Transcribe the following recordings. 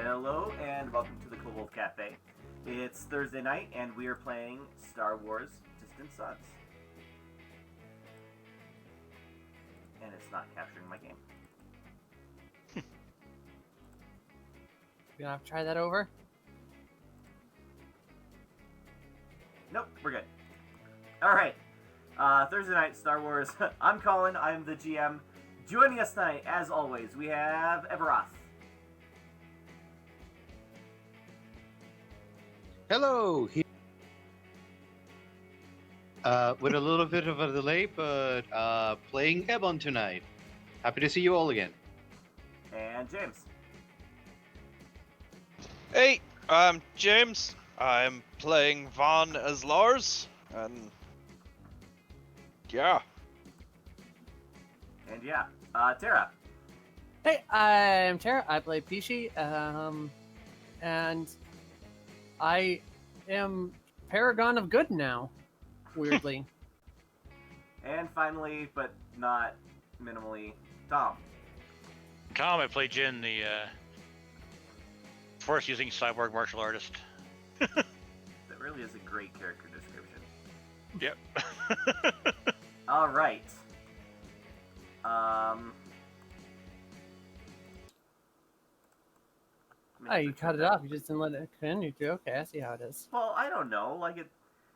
Hello and welcome to the Kobold Cafe. It's Thursday night and we are playing Star Wars Distant Suns. And it's not capturing my game. You gonna have to try that over? Nope, we're good. Alright, Thursday night, Star Wars. I'm Colin, I'm the GM. Joining us tonight, as always, we have Everoth. Hello. With a little bit of a delay, but playing Ebon tonight. Happy to see you all again. And James. Hey, I'm James. I'm playing Vaughn as Lars, and yeah. And yeah, Tara. Hey, I'm Tara. I play Pishi, and I am Paragon of Good now. Weirdly. And finally, but not minimally, Tom. Tom, I play Jin, the force-using cyborg martial artist. That really is a great character description. Yep. All right. Oh, you cut it off. You just didn't let it continue to. Okay, I see how it is. Well, I don't know. Like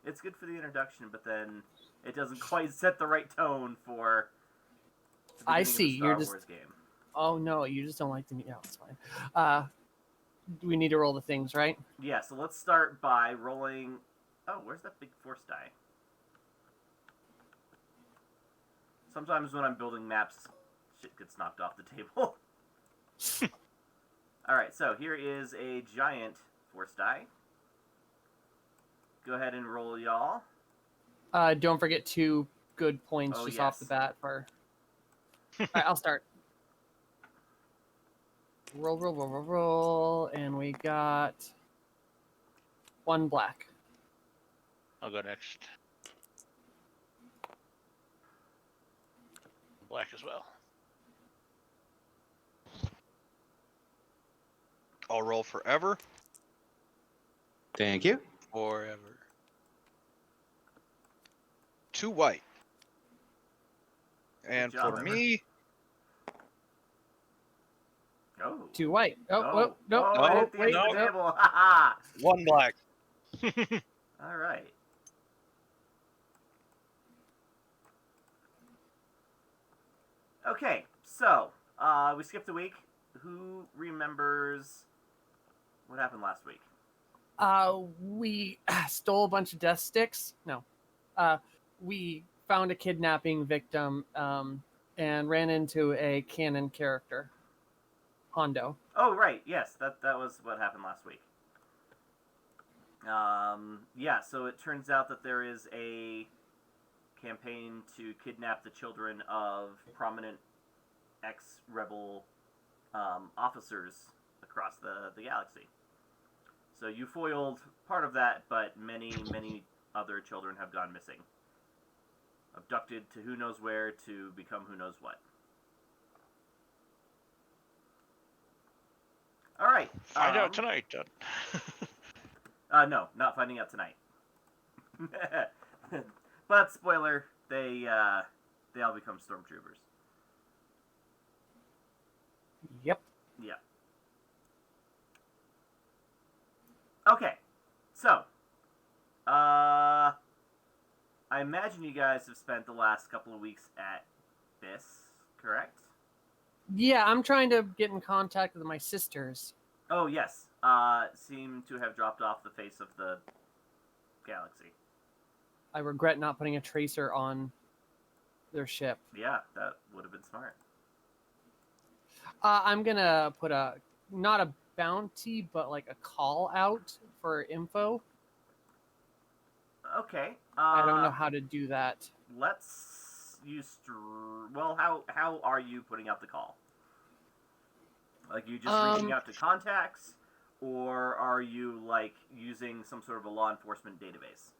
it's good for the introduction, but then it doesn't quite set the right tone for. The I beginning see. Of the Star You're just. Wars game. Oh no, you just don't like the. Yeah, it's fine. We need to roll the things, right? Yeah. So let's start by rolling. Oh, where's that big force die? Sometimes when I'm building maps, shit gets knocked off the table. Alright, so here is a giant force die. Go ahead and roll, y'all. Don't forget 2 good points Oh, just off the yes. bat for. All right, I'll start. Roll, and we got 1 black. I'll go next. Black as well. I'll roll forever. Thank you. Forever. 2 white. And job, for Ever. me, Oh. 2 white. Oh, Oh, no. oh, no, I hit the edge no. of the table. Haha. 1 black. Alright. Okay, so, we skipped a week. Who remembers what happened last week? We stole a bunch of death sticks. No. We found a kidnapping victim and ran into a canon character, Hondo. Oh, right, yes, that was what happened last week. Yeah, so it turns out that there is a campaign to kidnap the children of prominent ex-rebel officers across the galaxy. So you foiled part of that, but many other children have gone missing. Abducted to who knows where to become who knows what. Alright. Find out tonight. No, not finding out tonight. But spoiler, they all become stormtroopers. Yep. Yeah. Okay, so I imagine you guys have spent the last couple of weeks at BIS, correct? Yeah, I'm trying to get in contact with my sisters. Oh yes, seem to have dropped off the face of the galaxy. I regret not putting a tracer on their ship. Yeah, that would have been smart. I'm gonna put not a bounty, but like a call out for info. Okay. I don't know how to do that. Let's use. Well, how are you putting out the call? Like, you just reaching out to contacts, or are you like using some sort of a law enforcement database?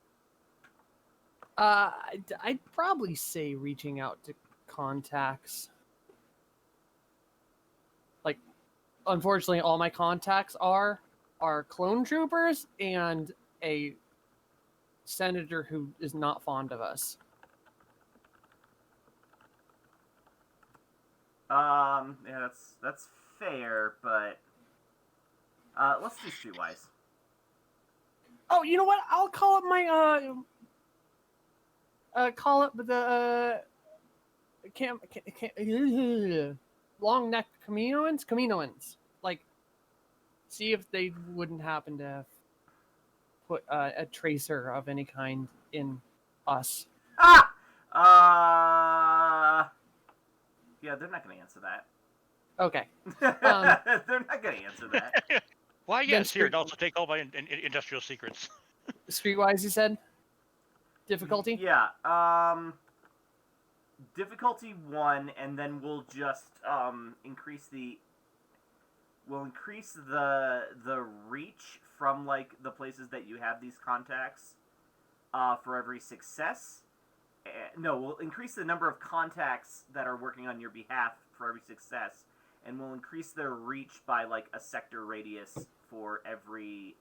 I'd probably say reaching out to contacts. Like, unfortunately, all my contacts are clone troopers and a senator who is not fond of us. Yeah, that's fair, but let's do Streetwise. Oh, you know what? I'll call up my call up the long neck Kaminoans. Like, see if they wouldn't happen to put a tracer of any kind in us. Ah! Yeah, they're not going to answer that. Okay. They're not going to answer that. Why, Then yes, here, Street- and also take all my industrial secrets. Streetwise, you said? Difficulty? Yeah. Difficulty 1, and then we'll just increase the reach from like the places that you have these contacts for every success. No, we'll increase the number of contacts that are working on your behalf for every success, and we'll increase their reach by like a sector radius for every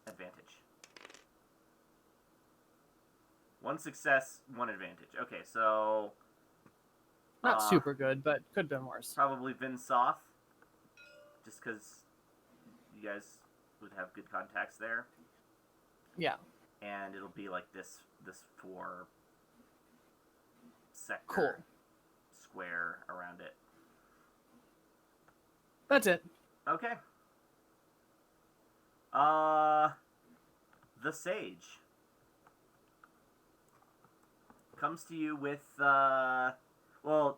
advantage. 1 success, 1 advantage. Okay, so Not super good, but could have been worse. probably Vin Soth, just because you guys would have good contacts there, Yeah. and it'll be like this 4 sector Cool. square around it. That's it. Okay. The Sage comes to you with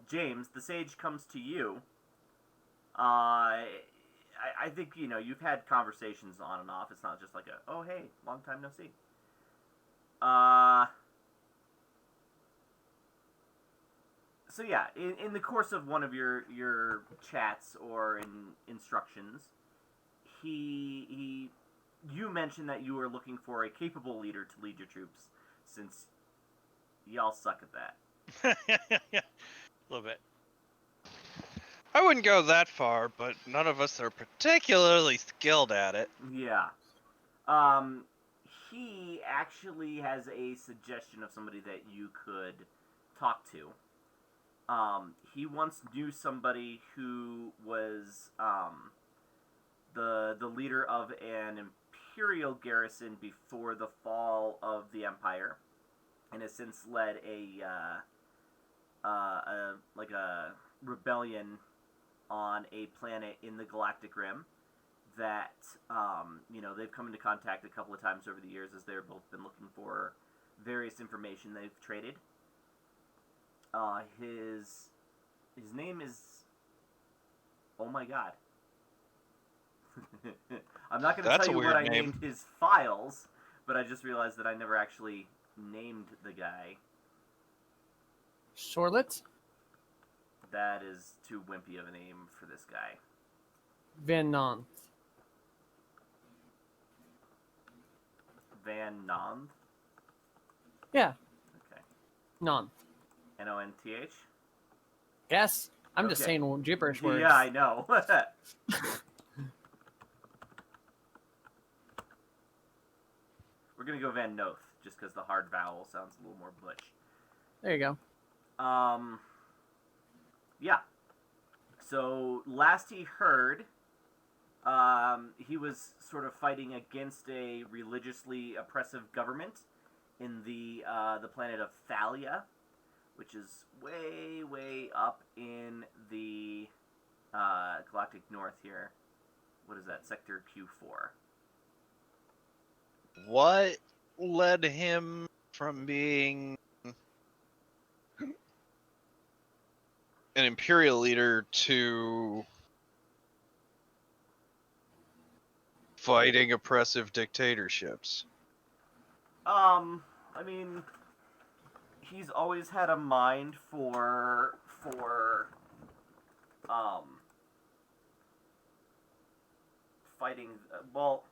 James, the Sage comes to you. I think, you know, you've had conversations on and off. It's not just like oh, hey, long time no see. So yeah, in the course of one of your chats or in instructions, you mentioned that you were looking for a capable leader to lead your troops, since y'all suck at that. A little bit. I wouldn't go that far, but none of us are particularly skilled at it. Yeah. He actually has a suggestion of somebody that you could talk to. He once knew somebody who was the leader of an imperial garrison before the fall of the Empire, and has since led a rebellion on a planet in the Galactic Rim that, you know, they've come into contact a couple of times over the years as they've both been looking for various information they've traded. His name is... Oh my god. I'm not going to That's tell a you what I weird name. named his files, but I just realized that I never actually named the guy. Charlotte? That is too wimpy of a name for this guy. Van Nant. Van Nonth? Yeah, Okay. Nant. Nonth? Yes? I'm just Okay. saying gibberish words. Yeah, I know. We're gonna go Van Noth, just because the hard vowel sounds a little more butch. There you go. Yeah. So last he heard, he was sort of fighting against a religiously oppressive government in the planet of Thalia, which is way, way up in the Galactic North here. What is that? Sector Q4. What led him from being an imperial leader to fighting oppressive dictatorships? I mean, he's always had a mind for fighting. Well,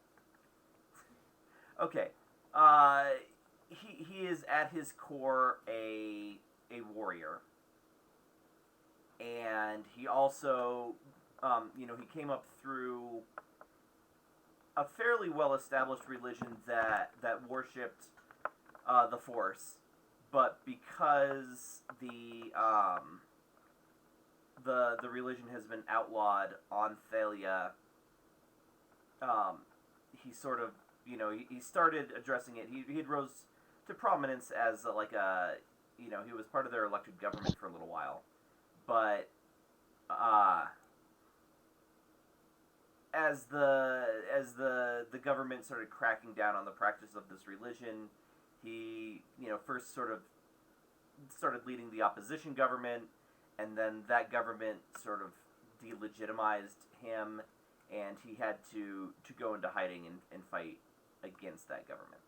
okay. He is at his core a warrior. and he also, he came up through a fairly well-established religion that worshipped the Force, but because the religion has been outlawed on Thalia, he sort of, he started addressing it. He had rose to prominence as he was part of their elected government for a little while, but as the government started cracking down on the practice of this religion, he first sort of started leading the opposition government, and then that government sort of delegitimized him, and he had to go into hiding and fight against that government.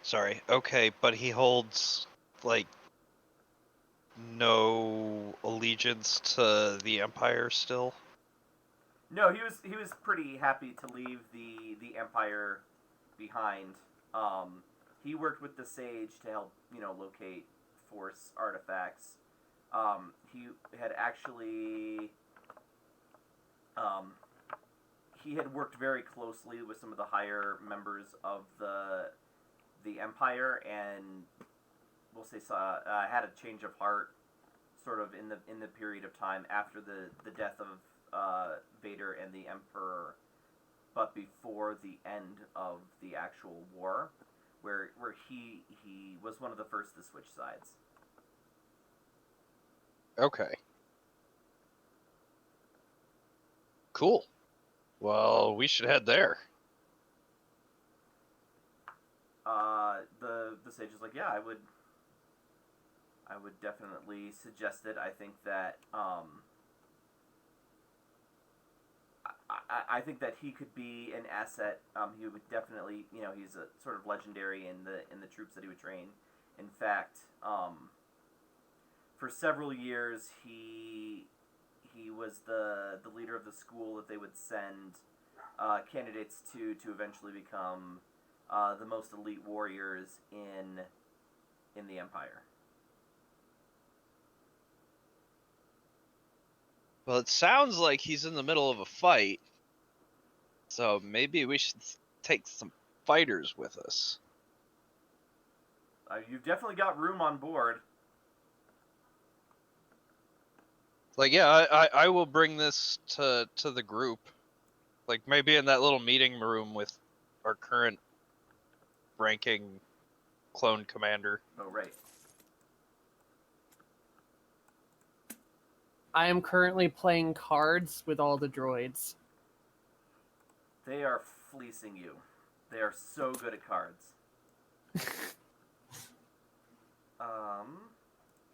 Sorry. Okay, but he holds like no allegiance to the Empire still. No, he was pretty happy to leave the Empire behind. He worked with the Sage to help locate Force artifacts. He had actually he had worked very closely with some of the higher members of the Empire, and we'll say had a change of heart sort of in the period of time after the death of Vader and the Emperor, but before the end of the actual war, where he was one of the first to switch sides. Okay. Cool. Well, we should head there. The sage is like, yeah, I would definitely suggest it. I think that I think that he could be an asset. He would definitely, he's a sort of legendary in the troops that he would train. In fact, for several years he was the leader of the school that they would send candidates to eventually become the most elite warriors in the Empire. Well, it sounds like he's in the middle of a fight, so maybe we should take some fighters with us. You've definitely got room on board. Like, yeah, I will bring this to the group. Like, maybe in that little meeting room with our current ranking clone commander. Oh, right. I am currently playing cards with all the droids. They are fleecing you. They are so good at cards.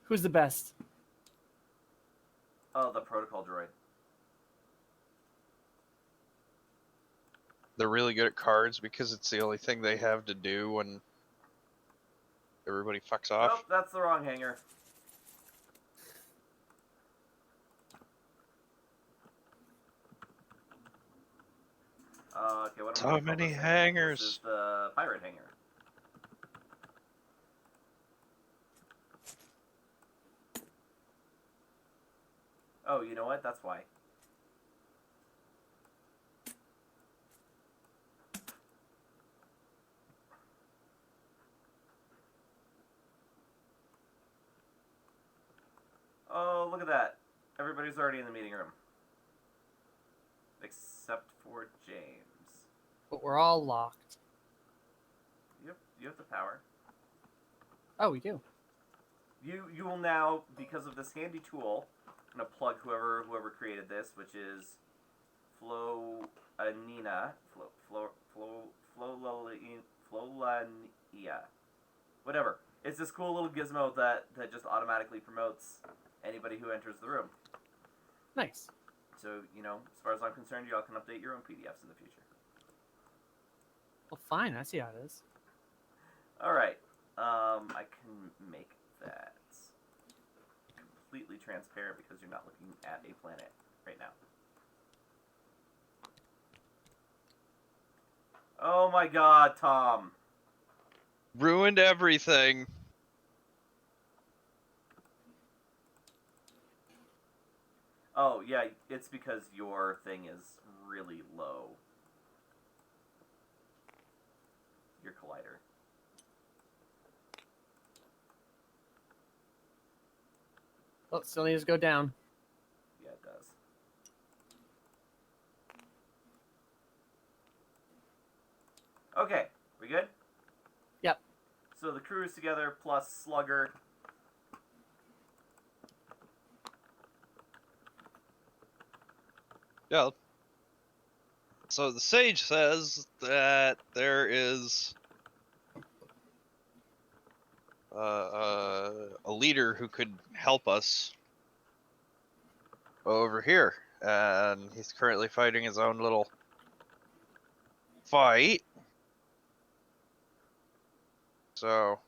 Who's the best? Oh, the protocol droid. They're really good at cards because it's the only thing they have to do when everybody fucks off. Nope, that's the wrong hanger. Okay, what am I So gonna call many this thing? hangers. This is the pirate hanger. Oh, you know what? That's why. Oh, look at that. Everybody's already in the meeting room. Except for James. But we're all locked. You have the power. Oh, we do. You will now, because of this handy tool, I'm gonna plug whoever created this, which is Flolania, whatever. It's this cool little gizmo that just automatically promotes anybody who enters the room. Nice. So, as far as I'm concerned, y'all can update your own PDFs in the future. Well, fine. I see how it is. Alright. I can make that completely transparent because you're not looking at a planet right now. Oh my god, Tom. Ruined everything. Oh, yeah, it's because your thing is really low. Your collider. Oh, still needs to go down. Yeah, it does. Okay, we good? Yep. So the crew is together plus Slugger. Yeah. So the sage says that there is a leader who could help us over here, and he's currently fighting his own little fight. So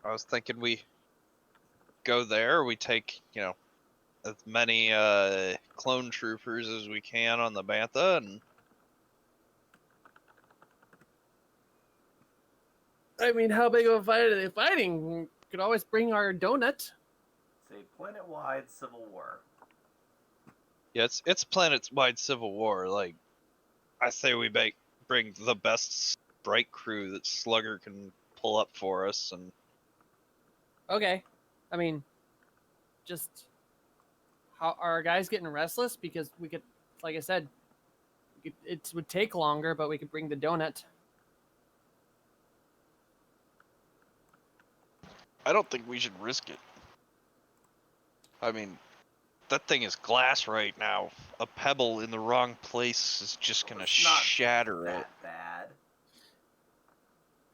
I was thinking we go there. We take, as many clone troopers as we can on the Bantha, and I mean, how big of a fight are they fighting? We could always bring our donut. It's a planet-wide civil war. yeah, it's planet-wide civil war. Like, I say we bring the best strike crew that Slugger can pull up for us, and Okay. I mean, just how are our guys getting restless? Because we could, like I said, it would take longer, but we could bring the donut. I don't think we should risk it. I mean, that thing is glass right now. A pebble in the wrong place is just gonna It's not shatter it. that bad.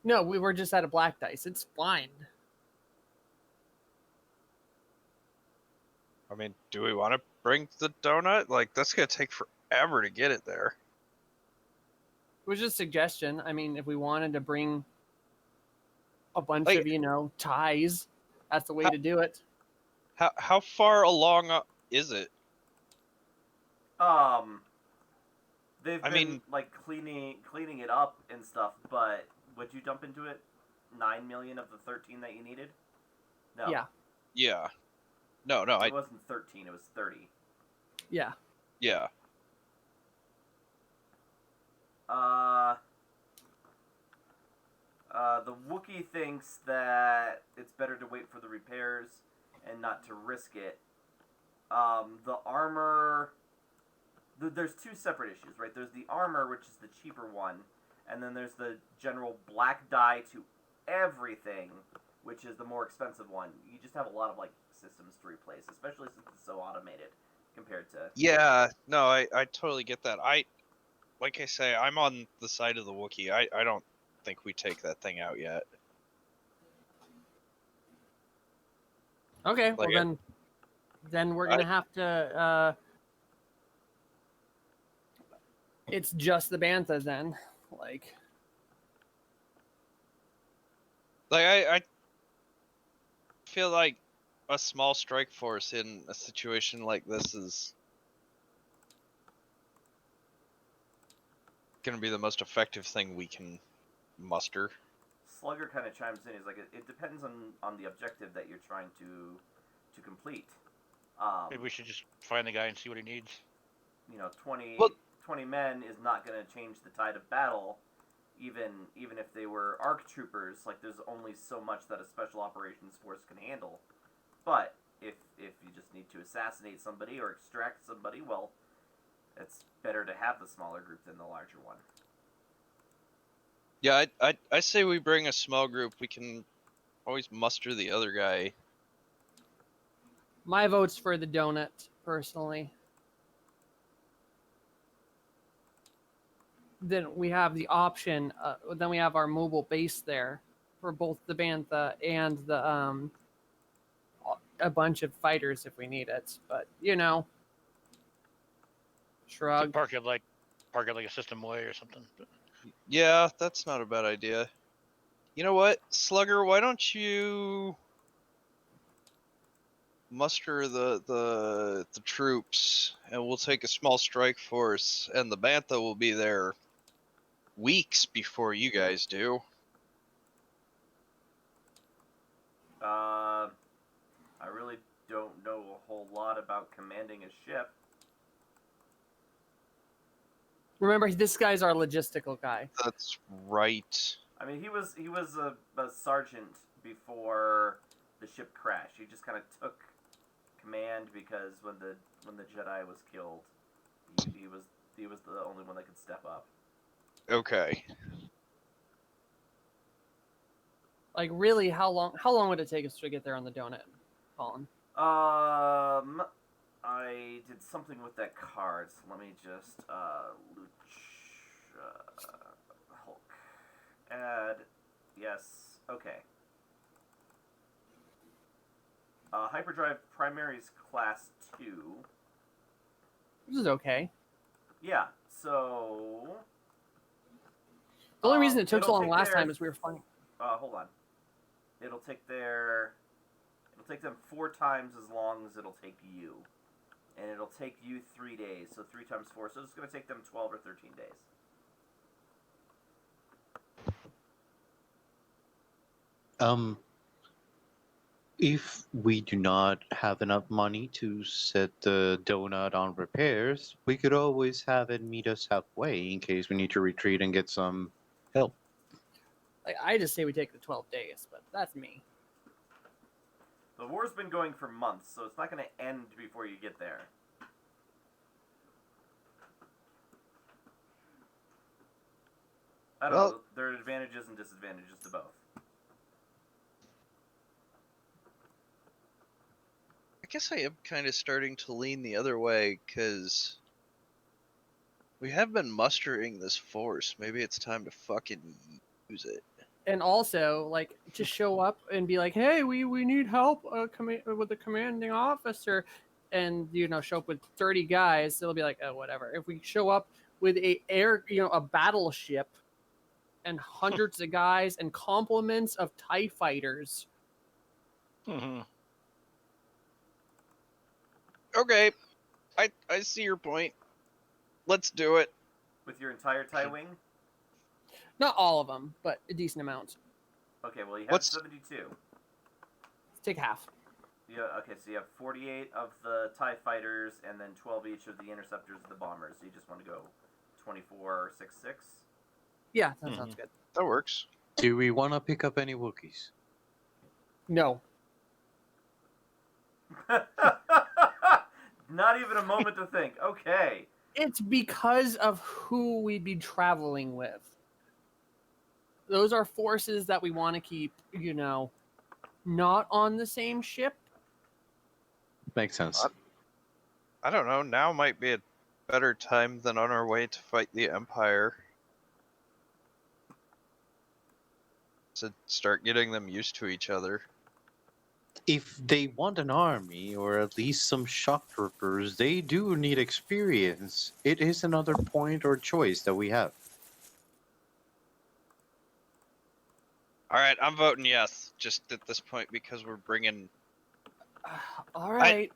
No, we were just out of black dice. It's fine. I mean, do we want to bring the donut? Like, that's gonna take forever to get it there. It was just a suggestion. I mean, if we wanted to bring a bunch Like- of, ties, that's the way to do it. How far along is it? They've I been mean- like cleaning it up and stuff, but would you dump into it 9 million of the 13 that you needed? No. Yeah. Yeah. No, It wasn't 13, it was 30. Yeah. yeah. The Wookiee thinks that it's better to wait for the repairs and not to risk it. The armor... There's two separate issues, right? There's the armor, which is the cheaper one, and then there's the general black dye to everything, which is the more expensive one. You just have a lot of, systems to replace, especially since it's so automated compared to... Yeah, no, I totally get that. Like I say, I'm on the side of the Wookiee. I don't think we take that thing out yet. Okay. Like, Well, then we're gonna have to. It's just the Bantha then. Like I feel like a small strike force in a situation like this is gonna be the most effective thing we can muster. Slugger kind of chimes in. He's like, it depends on the objective that you're trying to complete. Maybe we should just find the guy and see what he needs. 20 men is not going to change the tide of battle, even if they were ARC troopers. Like, there's only so much that a special operations force can handle. But if you just need to assassinate somebody or extract somebody, well, it's better to have the smaller group than the larger one. Yeah, I say we bring a small group. We can always muster the other guy. my vote's for the donut, personally. Then we have the option. Then we have our mobile base there for both the Bantha and the a bunch of fighters if we need it. But shrug. Park it like a system way or something. Yeah, that's not a bad idea. You know what, Slugger? Why don't you muster the troops, and we'll take a small strike force, and the Bantha will be there weeks before you guys do. I really don't know a whole lot about commanding a ship. Remember, this guy's our logistical guy. That's right. I mean, he was a sergeant before the ship crashed. He just kind of took command because when the Jedi was killed, he was the only one that could step up. Okay. Like, really, how long would it take us to get there on the donut, Colin? I did something with that card, so let me just Hulk add. Yes. Okay. Hyperdrive Primaries Class 2. This is okay. Yeah, so... The only reason it took so it'll long take last their- time is we were flying. hold on. It'll take them 4 times as long as it'll take you. And it'll take you 3 days, so 3 times 4. So it's going to take them 12 or 13 days. If we do not have enough money to set the donut on repairs, we could always have it meet us halfway in case we need to retreat and get some help. Like, I just say we take the 12 days, but that's me. The war's been going for months, so it's not going to end before you get there. I don't know. There are advantages and disadvantages to both. I guess I am kind of starting to lean the other way, because we have been mustering this force. Maybe it's time to fucking use it. And also, like, to show up and be like, "Hey, we need help with the commanding officer," and show up with 30 guys, it'll be like, oh, whatever. If we show up with a battleship and hundreds of guys and complements of TIE fighters, Mm-hmm. Okay, I see your point. Let's do it. With your entire TIE wing? not all of them, but a decent amount. Okay, well, you have What's- 72. Let's take half. Yeah, okay, so you have 48 of the TIE fighters and then 12 each of the interceptors and the bombers. So you just want to go 24, 6, 6? Yeah, that sounds good. That works. Do we want to pick up any Wookiees? No. Not even a moment to think. Okay. It's because of who we'd be traveling with. Those are forces that we want to keep, not on the same ship. Makes sense. I don't know. Now might be a better time than on our way to fight the Empire. To start getting them used to each other. If they want an army, or at least some shock troopers, they do need experience. It is another point or choice that we have. All right, I'm voting yes. Just at this point because we're bringing. All right.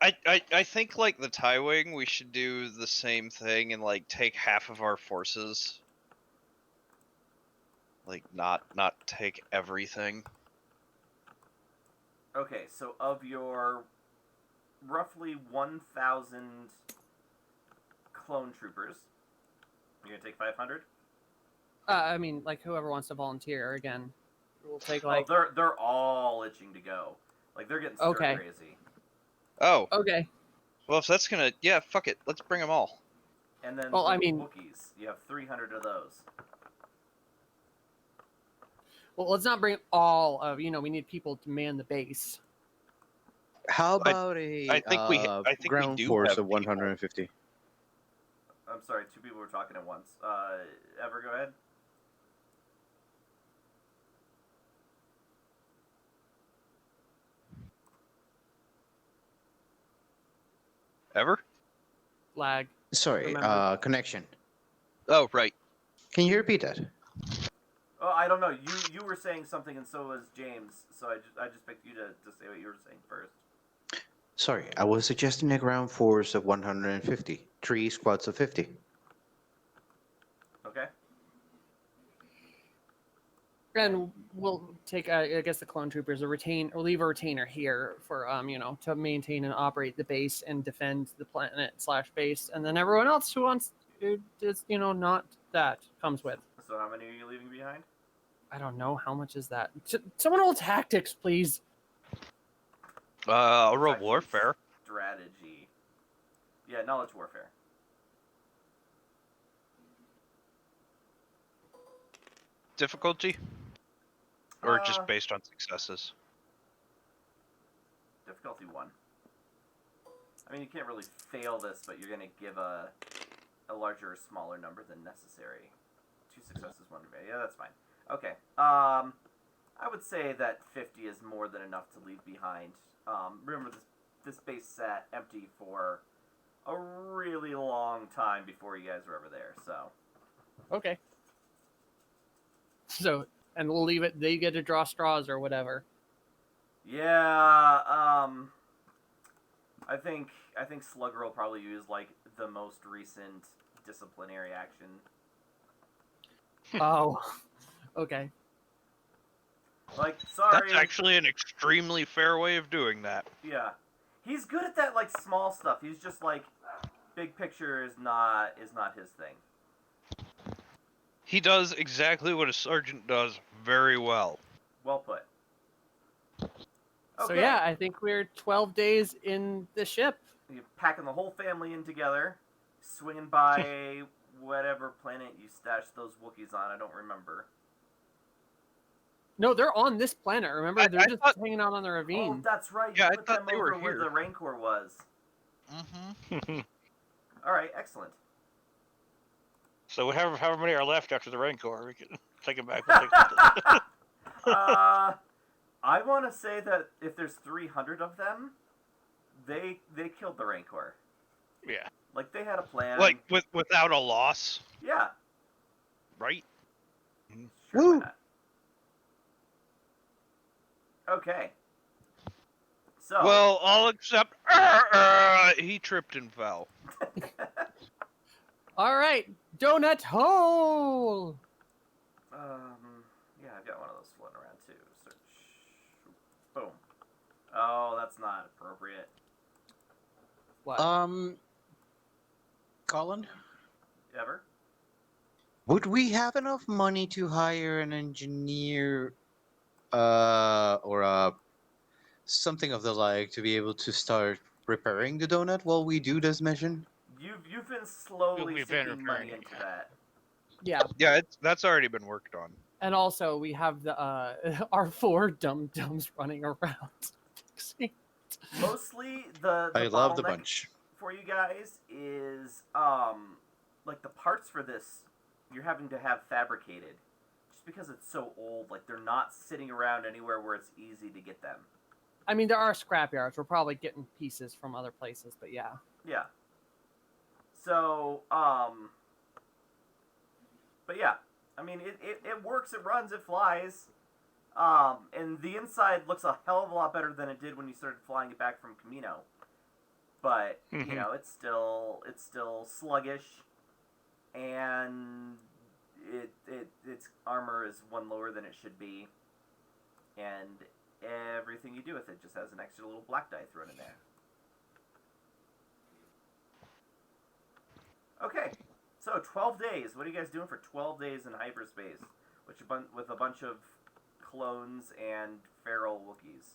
I think like the TIE wing, we should do the same thing and like take half of our forces. Like not take everything. Okay, so of your roughly 1,000 clone troopers, you're going to take 500? I mean, like, whoever wants to volunteer, again, we'll take, like... Oh, they're all itching to go. Like, they're getting stir Okay. crazy. Oh, Okay. well if that's gonna, yeah, fuck it, let's bring them all. And then Well, the I mean- Wookiees, you have 300 of those. Well, let's not bring all of, we need people to man the base. How about a I think we ground do force have of people. 150? I'm sorry, 2 people were talking at once. Ever, go ahead. Ever? Lag. Sorry, Remember. connection. Oh, right. Can you repeat that? Oh, I don't know. You were saying something, and so was James. So I just picked you to say what you were saying first. Sorry, I was suggesting a ground force of 150. 3 squads of 50. Okay. And we'll take, I guess, the clone troopers, or leave a retainer here for, to maintain and operate the base and defend the planet/base, and then everyone else who wants, is, not that comes with. So how many are you leaving behind? I don't know how much is that. Someone roll tactics, please. I'll roll Actually, warfare. Strategy. Yeah, knowledge warfare. Difficulty? Or just Uh, based on successes? Difficulty 1. I mean, you can't really fail this, but you're gonna give a larger or smaller number than necessary. 2 successes, 1 fail. Yeah, that's fine. Okay. I would say that 50 is more than enough to leave behind. Remember, this base sat empty for a really long time before you guys were ever there, so... Okay. So, and we'll leave it, they get to draw straws or whatever. Yeah, I think Slugger will probably use, like, the most recent disciplinary action. Oh, okay. Like, sorry. That's actually an extremely fair way of doing that. Yeah. He's good at that, like, small stuff. He's just, like, big picture is not his thing. He does exactly what a sergeant does very well. Well put. So yeah, I think we're 12 days in the ship. You're packing the whole family in together, swinging by whatever planet you stashed those Wookiees on. I don't remember. No, they're on this planet. Remember, they're I just thought- hanging out on the Oh, ravine. that's right. Yeah, I You put thought them they were over where here. the Rancor was. Mm-hmm. All right, excellent. So however many are left after the Rancor, we can take it back. I want to say that if there's 300 of them, they killed the Rancor. Yeah. Like, they had a plan. Like, without a loss, Yeah. right? Sure, Woo. why not? Okay. So. Well, I'll accept... he tripped and fell. All right, donut hole. Yeah, I've got one of those floating around too. Search. Boom. Oh, that's not appropriate. What? Colin, Ever? would we have enough money to hire an engineer, or something of the like to be able to start repairing the donut while we do this mission? You've been slowly We've been sinking money repairing it, into yeah. that. Yeah, Yeah, that's already been worked on. and also we have the our 4 dum-dums running around. Mostly the I love the bottleneck bunch. for you guys is like the parts for this you're having to have fabricated just because it's so old. Like, they're not sitting around anywhere where it's easy to get them. I mean, there are scrapyards. We're probably getting pieces from other places, but yeah. Yeah. So but yeah, I mean, it works, it runs, it flies. And the inside looks a hell of a lot better than it did when you started flying it back from Camino. But, you Mhm. know, it's still sluggish, and its armor is 1 lower than it should be, and everything you do with it just has an extra little black die thrown in there. Okay, so 12 days. What are you guys doing for 12 days in hyperspace, with a bunch of clones and feral Wookiees?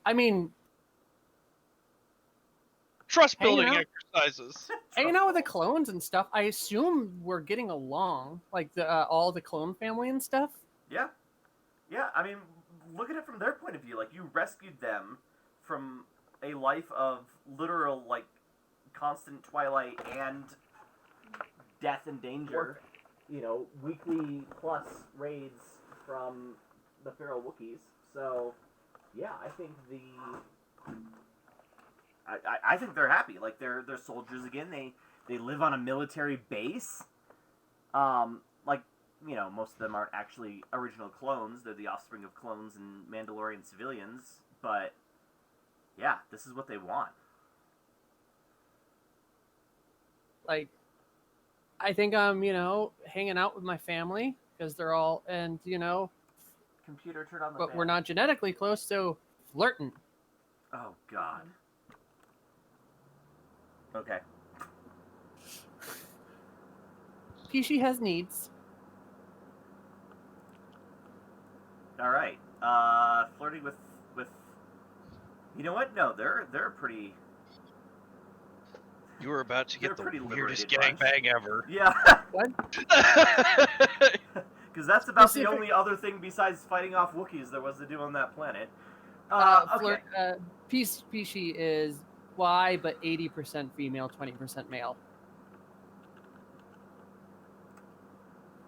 I mean, Trust building Hanging exercises. hanging out with the clones and stuff. I assume we're getting along, like the all the clone family and stuff. Yeah. Yeah, I mean, look at it from their point of view. Like, you rescued them from a life of literal, like, constant twilight and death and danger. You know, weekly plus raids from the feral Wookiees. So, yeah, I think I think they're happy. Like, they're soldiers again. They live on a military base. Like, you know, most of them aren't actually original clones. They're the offspring of clones and Mandalorian civilians. But, yeah, this is what they want. Like, I think I'm, hanging out with my family because they're all, and Computer, turn on the but fan. we're not genetically close, so flirting. Oh God. Okay. Pishi has needs. All right. Flirting with. You know what? No, they're pretty. You were about to They're get the pretty weirdest liberated bunch. gangbang ever. Yeah, What? because that's about the Specific- only other thing besides fighting off Wookiees there was to do on that planet. Okay. Pishi is Y, but 80% female, 20% male.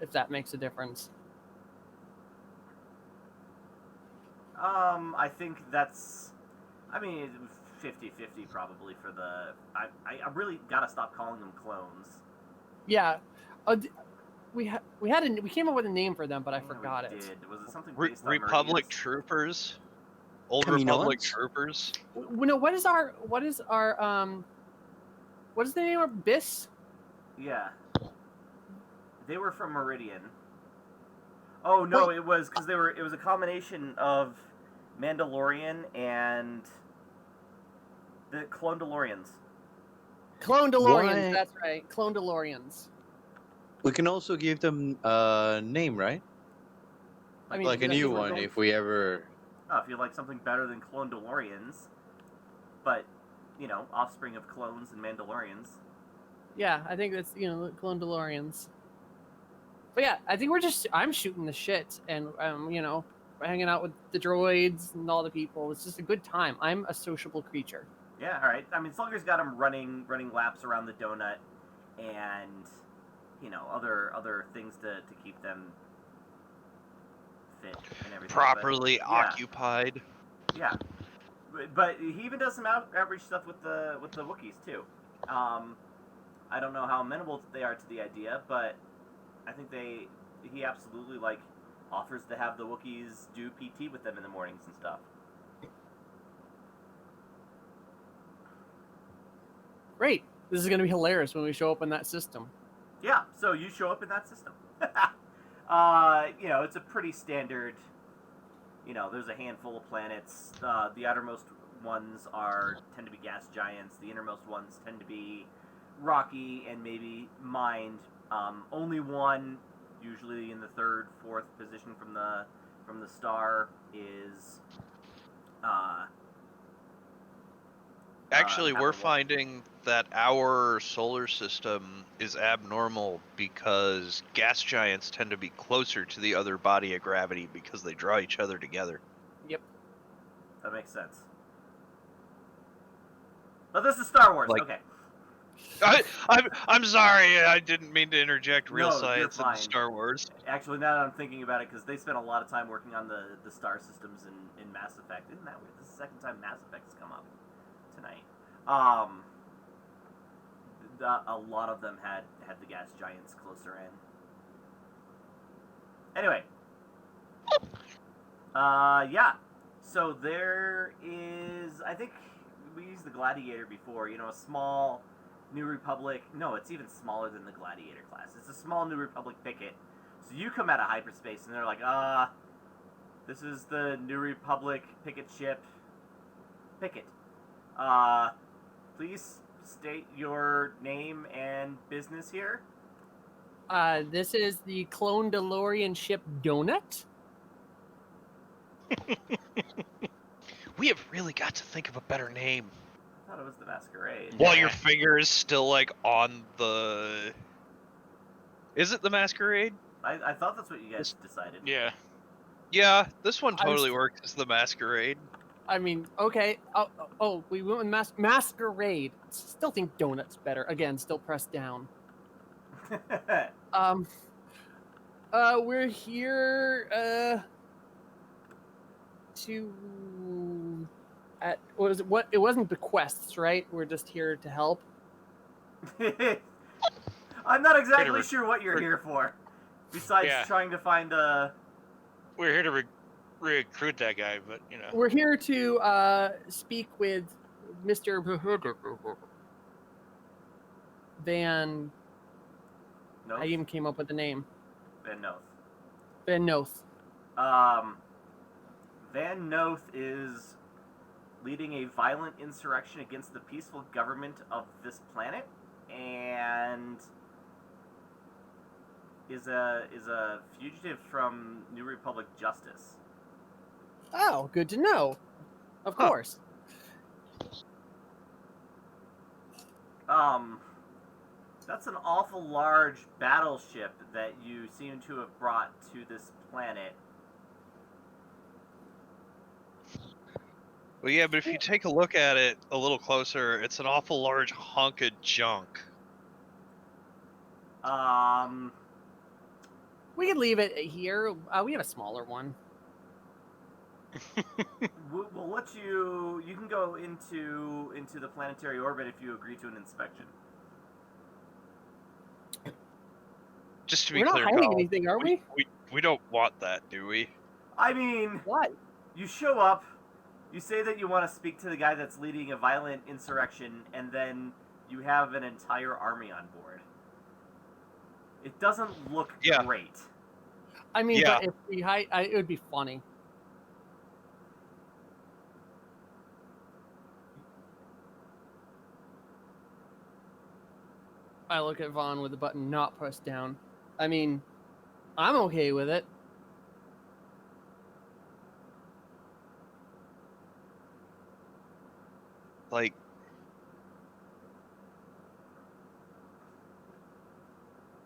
If that makes a difference. I think that's. I mean, 50-50 probably for the. I really gotta stop calling them clones. Yeah. We came up with a name for them, but I Yeah, forgot we it. did. Was it something based on Republic Meridians? Troopers? Old Kaminoans? Republic Troopers? No, what is the name of BIS? Yeah. They were from Meridian. Oh no, Wait. it was because it was a combination of Mandalorian and the Clone DeLoreans. Clone DeLoreans, Why- that's right. Clone DeLoreans. We can also give them a name, right? I mean, Like a I new think we're one, going- if we ever. Oh, if you like something better than Clone DeLoreans, but offspring of clones and Mandalorians. Yeah, I think that's Clone DeLoreans. But yeah, I think I'm shooting the shit, and we're hanging out with the droids and all the people. It's just a good time. I'm a sociable creature. Yeah, all right. I mean, Slugger's got them running laps around the donut, and other things to keep them fit and everything. Properly yeah. occupied. Yeah, but he even does some outreach stuff with the Wookiees too. I don't know how amenable they are to the idea, but I think he absolutely offers to have the Wookiees do PT with them in the mornings and stuff. Great. This is gonna be hilarious when we show up in that system. Yeah, so you show up in that system. It's a pretty standard. There's a handful of planets. The outermost ones tend to be gas giants. The innermost ones tend to be rocky and maybe mined. Only one, usually in the third, fourth position from the star, is. Actually, have we're a one. finding that our solar system is abnormal because gas giants tend to be closer to the other body of gravity because they draw each other together. Yep. That makes sense. But this is Star Wars. Like- Okay. I'm sorry, I didn't mean to interject real No, you're science fine. into Star Wars. Actually, now that I'm thinking about it, because they spent a lot of time working on the star systems in Mass Effect. Isn't that weird? This is the second time Mass Effect has come up tonight. A lot of them had the gas giants closer in. Anyway. Yeah. So there is, I think we used the Gladiator before, a small New Republic. No, it's even smaller than the Gladiator class. It's a small New Republic picket. So you come out of hyperspace and they're like, this is the New Republic picket ship. Picket. Please state your name and business here. This is the Clone DeLorean ship Donut. We have really got to think of a better name. I thought it was the Masquerade. While your finger is still on the. Is it the Masquerade? I thought that's what you guys decided. Yeah. Yeah, this one I was- totally works as the Masquerade. I mean, okay. We went with Masquerade. Still think Donut's better. Again, still pressed down. We're here to it wasn't bequests, right? We're just here to help. I'm not exactly re- sure what you're here for. Besides Yeah. trying to find a. We're here to recruit that guy, but We're here to speak with Mr. Van Noth? I even came up with the name. Van Noth. Van Noth. Van Noth is leading a violent insurrection against the peaceful government of this planet, and is a fugitive from New Republic justice. Oh, good to know. Of Huh. course. That's an awful large battleship that you seem to have brought to this planet. Well, yeah, but if you take a look at it a little closer, it's an awful large hunk of junk. We could leave it here. We have a smaller one. We'll let you. You can go into the planetary orbit if you agree to an inspection. Just to be We're not clear, hiding Kyle, anything, are we? we don't want that, do we? I mean, What? you show up, you say that you want to speak to the guy that's leading a violent insurrection, and then you have an entire army on board. It doesn't look Yeah. great. I mean, Yeah. but if we hide, it would be funny. I look at Vaughn with the button not pressed down. I mean, I'm okay with it. Like,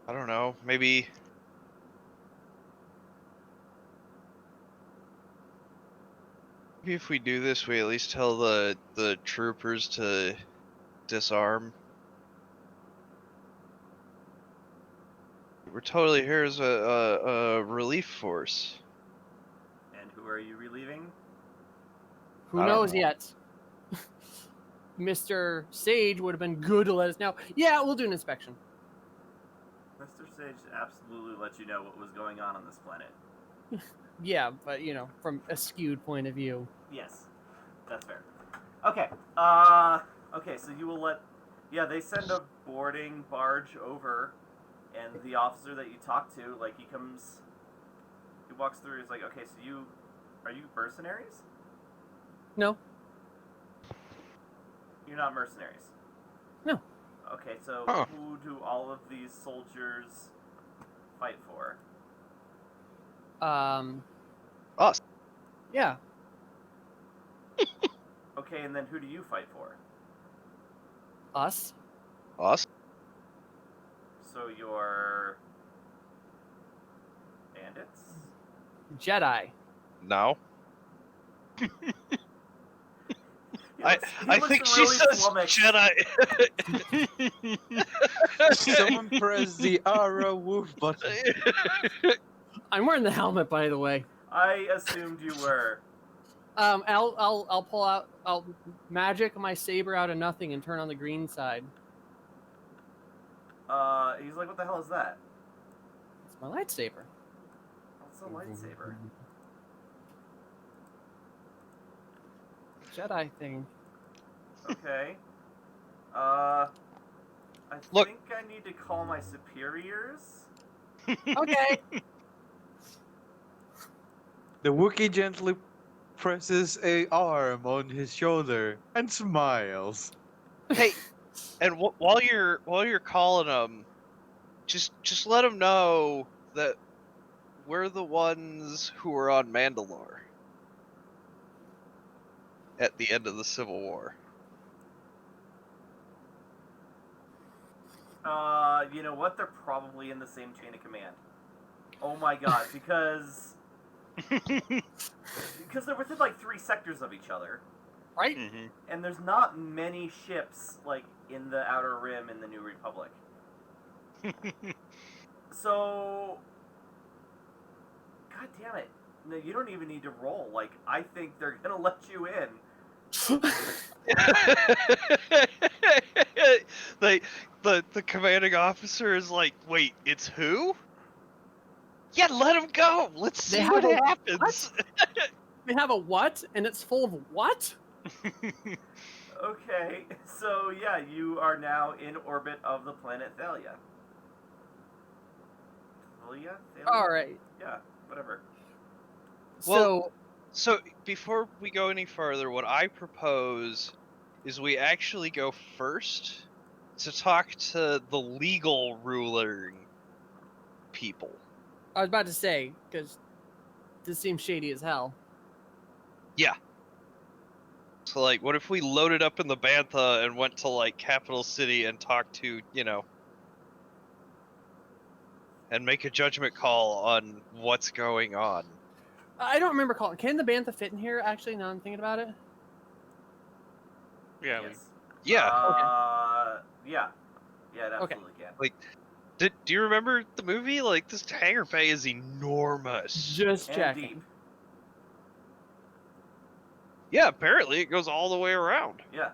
I don't know, maybe if we do this, we at least tell the troopers to disarm. We're totally here as a relief force. And who are you relieving? Who I don't knows know. yet? Mr. Sage would have been good to let us know. Yeah, we'll do an inspection. Mr. Sage absolutely let you know what was going on this planet. Yeah, but from a skewed point of view. Yes, that's fair. Okay. Okay. So you will let. Yeah, they send a boarding barge over, and the officer that you talk to, like, he walks through. He's like, okay, so are you mercenaries? No. You're not mercenaries. No. Okay, so Huh. who do all of these soldiers fight for? Us. Yeah. Okay, and then who do you fight for? Us. Us? So you're bandits? Jedi. No. He I looks think she really says flummoxed. Jedi. Someone press the arrow wolf button. I'm wearing the helmet, by the way. I assumed you were. I'll pull out. I'll magic my saber out of nothing and turn on the green side. He's like, what the hell is that? It's my lightsaber. What's a lightsaber? Jedi thing. Okay. I Look. think I need to call my superiors. Okay. The Wookiee gently presses a arm on his shoulder and smiles. Hey, and while you're calling them, just let them know that we're the ones who were on Mandalore at the end of the Civil War. You know what? They're probably in the same chain of command. Oh my god, because they're within like 3 sectors of each other, Right? Mm-hmm. and there's not many ships like in the Outer Rim in the New Republic. So, god damn it! No, you don't even need to roll. Like, I think they're gonna let you in. The commanding officer is like, wait, it's who? Yeah, let him go. Let's They see have what a happens. They have a what? And it's full of what? Okay, so yeah, you are now in orbit of the planet Thalia. Thalia? All right. Yeah, whatever. Well- So So before we go any further, what I propose is we actually go first to talk to the legal ruling people. I was about to say, because this seems shady as hell. So like, what if we loaded up in the Bantha and went to like Capital City and talked to, and make a judgment call on what's going on? I don't remember calling. Can the bantha fit in here? Actually, now I'm thinking about it. Yeah, Yes. Yeah. Yeah. Yeah, it Okay. absolutely can. Like, do you remember the movie? Like, this hangar bay is enormous. Just And checking. deep. Yeah, apparently it goes all the way around. Yeah.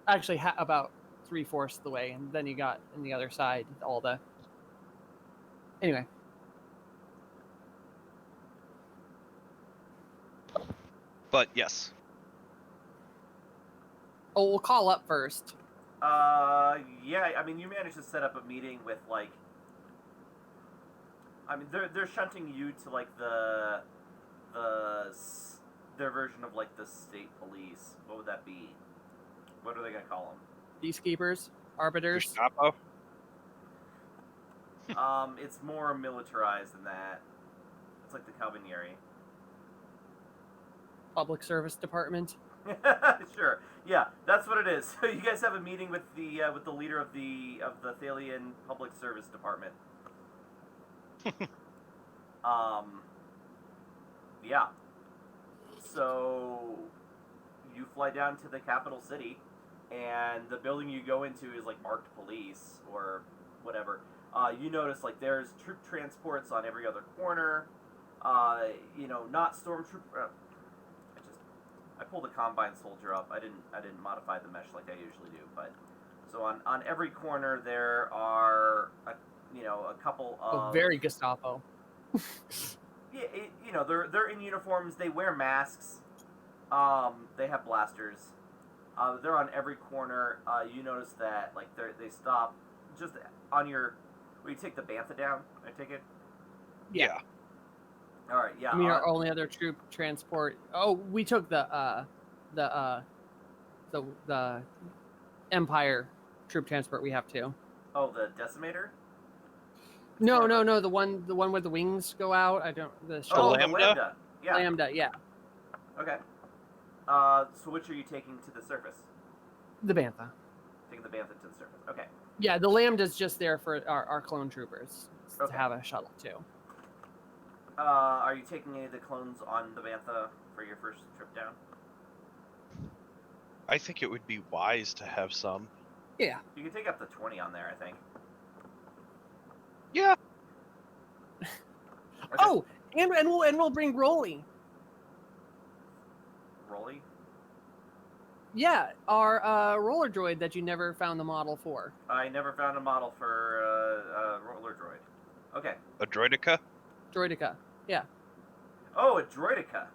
Actually, about 3/4 of the way, and then you got on the other side all the. Anyway, But yes. oh, we'll call up first. Yeah, I mean, you managed to set up a meeting with, like... I mean, they're shunting you to, like, their version of, like, the state police. What would that be? What are they gonna call Peacekeepers, arbiters, Gestapo? them? It's more militarized than that. It's like the Calvinieri. public service department. Sure. Yeah, that's what it is. So you guys have a meeting with the leader of the Thalian Public Service Department. Yeah. So you fly down to the capital city, and the building you go into is like marked police or whatever. You notice like there's troop transports on every other corner. Not stormtrooper. I pulled a Combine soldier up. I didn't modify the mesh like I usually do, but so on every corner there are a couple of Very Gestapo. Yeah, they're in uniforms. They wear masks. They have blasters. They're on every corner. You notice that like they stop just on your. Where you take the Bantha down. I take it. Yeah. All right. Yeah. I mean, our only other troop transport. Oh, we took the Empire troop transport. We have too. Oh, the Decimator. No. The one where the wings go out. I don't. The Oh, shuttle. the Lambda? Lambda. Yeah. Lambda. Yeah. Okay. So which are you taking to the surface? The Bantha. Taking the Bantha to the surface. Okay. Yeah, the Lambda's just there for our clone troopers Okay. to have a shuttle too. Are you taking any of the clones on the Bantha for your first trip down? I think it would be wise to have some. Yeah. You can take up to 20 on there, I think. Yeah. Okay. Oh, and we'll bring Rolly. Rolly? Yeah, our roller droid that you never found the model for. I never found a model for roller droid. Okay. A droidica? Droidica. Yeah. Oh, a droidica.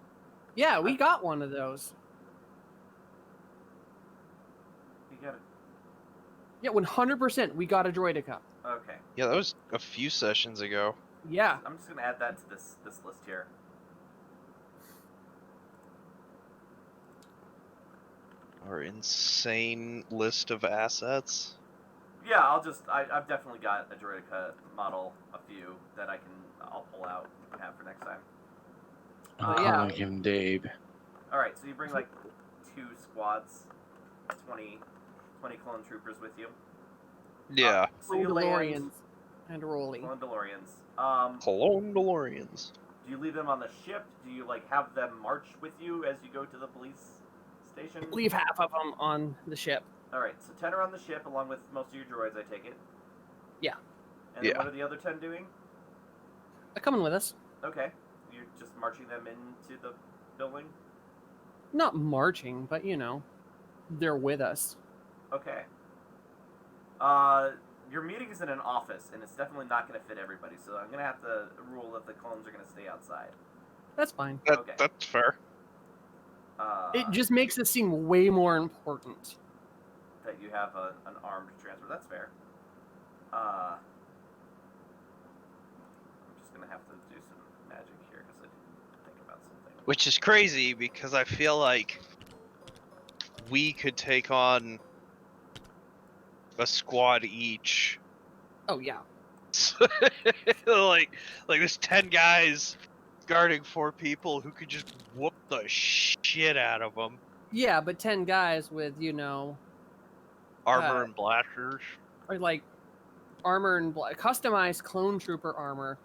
Yeah, we got one of those. You got it. Yeah, 100%. We got a Droidica. Okay. Yeah, that was a few sessions ago. Yeah. I'm just gonna add that to this list here. Our insane list of assets. Yeah, I've definitely got a droidica model, a few that I'll pull out and have for next time. I'm yeah. calling him Dave. All right, so you bring like 2 squads, 20 clone troopers with you. Yeah. So you land DeLoreans and Rolly. clone DeLoreans. Cologne DeLoreans. Do you leave them on the ship? Do you like have them march with you as you go to the police station? Leave half of them on the ship. All right, so 10 are on the ship along with most of your droids, I take it. Yeah. And then Yeah. what are the other 10 doing? They're coming with us. Okay, you're just marching them into the building. Not marching, but they're with us. Okay. Your meeting is in an office, and it's definitely not going to fit everybody. So I'm going to have to rule that the clones are going to stay outside. That's fine. Okay. That's fair. It just makes it seem way more important. That you have an armed transfer. That's fair. gonna have to do some magic here because I didn't think about something. Which is crazy because I feel like we could take on a squad each. Oh yeah. like there's 10 guys guarding 4 people who could just whoop the shit out of them. Yeah, but 10 guys with, Armor and blasters. or like armor and customized clone trooper armor,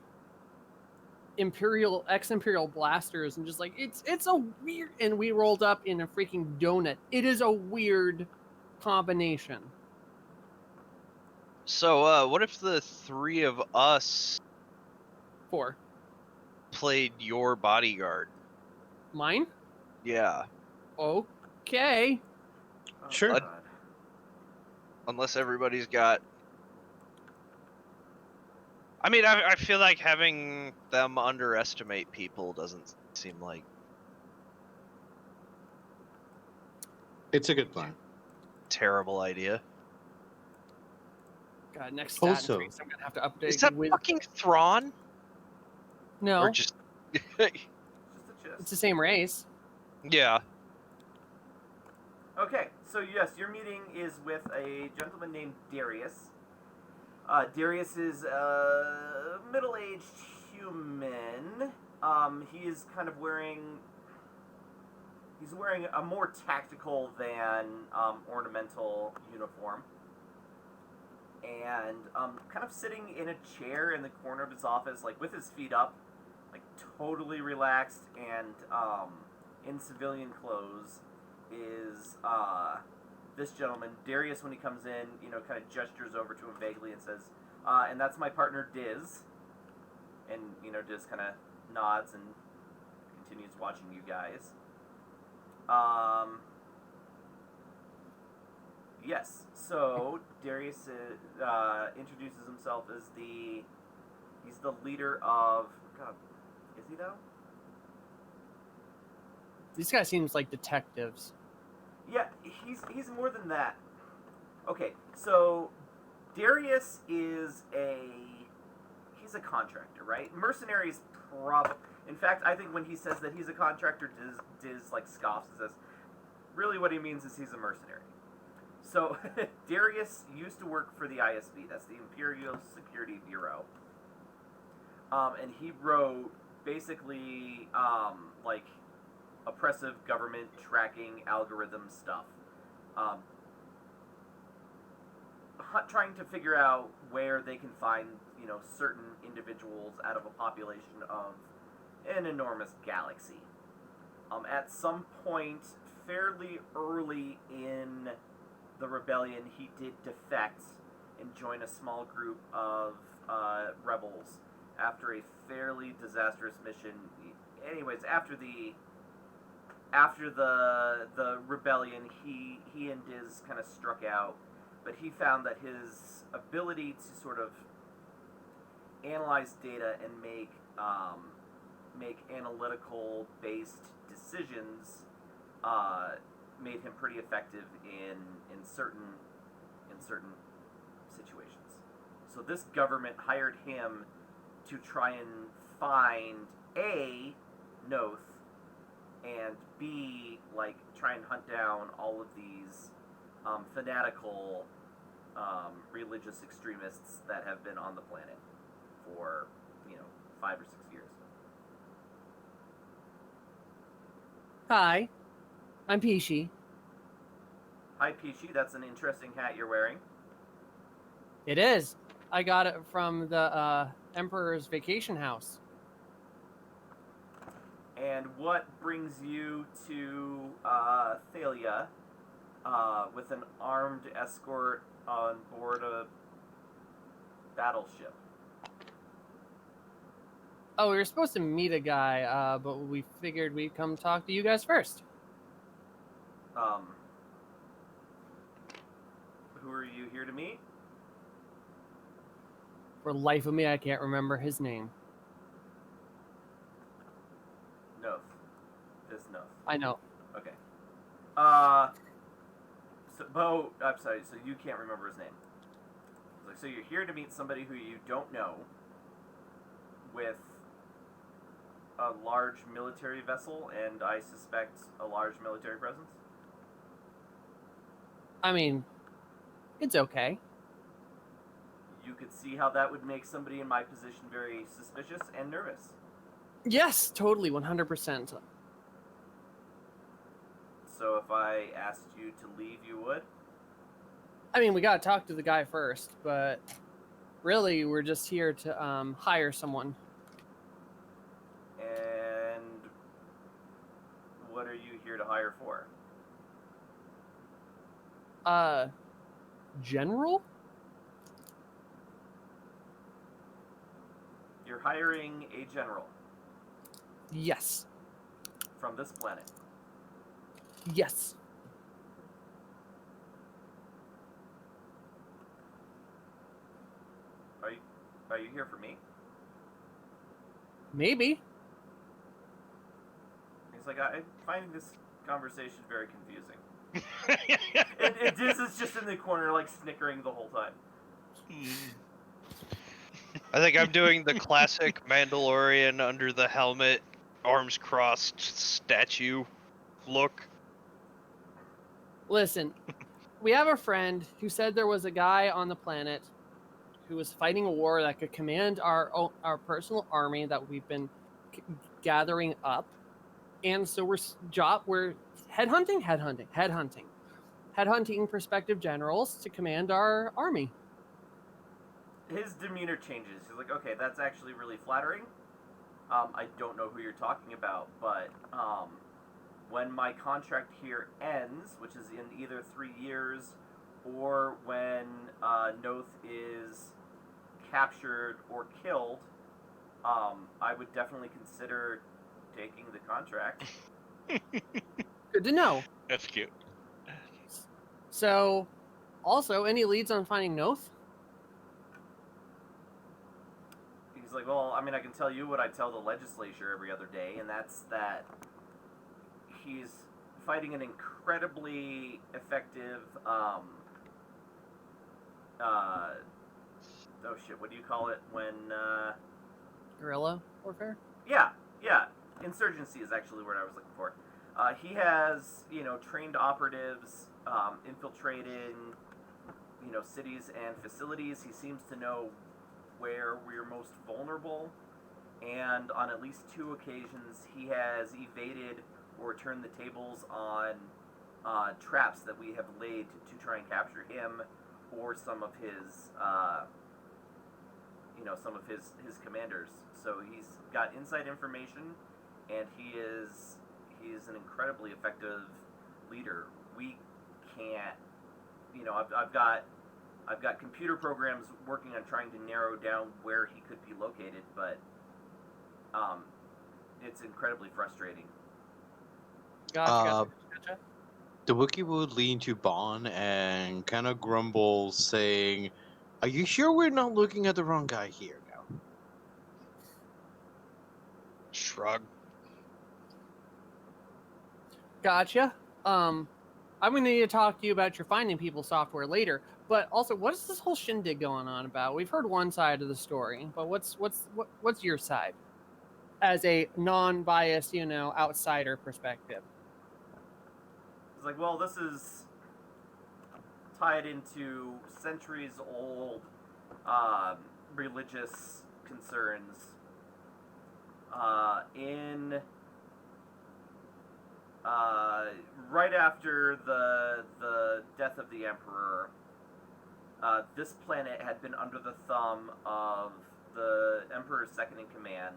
ex-imperial blasters, and just like it's a weird. And we rolled up in a freaking donut. It is a weird combination. So, what if the 3 of us 4. played your bodyguard? Mine? Yeah. Okay. Oh, Sure. God. Unless everybody's got. I mean, I feel like having them underestimate people doesn't seem like. It's a good plan. Terrible idea. God, next stat Also- increase, I'm gonna have to update. Is that with... fucking Thrawn? No, Or just. Just a it's chest. the same race. Yeah. Okay, so yes, your meeting is with a gentleman named Darius. Darius is a middle-aged human. He is kind of wearing. He's wearing a more tactical than ornamental uniform, and kind of sitting in a chair in the corner of his office, like with his feet up, like totally relaxed and in civilian clothes, is this gentleman. Darius, when he comes in, kind of gestures over to him vaguely and says, and that's my partner Diz. And, Diz kind of nods and continues watching you guys. Yes, so Darius introduces himself as he's the leader of, God, is he though? These guys seems like detectives. Yeah, he's more than that. Okay, so Darius is he's a contractor, right? Mercenaries in fact, I think when he says that he's a contractor, Diz like scoffs and says, really what he means is he's a mercenary. So Darius used to work for the ISB, that's the Imperial Security Bureau. And he wrote basically like oppressive government tracking algorithm stuff. Trying to figure out where they can find, certain individuals out of a population of an enormous galaxy. At some point, fairly early in the rebellion, he did defect and join a small group of rebels after a fairly disastrous mission. Anyways, after the rebellion, he and Diz kind of struck out, but he found that his ability to sort of analyze data and make analytical based decisions made him pretty effective in certain situations. So this government hired him to try and find A, Noth, and B, like, try and hunt down all of these fanatical religious extremists that have been on the planet for, 5 or 6 years. Hi, I'm Pishi. Hi, Pishi, that's an interesting hat you're wearing. It is. I got it from the Emperor's Vacation House. And what brings you to Thalia with an armed escort on board a battleship? Oh, we were supposed to meet a guy, but we figured we'd come talk to you guys first. Who are you here to meet? For the life of me, I can't remember his name. Noth. This Noth. I know. Okay. So I'm sorry. So you can't remember his name. So you're here to meet somebody who you don't know. with a large military vessel, and I suspect a large military presence. I mean, it's okay. You could see how that would make somebody in my position very suspicious and nervous. Yes, totally, 100%. So if I asked you to leave, you would? I mean, we gotta talk to the guy first, but really, we're just here to hire someone. And what are you here to hire for? General? You're hiring a general Yes. from this planet. Yes. Are you here for me? Maybe. He's like, I'm finding this conversation very confusing. Diz is just in the corner, like, snickering the whole time. I think I'm doing the classic Mandalorian under the helmet, arms crossed statue look. Listen, we have a friend who said there was a guy on the planet who was fighting a war that could command our personal army that we've been gathering up, and so we're headhunting prospective generals to command our army. His demeanor changes. He's like, okay, that's actually really flattering. I don't know who you're talking about, but when my contract here ends, which is in either 3 years, or when Noth is captured or killed, I would definitely consider taking the contract. Good to know. That's cute. So, also, any leads on finding Noth? He's like, well, I mean, I can tell you what I tell the legislature every other day, and that's that he's fighting an incredibly effective, oh shit, what do you call it when, Guerrilla warfare? yeah, insurgency is actually the word I was looking for. He has, trained operatives, infiltrating, cities and facilities. He seems to know where we're most vulnerable, and on at least 2 occasions he has evaded or turned the tables on traps that we have laid to try and capture him or some of his his commanders. So he's got inside information, and he's an incredibly effective leader. We can't, I've got computer programs working on trying to narrow down where he could be located, but it's incredibly frustrating. Gotcha. The Wookiee would lean to Bon and kind of grumble, saying, "Are you sure we're not looking at the wrong guy here now?" Shrug. Gotcha. I'm gonna need to talk to you about your finding people software later. But also, what is this whole shindig going on about? We've heard one side of the story, but what's your side, as a non-biased, outsider perspective? It's like, well, this is tied into centuries-old religious concerns. Right after the death of the Emperor, this planet had been under the thumb of the Emperor's second in command,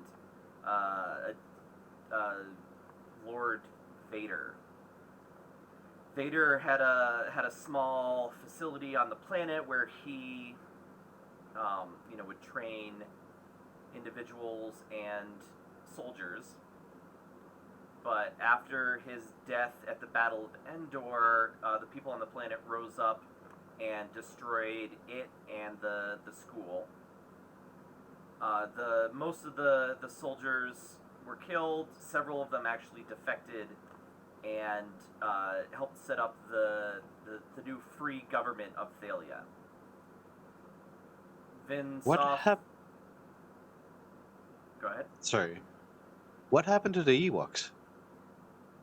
Lord Vader. Vader had a small facility on the planet where he, would train individuals and soldiers. But after his death at the Battle of Endor, the people on the planet rose up and destroyed it and the school. Most of the soldiers were killed. Several of them actually defected and helped set up the new free government of Thalia. What Vinsoft, happened? Go ahead. Sorry. What happened to the Ewoks?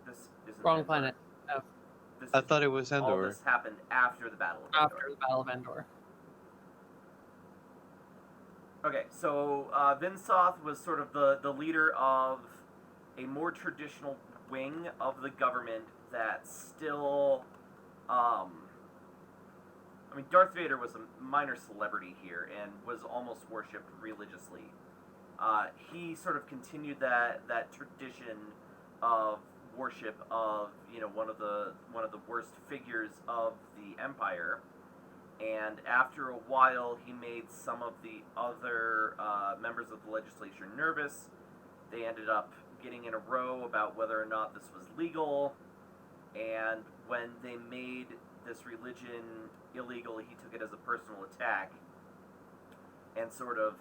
This isn't Wrong Endor. planet. This I is- thought it was all Endor. this happened after the Battle of Endor. After the Battle of Endor. Okay, so Vinsoth was sort of the leader of a more traditional wing of the government that still, I mean, Darth Vader was a minor celebrity here and was almost worshipped religiously. He sort of continued that tradition of worship of one of the worst figures of the Empire. And after a while, he made some of the other members of the legislature nervous. They ended up getting in a row about whether or not this was legal. And when they made this religion illegal, he took it as a personal attack and sort of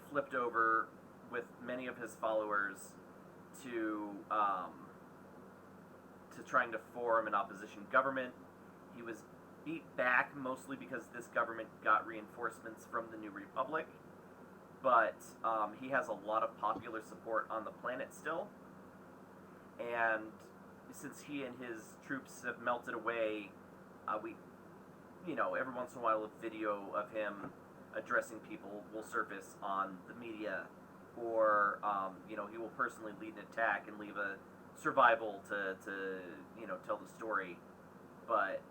flipped over with many of his followers to trying to form an opposition government. He was beat back mostly because this government got reinforcements from the New Republic, but he has a lot of popular support on the planet still. And since he and his troops have melted away, we, every once in a while a video of him addressing people will surface on the media, or he will personally lead an attack and leave a survival to tell the story, but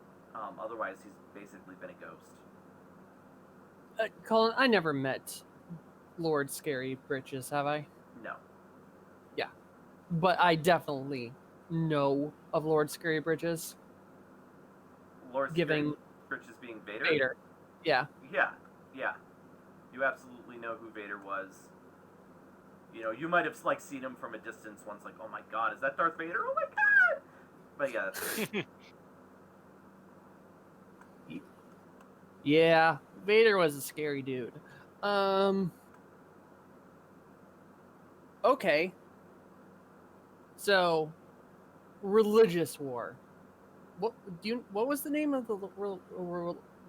otherwise he's basically been a ghost. Colin, I never met Lord Scary Britches, have I? No. But I definitely know of Lord Scary Britches. Lord Giving Britches being Vader? Vader. Yeah. Yeah. You absolutely know who Vader was. You might have seen him from a distance once, like, oh my god, is that Darth Vader? Oh my god! But yeah, that's great. Yeah, Vader was a scary dude. Okay. So, religious war. What was the name of the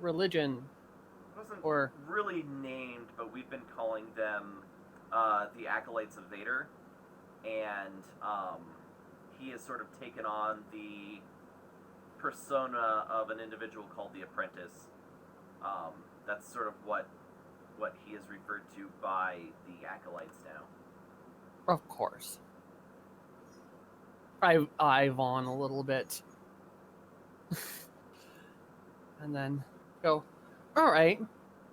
religion? It wasn't Or really named, but we've been calling them the Acolytes of Vader, and he has sort of taken on the persona of an individual called the Apprentice. That's sort of what he is referred to by the Acolytes now. of course. I Vaughn a little bit. And then go, all right.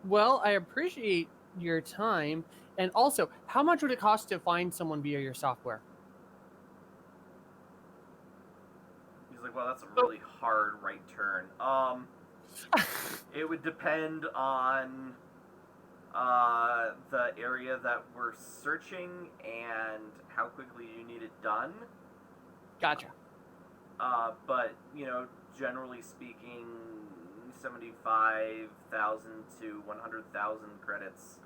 Well, I appreciate your time. And also, how much would it cost to find someone via your software? He's like, well, that's a really hard right turn. It would depend on the area that we're searching and how quickly you need it done. Gotcha. But generally speaking, 75,000 to 100,000 credits.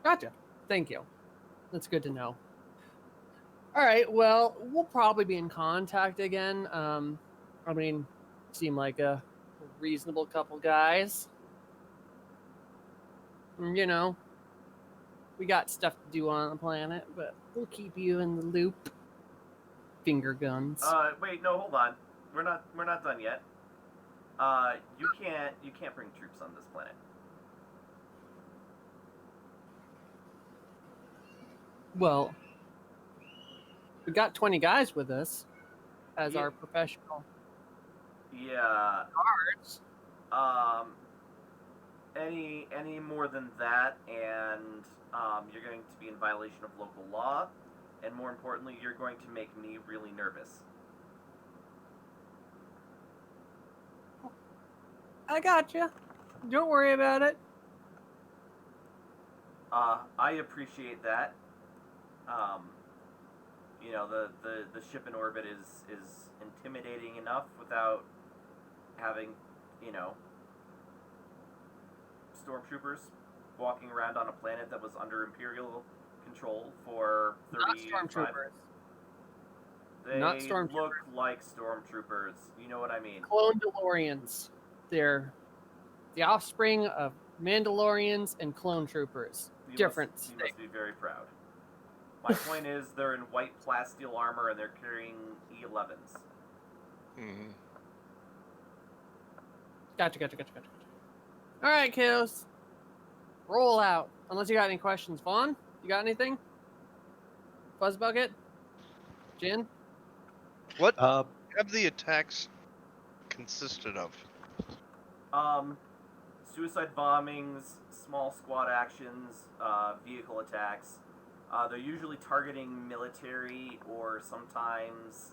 Gotcha. Thank you. That's good to know. All right. Well, we'll probably be in contact again. I mean, seem like a reasonable couple guys. We got stuff to do on the planet, but we'll keep you in the loop. Finger guns. Wait, no, hold on. We're not done yet. You can't bring troops on this planet. Well, we got 20 guys with us as Yeah. our professional Yeah. guards. Any more than that, and you're going to be in violation of local law, and more importantly, you're going to make me really nervous. I gotcha. Don't worry about it. I appreciate that. The ship in orbit is intimidating enough without having, stormtroopers walking around on a planet that was under Imperial control for Not 35. stormtroopers. They Not stormtroopers. look like stormtroopers. You know what I mean? Clone DeLoreans. They're the offspring of Mandalorians and clone troopers. Different You must be very proud. My point is, they're in white plasteel armor and they're carrying E11s. Mm-hmm. Gotcha. All right, kiddos. Roll out. Unless you got any questions. Vaughn, you got anything? Fuzzbucket? Jin? What Uh, have the attacks consisted of? Suicide bombings, small squad actions, vehicle attacks. They're usually targeting military or sometimes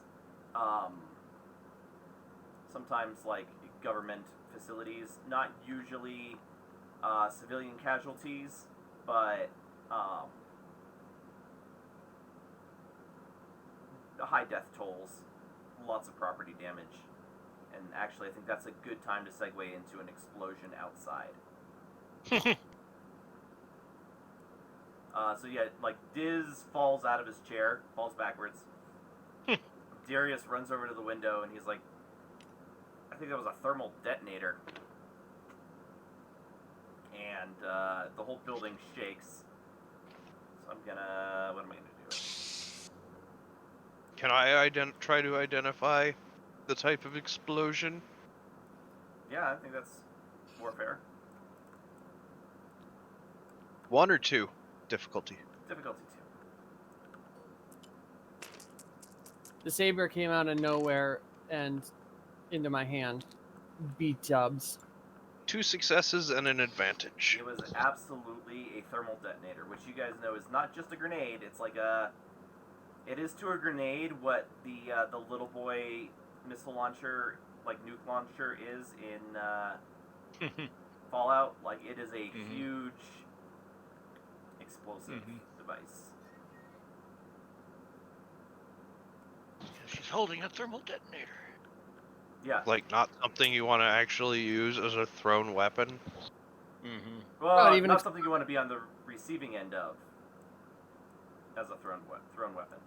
like government facilities. Not usually civilian casualties, but high death tolls, lots of property damage. And actually, I think that's a good time to segue into an explosion outside. So yeah, like Diz falls out of his chair, falls backwards. Darius runs over to the window and he's like, I think that was a thermal detonator. And the whole building shakes. So what am I gonna do? Can I try to identify the type of explosion? Yeah, I think that's more fair. 1 or 2 difficulty. Difficulty 2. The saber came out of nowhere and into my hand. Beat dubs. 2 successes and an advantage. It was absolutely a thermal detonator, which you guys know is not just a grenade. It's like it is to a grenade what the little boy missile launcher, like nuke launcher, is in Fallout. Like it is a huge explosive device. She's holding a thermal detonator. Yeah. Like, not something you want to actually use as a thrown weapon? Mm-hmm. Well, even not ex- something you want to be on the receiving end of as a thrown weapon.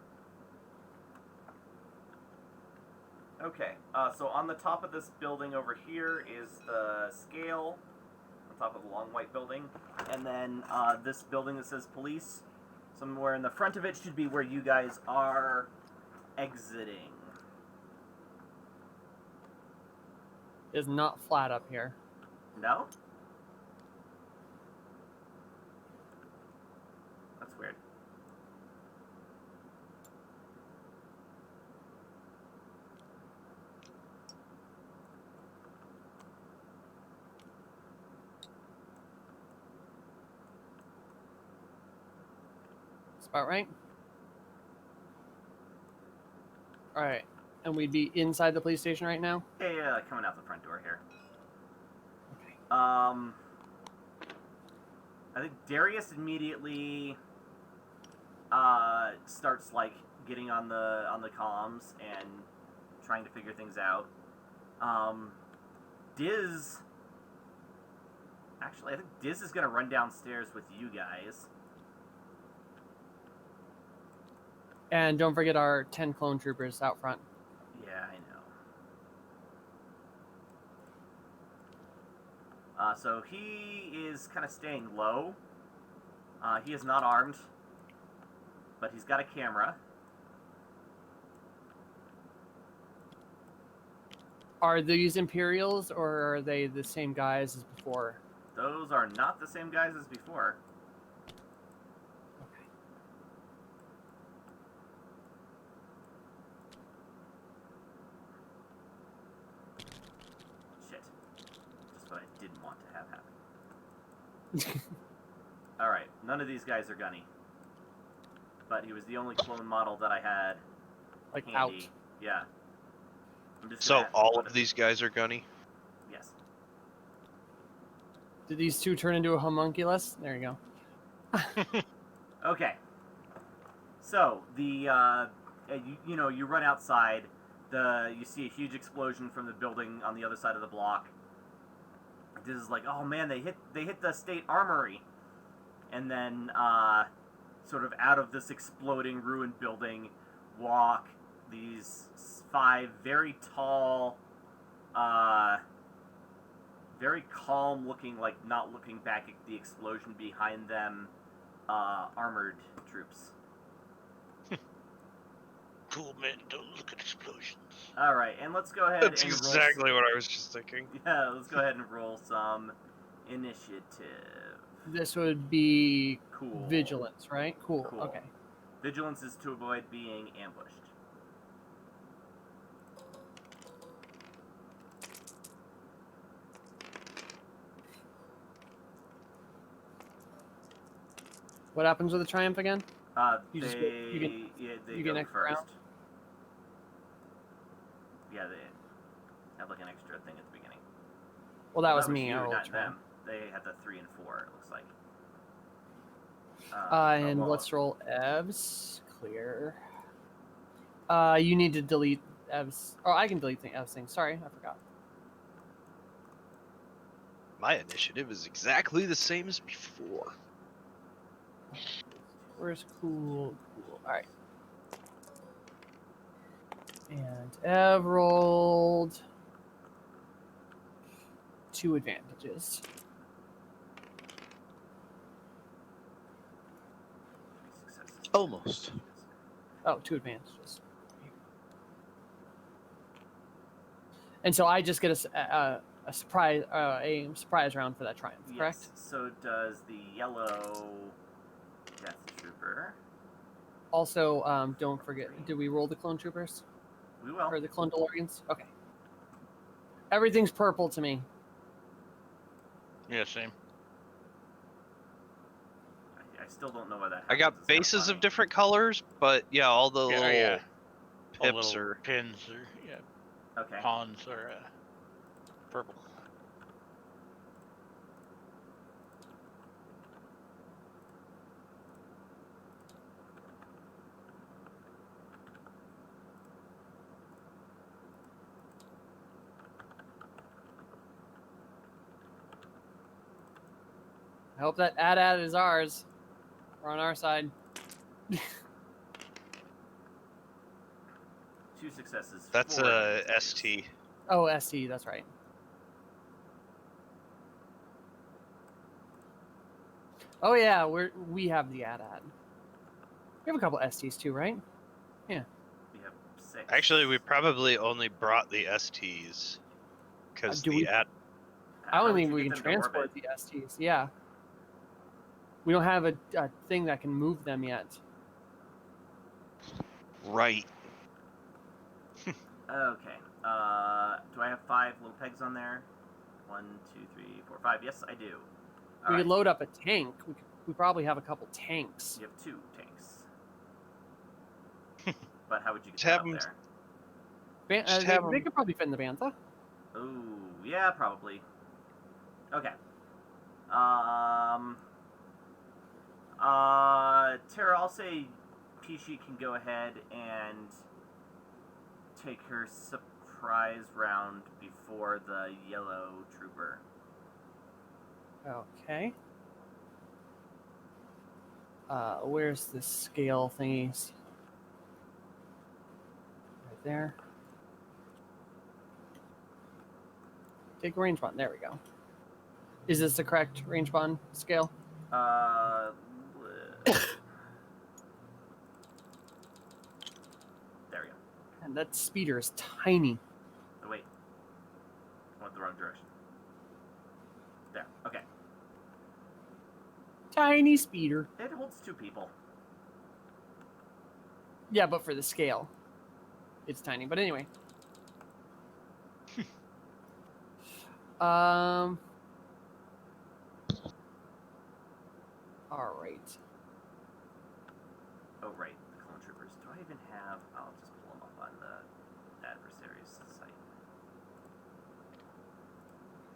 Okay, so on the top of this building over here is the scale, on top of the long white building, and then this building that says police, somewhere in the front of it should be where you guys are exiting. Is not flat up here. No? That's weird. That's about right. All right. And we'd be inside the police station right now? Yeah, coming out the front door here. Okay. I think Darius immediately starts like getting on the comms and trying to figure things out. Diz, actually, I think Diz is gonna run downstairs with you guys. And don't forget our 10 clone troopers out front. Yeah, I know. So he is kind of staying low. He is not armed, but he's got a camera. Are these Imperials or are they the same guys as before? Those are not the same guys as before. Shit. Just what I didn't want to have happen. Alright, none of these guys are gunny. But he was the only clone model that I had Like handy. out. Yeah. I'm just So gonna ask all what of if- these guys are gunny? Yes. Did these two turn into a homunculus? There you go. Okay. So the you run outside. You see a huge explosion from the building on the other side of the block. This is like, oh man, they hit the state armory, and then sort of out of this exploding ruined building walk these 5 very tall very calm looking, like not looking back at the explosion behind them, armored troops. Cool men don't look at explosions. Alright, and let's go ahead That's and exactly what I was just thinking. Yeah, let's go ahead and roll some initiative. This would be Cool. vigilance, right? Cool. Cool. Okay. Vigilance is to avoid being ambushed. What happens with the triumph again? You They, just get- you get- yeah, they you go get an extra first. round? Yeah, they have like an extra thing at the beginning. Well, that was me. You, I rolled not triumph. them. They had the 3 and 4. It looks like. And well, let's roll Evs. Clear. You need to delete Evs. Oh, I can delete Evs things. Sorry, I forgot. My initiative is exactly the same as before. Where's cool? Cool. All right. And Ev rolled 2 advantages. successes. Almost. Oh, 2 advantages. And so I just get a surprise round for that triumph, correct? Yes. So does the yellow Death Trooper. Also, don't forget, did we roll the clone troopers We will. or the clone DeLoreans? Okay. Everything's purple to me. Yeah, same. I still don't know why that I happens. got It's kinda bases funny. of different colors, but yeah, all the Yeah, little yeah. All pips little are. pins or Okay. pawns are purple. I hope that AT-AT is ours. We're on our side. 2 successes. That's 4 a advantages. ST. Oh, ST, that's right. Oh yeah, we have the AT-AT. We have a couple STs too, right? We have 6. Actually, we probably only brought the STs because do the we- at I How don't would think you we get can them to transport orbit? the STs. Yeah. We don't have a thing that can move them yet. right. Okay. Do I have 5 little pegs on there? 1, 2, 3, 4, 5. Yes, I do. We Alright. could load up a tank. We probably have a couple tanks. You have 2 tanks. But how would you get Just them have up 'em- there? They have they 'em- could probably fit in the Bantha. Ooh, yeah, probably. Okay. Tara, I'll say Pishi can go ahead and take her surprise round before the yellow trooper. Okay. Where's the scale thingies? Right there. Take range bond. There we go. Is this the correct range bond scale? There we go. And that speeder is tiny. Oh, wait. I went the wrong direction. There. Okay. Tiny speeder. It holds 2 people. Yeah, but for the scale, it's tiny. But anyway. All right. Oh, right. The clone troopers. Do I even have... I'll just pull them up on the adversary's site.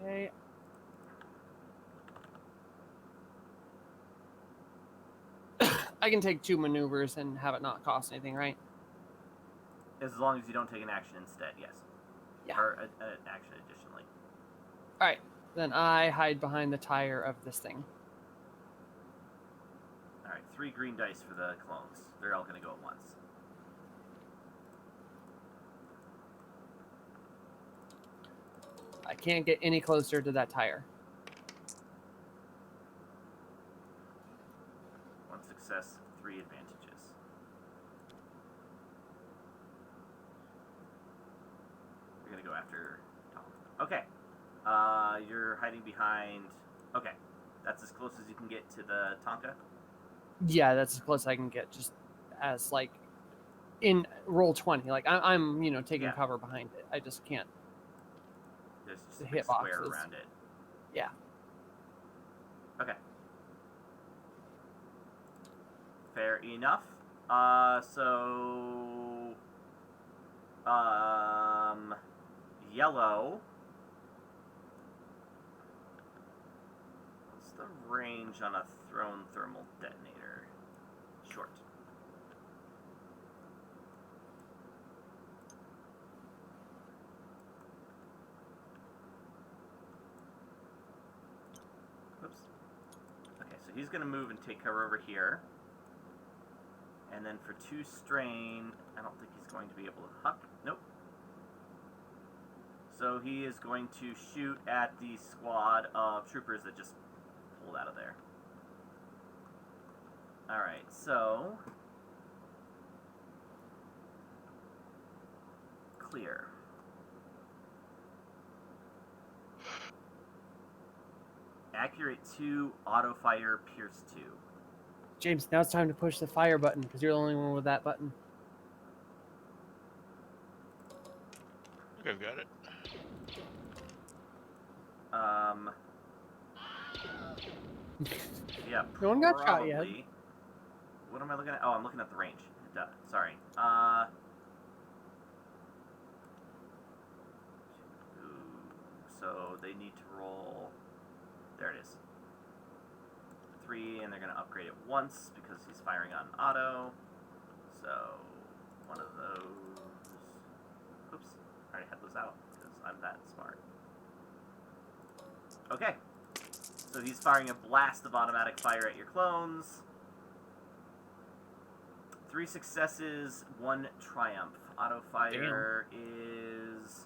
Okay. I can take 2 maneuvers and have it not cost anything, right? As long as you don't take an action instead, yes. Yeah. Or an action additionally. All right. Then I hide behind the tire of this thing. Alright, 3 green dice for the clones. They're all gonna go at once. I can't get any closer to that tire. 1 success, 3 advantages. You're gonna go after Tom. Okay. You're hiding behind. Okay, that's as close as you can get to the Tonka. Yeah, that's as close I can get, just as like in roll 20. Like I'm taking Yeah. cover behind it. I just can't. There's just The a big square hitboxes. around it. Yeah. Okay. Fair enough. So yellow. What's the range on a thrown thermal detonator? Short. Oops. Okay, so he's gonna move and take cover over here. And then for 2 strain, I don't think he's going to be able to huck. Nope. So he is going to shoot at the squad of troopers that just pulled out of there. Alright, so... Clear. Accurate 2, auto fire, pierce 2. James, now it's time to push the fire button because you're the only one with that button. I think I've got it. Yeah, No one got shot yet. probably. What am I looking at? Oh, I'm looking at the range. Duh, sorry. So they need to roll. There it is. 3, and they're going to upgrade it once because he's firing on auto. So one of those. Oops, I already had those out because I'm that smart. Okay. So he's firing a blast of automatic fire at your clones. 3 successes, 1 triumph. Auto fire is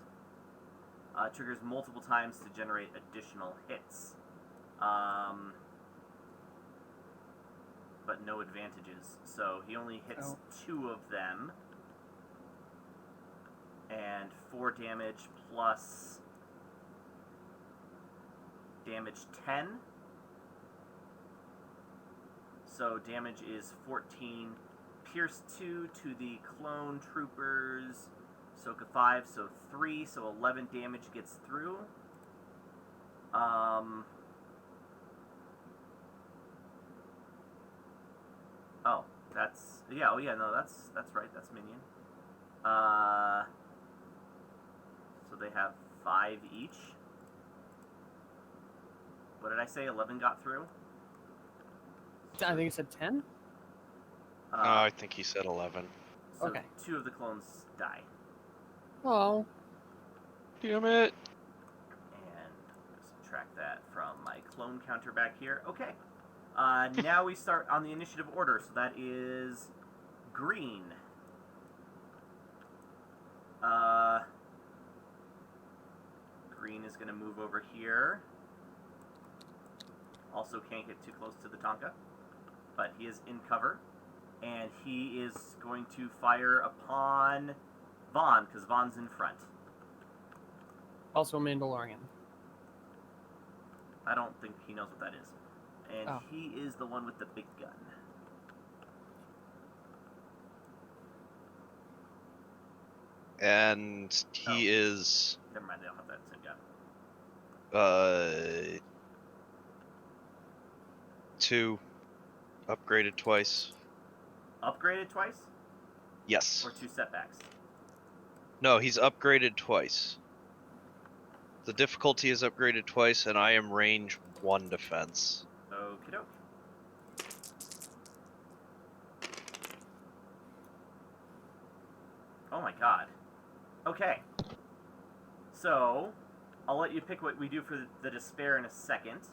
triggers multiple times to generate additional hits, but no advantages. So he only hits 2 of them, and 4 damage plus damage 10. So damage is 14. Pierce 2 to the clone troopers. Soka 5, so 3, so 11 damage gets through. Oh, that's that's right, that's minion. So they have 5 each. What did I say? 11 got through? I think it said 10. No, I think he said 11. So Okay. 2 of the clones die. Oh, Damn it! And subtract that from my clone counter back here. Okay. Now we start on the initiative order. So that is green. Green is going to move over here. Also can't get too close to the Tonka. But he is in cover. And he is going to fire upon Vaughn, because Vaughn's in front. also Mandalorian. I don't think he knows what that is. And Oh. he is the one with the big gun. And he is Never mind, they don't have that same gun. 2, upgraded twice. Upgraded twice? Yes. Or 2 setbacks? No, he's upgraded twice. The difficulty is upgraded twice, and I am range 1 defense. Okie doke. Oh my god. Okay. So, I'll let you pick what we do for the despair in a second.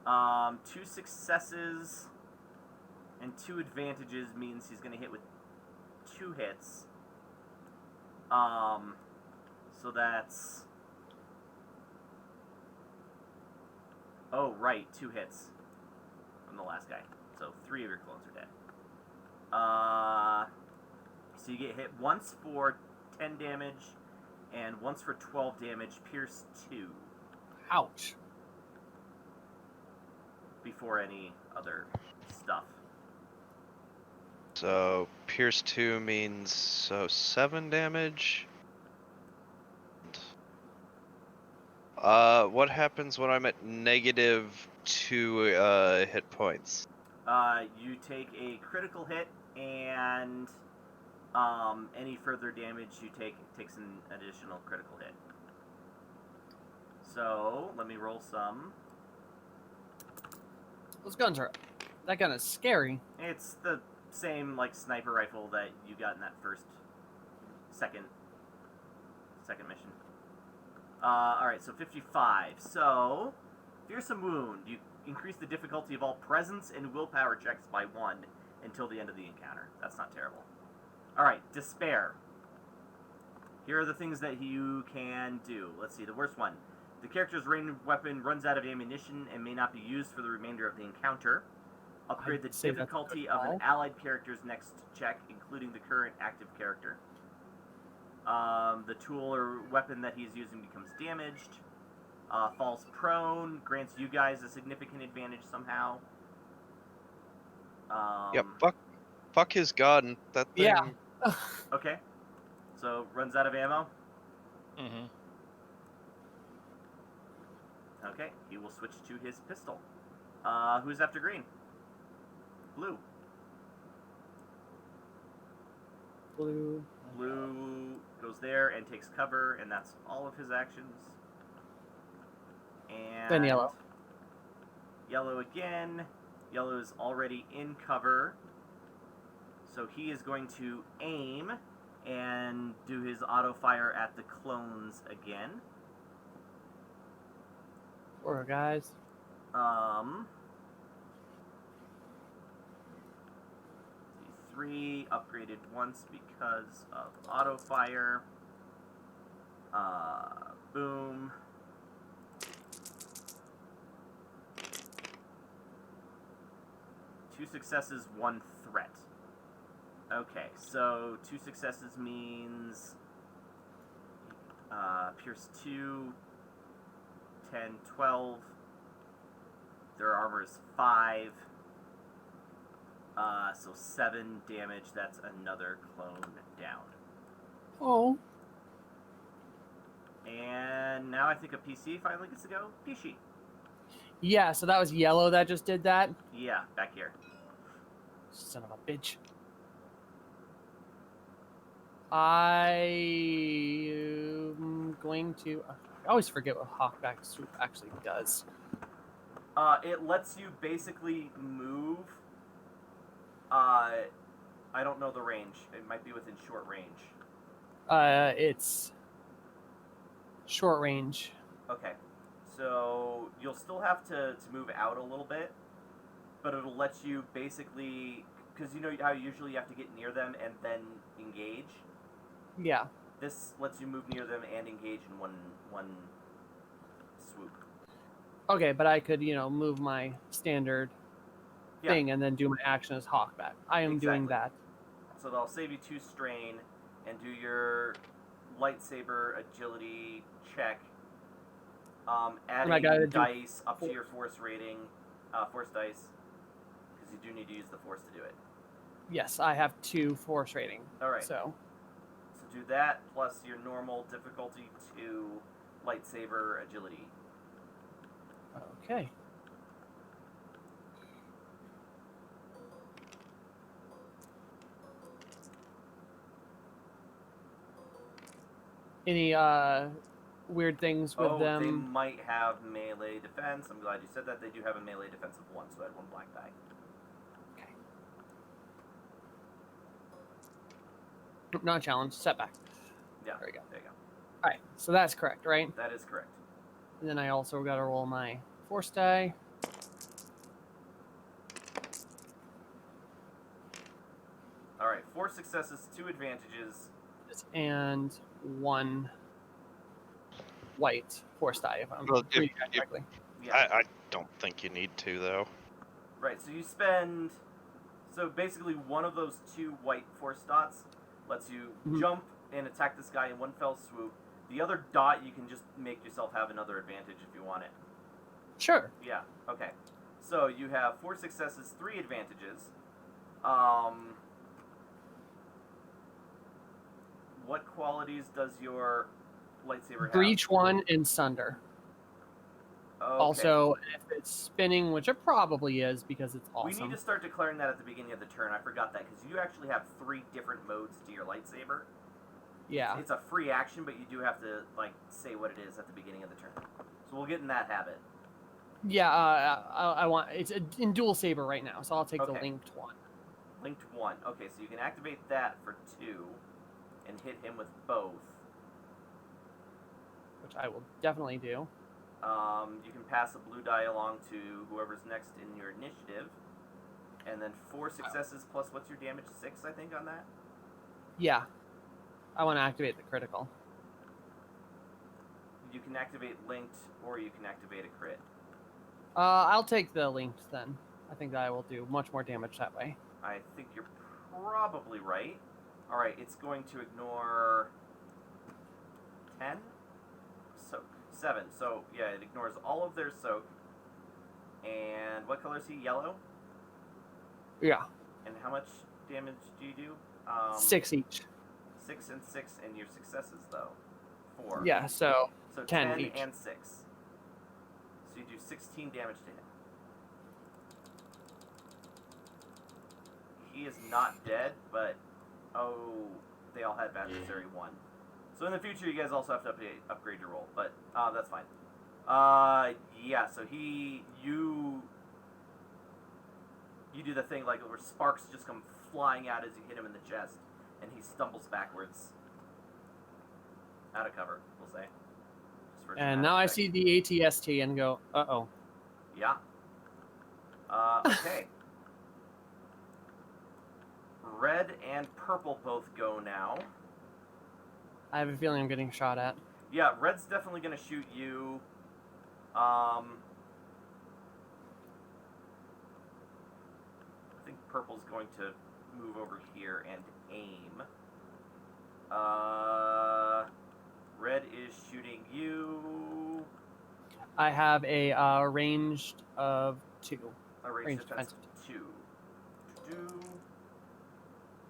2 successes and 2 advantages means he's going to hit with 2 hits. So that's Oh, right, 2 hits from the last guy. So 3 of your clones are dead. So you get hit once for 10 damage, and once for 12 damage. Pierce 2 Ouch. before any other stuff. So pierce 2 means 7 damage. What happens when I'm at -2 hit points? You take a critical hit, and any further damage you take takes an additional critical hit. So let me roll some. Those guns are. That gun is scary. It's the same like sniper rifle that you got in that second mission. All right, so 55. So fearsome wound. You increase the difficulty of all presence and willpower checks by 1 until the end of the encounter. That's not terrible. All right, despair. Here are the things that you can do. Let's see, the worst one. The character's ranged weapon runs out of ammunition and may not be used for the remainder of the encounter. Upgrade the I'd say that's a difficulty good of an call. allied character's next check, including the current active character. The tool or weapon that he's using becomes damaged. Falls prone, grants you guys a significant advantage somehow. Yeah, fuck his gun. That thing. Yeah. Okay. So, runs out of ammo. Mm-hmm. Okay, he will switch to his pistol. Who's after green? Blue. Blue. Blue goes there and takes cover, and that's all of his actions. And Then yellow. Yellow again. Yellow is already in cover, so he is going to aim and do his auto fire at the clones again. Poor guys. 3 upgraded once because of auto fire. Boom. Two successes, 1 threat. Okay, so 2 successes means pierce 2, 10, 12. Their armor is 5. So 7 damage. That's another clone down. Oh. And now I think a PC finally gets to go. Pishi. Yeah, so that was yellow that just did that. Yeah, back here. Son of a bitch. I am going to. I always forget what Hawkback Swoop actually does. It lets you basically move. I don't know the range. It might be within short range. It's short range. Okay. So you'll still have to move out a little bit, but it'll let you basically, because you know how usually you have to get near them and then engage. Yeah. This lets you move near them and engage in one swoop. Okay, but I could, move my standard Yeah. thing and then do my action as Hawkback. I am doing Exactly. that. So they'll save you 2 strain and do your lightsaber agility check. I Adding gotta do dice up to your force rating, force dice, because you do need to use the force to do it. Yes, I have 2 force rating. All right. So So do that plus your normal difficulty 2 lightsaber agility. okay. Any weird things with They them? might have melee defense. I'm glad you said that. They do have a melee defense of 1, so I had 1 black die. Not a challenge, setback. Yeah. There we go. There you go. All right, so that's correct, right? That is correct. And then I also got to roll my force die. All right. 4 successes, 2 advantages. And 1 white force die, if I'm Well, reading that correctly. Yeah. don't think you need to, though. Right, so you spend... So basically one of those 2 white force dots lets you Mhm. jump and attack this guy in one fell swoop. The other dot, you can just make yourself have another advantage if you want it. Sure. Yeah, okay. So you have 4 successes, 3 advantages. What qualities does your lightsaber have? Breach 1 and Sunder. Okay. Also, if it's spinning, which it probably is because it's awesome. We need to start declaring that at the beginning of the turn. I forgot that because you actually have 3 different modes to your lightsaber. Yeah. It's a free action, but you do have to like say what it is at the beginning of the turn. So we'll get in that habit. Yeah, I want it's in dual saber right now, so I'll take the Okay. linked one. Linked 1. Okay, so you can activate that for 2 and hit him with both. Which I will definitely do. You can pass a blue die along to whoever's next in your initiative. And then 4 successes plus what's your damage? 6, I think, on that? Yeah. I want to activate the critical. You can activate linked or you can activate a crit. I'll take the linked then. I think that I will do much more damage that way. I think you're probably right. Alright, it's going to ignore 10? Soak. 7. So, yeah, it ignores all of their soak. And what color is he? Yellow? Yeah. And how much damage do you do? 6 each. 6 and 6, and your successes, though. 4. Yeah, so So 10 10 each. and 6. So you do 16 damage to him. He is not dead, but they all had adversary 1. So in the future, you guys also have to upgrade your roll, but that's fine. Yeah. So you do the thing like where sparks just come flying out as you hit him in the chest, and he stumbles backwards out of cover. We'll say. Just for and now I dramatic see the ATST and go, uh-oh. effect. Yeah. Okay. Red and purple both go now. I have a feeling I'm getting shot at. Yeah, red's definitely gonna shoot you. I think purple's going to move over here and aim. Red is shooting you. I have a ranged of 2. A range Range defense of 2.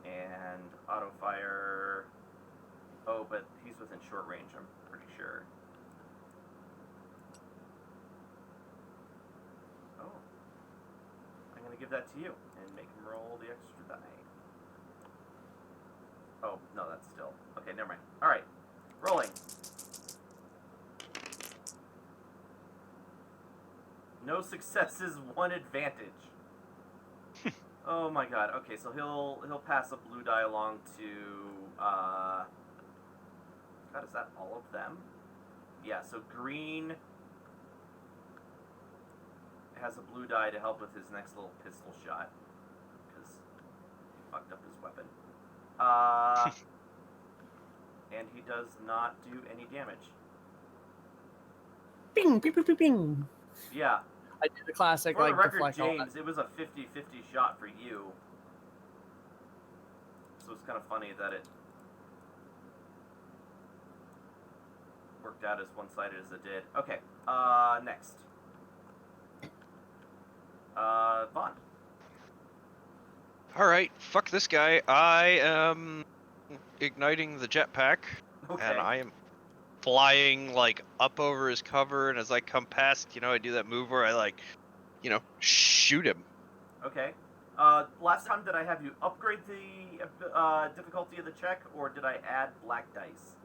And auto fire. Oh, but he's within short range, I'm pretty sure. Oh. I'm going to give that to you and make him roll the extra die. Oh, no, that's still. Okay, never mind. Alright. Rolling. No successes, 1 advantage. Oh my god. Okay, so he'll pass a blue die along to God, is that all of them? Yeah, so green has a blue die to help with his next little pistol shot. Because he fucked up his weapon. And he does not do any damage. Bing, bing, bing, bing, bing. Yeah. I did the classic, For like, the record, deflect all that. James, it was a 50-50 shot for you. So it's kind of funny that it worked out as one-sided as it did. Okay, next. Vaughn. Alright, fuck this guy. I am igniting the jetpack, Okay. and I am flying, like, up over his cover, and as I come past, I do that move where I, like, shoot him. Okay. Last time, did I have you upgrade the difficulty of the check, or did I add black dice?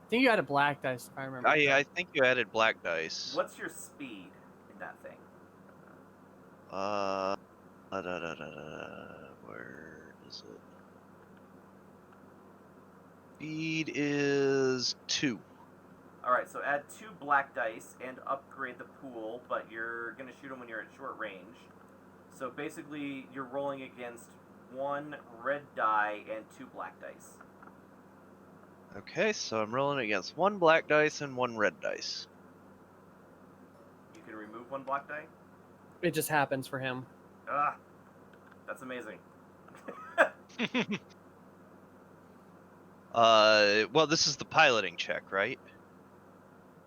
I think you had a black dice, if I remember. I think you added black dice. What's your speed in that thing? Where is it? Speed is 2. Alright, so add 2 black dice and upgrade the pool, but you're going to shoot them when you're at short range. So basically, you're rolling against 1 red die and 2 black dice. Okay, so I'm rolling against 1 black dice and 1 red dice. You can remove one black die? It just happens for him. Ah, that's amazing. Well, this is the piloting check, right?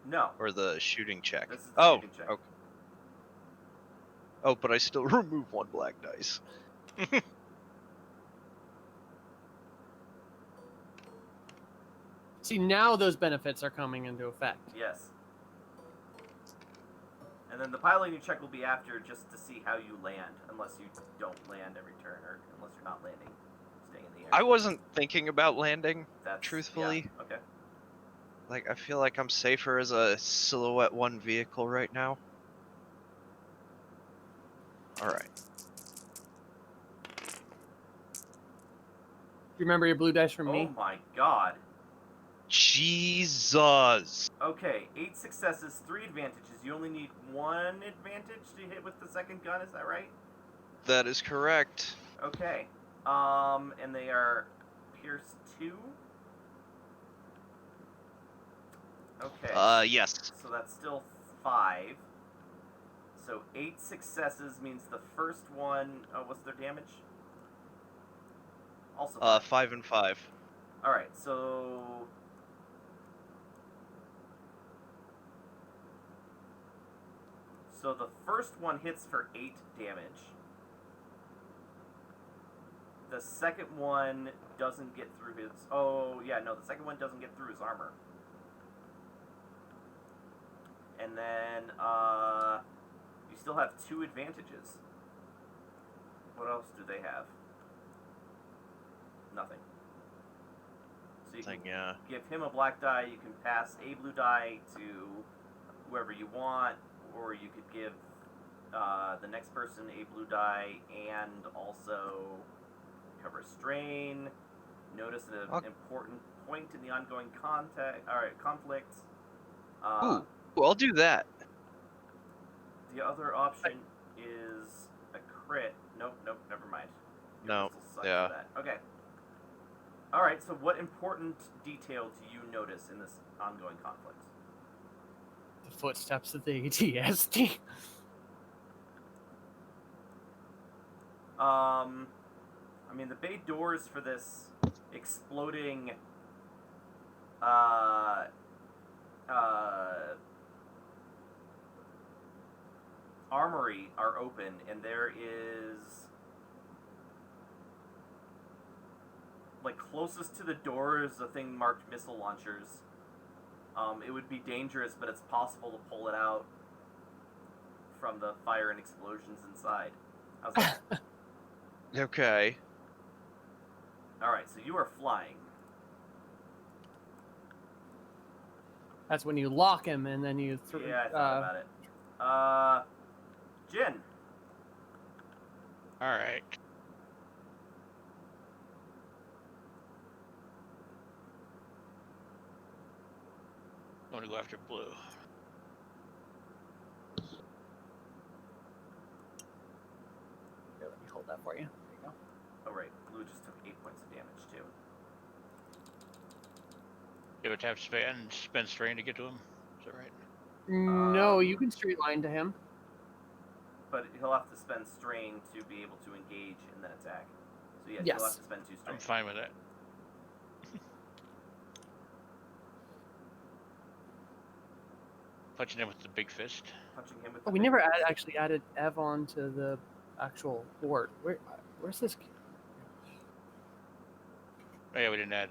No, Or the shooting check? this is the Oh, shooting check. okay. Oh, but I still remove one black dice. See, now those benefits are coming into effect. Yes. And then the piloting check will be after, just to see how you land, unless you don't land every turn, or unless you're not landing, staying in the air. I wasn't thinking about landing, That's, truthfully. Yeah, okay. Like, I feel like I'm safer as a Silhouette 1 vehicle right now. Alright. You remember your blue dice from Oh me? my god. Jesus! Okay, 8 successes, 3 advantages. You only need 1 advantage to hit with the second gun, is that right? That is correct. Okay. And they are Pierce 2? Okay. Yes. So that's still 5. So 8 successes means the first one. Oh, what's their damage? Also 5 and 5. All right. So the first one hits for 8 damage. The second one doesn't get through his. Oh yeah, no. The second one doesn't get through his armor. And then you still have 2 advantages. What else do they have? Nothing. So you can Yeah. give him a black die. You can pass a blue die to whoever you want, or you could give the next person a blue die and also cover strain. Notice an Okay. important point in the ongoing conflict. Ooh, I'll do that. The other option is a crit. Nope, never mind. Your No, pistol sucks yeah. for that. Okay. Alright, so what important detail do you notice in this ongoing conflict? The footsteps of the ATST. I mean, the bay doors for this exploding armory are open, and there is, like, closest to the door is a thing marked missile launchers. It would be dangerous, but it's possible to pull it out from the fire and explosions inside. How's that? Okay. Alright, so you are flying. That's when you lock him and then you Yeah, I thought about it. Jin. All right. I'm gonna go after blue. Here, let me hold that for you. There you go. Oh, right. Blue just took 8 points of damage, too. You would have to spend strain to get to him. Is that right? No, you can straight line to him. But he'll have to spend strain to be able to engage in that attack. So, yeah, Yes. he'll have to spend 2 strain. I'm fine with that. Punching him with the big fist. Punching him with Oh, the we big never fist. actually added Ev on to the actual board. Where's this? Oh yeah, we didn't add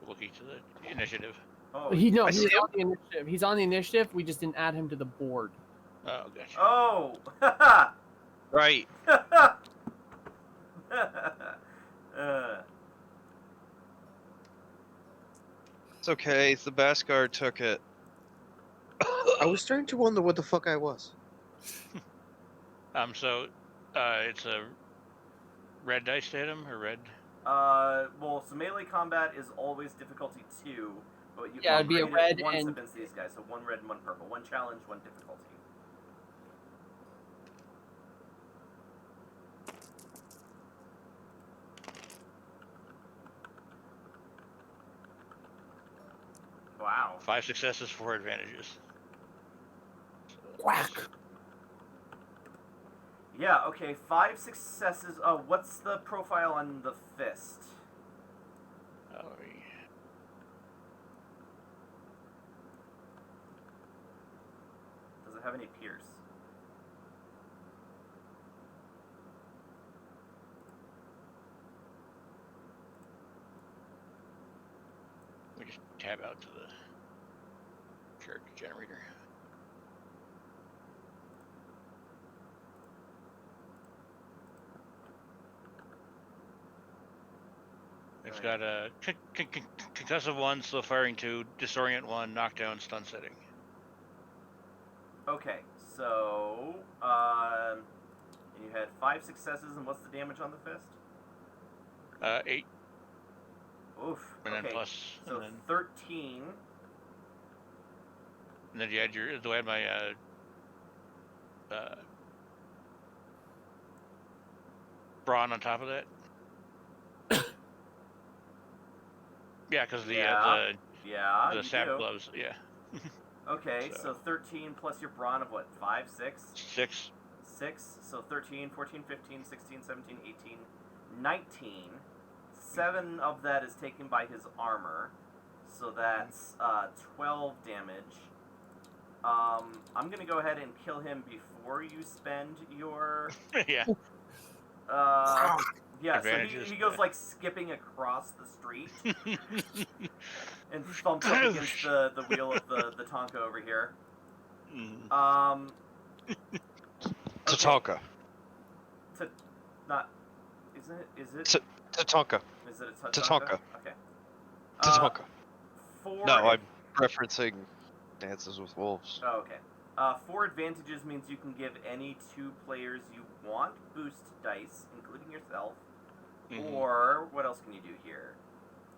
Wookiee to the initiative. Oh, He's I on see him. the initiative. He's on the initiative. We just didn't add him to the board. Oh, gotcha. Oh! Haha! Right. It's okay. The Beskar took it. I was starting to wonder what the fuck I was. So, it's a red dice to hit him, or red? Well, so melee combat is always difficulty 2, but you Yeah, it'd be a upgrade it red once and- against these guys, so 1 red and 1 purple. 1 challenge, 1 difficulty. Wow. 5 successes, 4 advantages. Whack. Yeah, okay, 5 successes. Oh, what's the profile on the fist? Let me- Does it have any pierce? Let me just tab out to the character generator. It's got a concussive 1, slow firing 2, disorient 1, knockdown, stun setting. Okay, so, and you had 5 successes, and what's the damage on the fist? 8, Oof, and okay, then plus, so and then 13. you add your. Do I add my brawn on top of that? Yeah, because Yeah, the you sap do. gloves. Yeah, Okay, So- so 13 plus your brawn of what, 5, 6? 6. 6, so 13, 14, 15, 16, 17, 18, 19. 7 of that is taken by his armor, so that's 12 damage. I'm gonna go ahead and kill him before you spend your Yeah. yeah, so Advantages, he goes yeah. like skipping across the street and thumps up against the wheel of the Tonka over here. Mm. Okay. Tatanka. Not is it Tatanka. is it a Tatanka. Okay. Tatanka. Four No, I'm referencing Dances with Wolves. Oh, okay. 4 advantages means you can give any 2 players you want boost dice, including yourself. Mhm. Or, what else can you do here?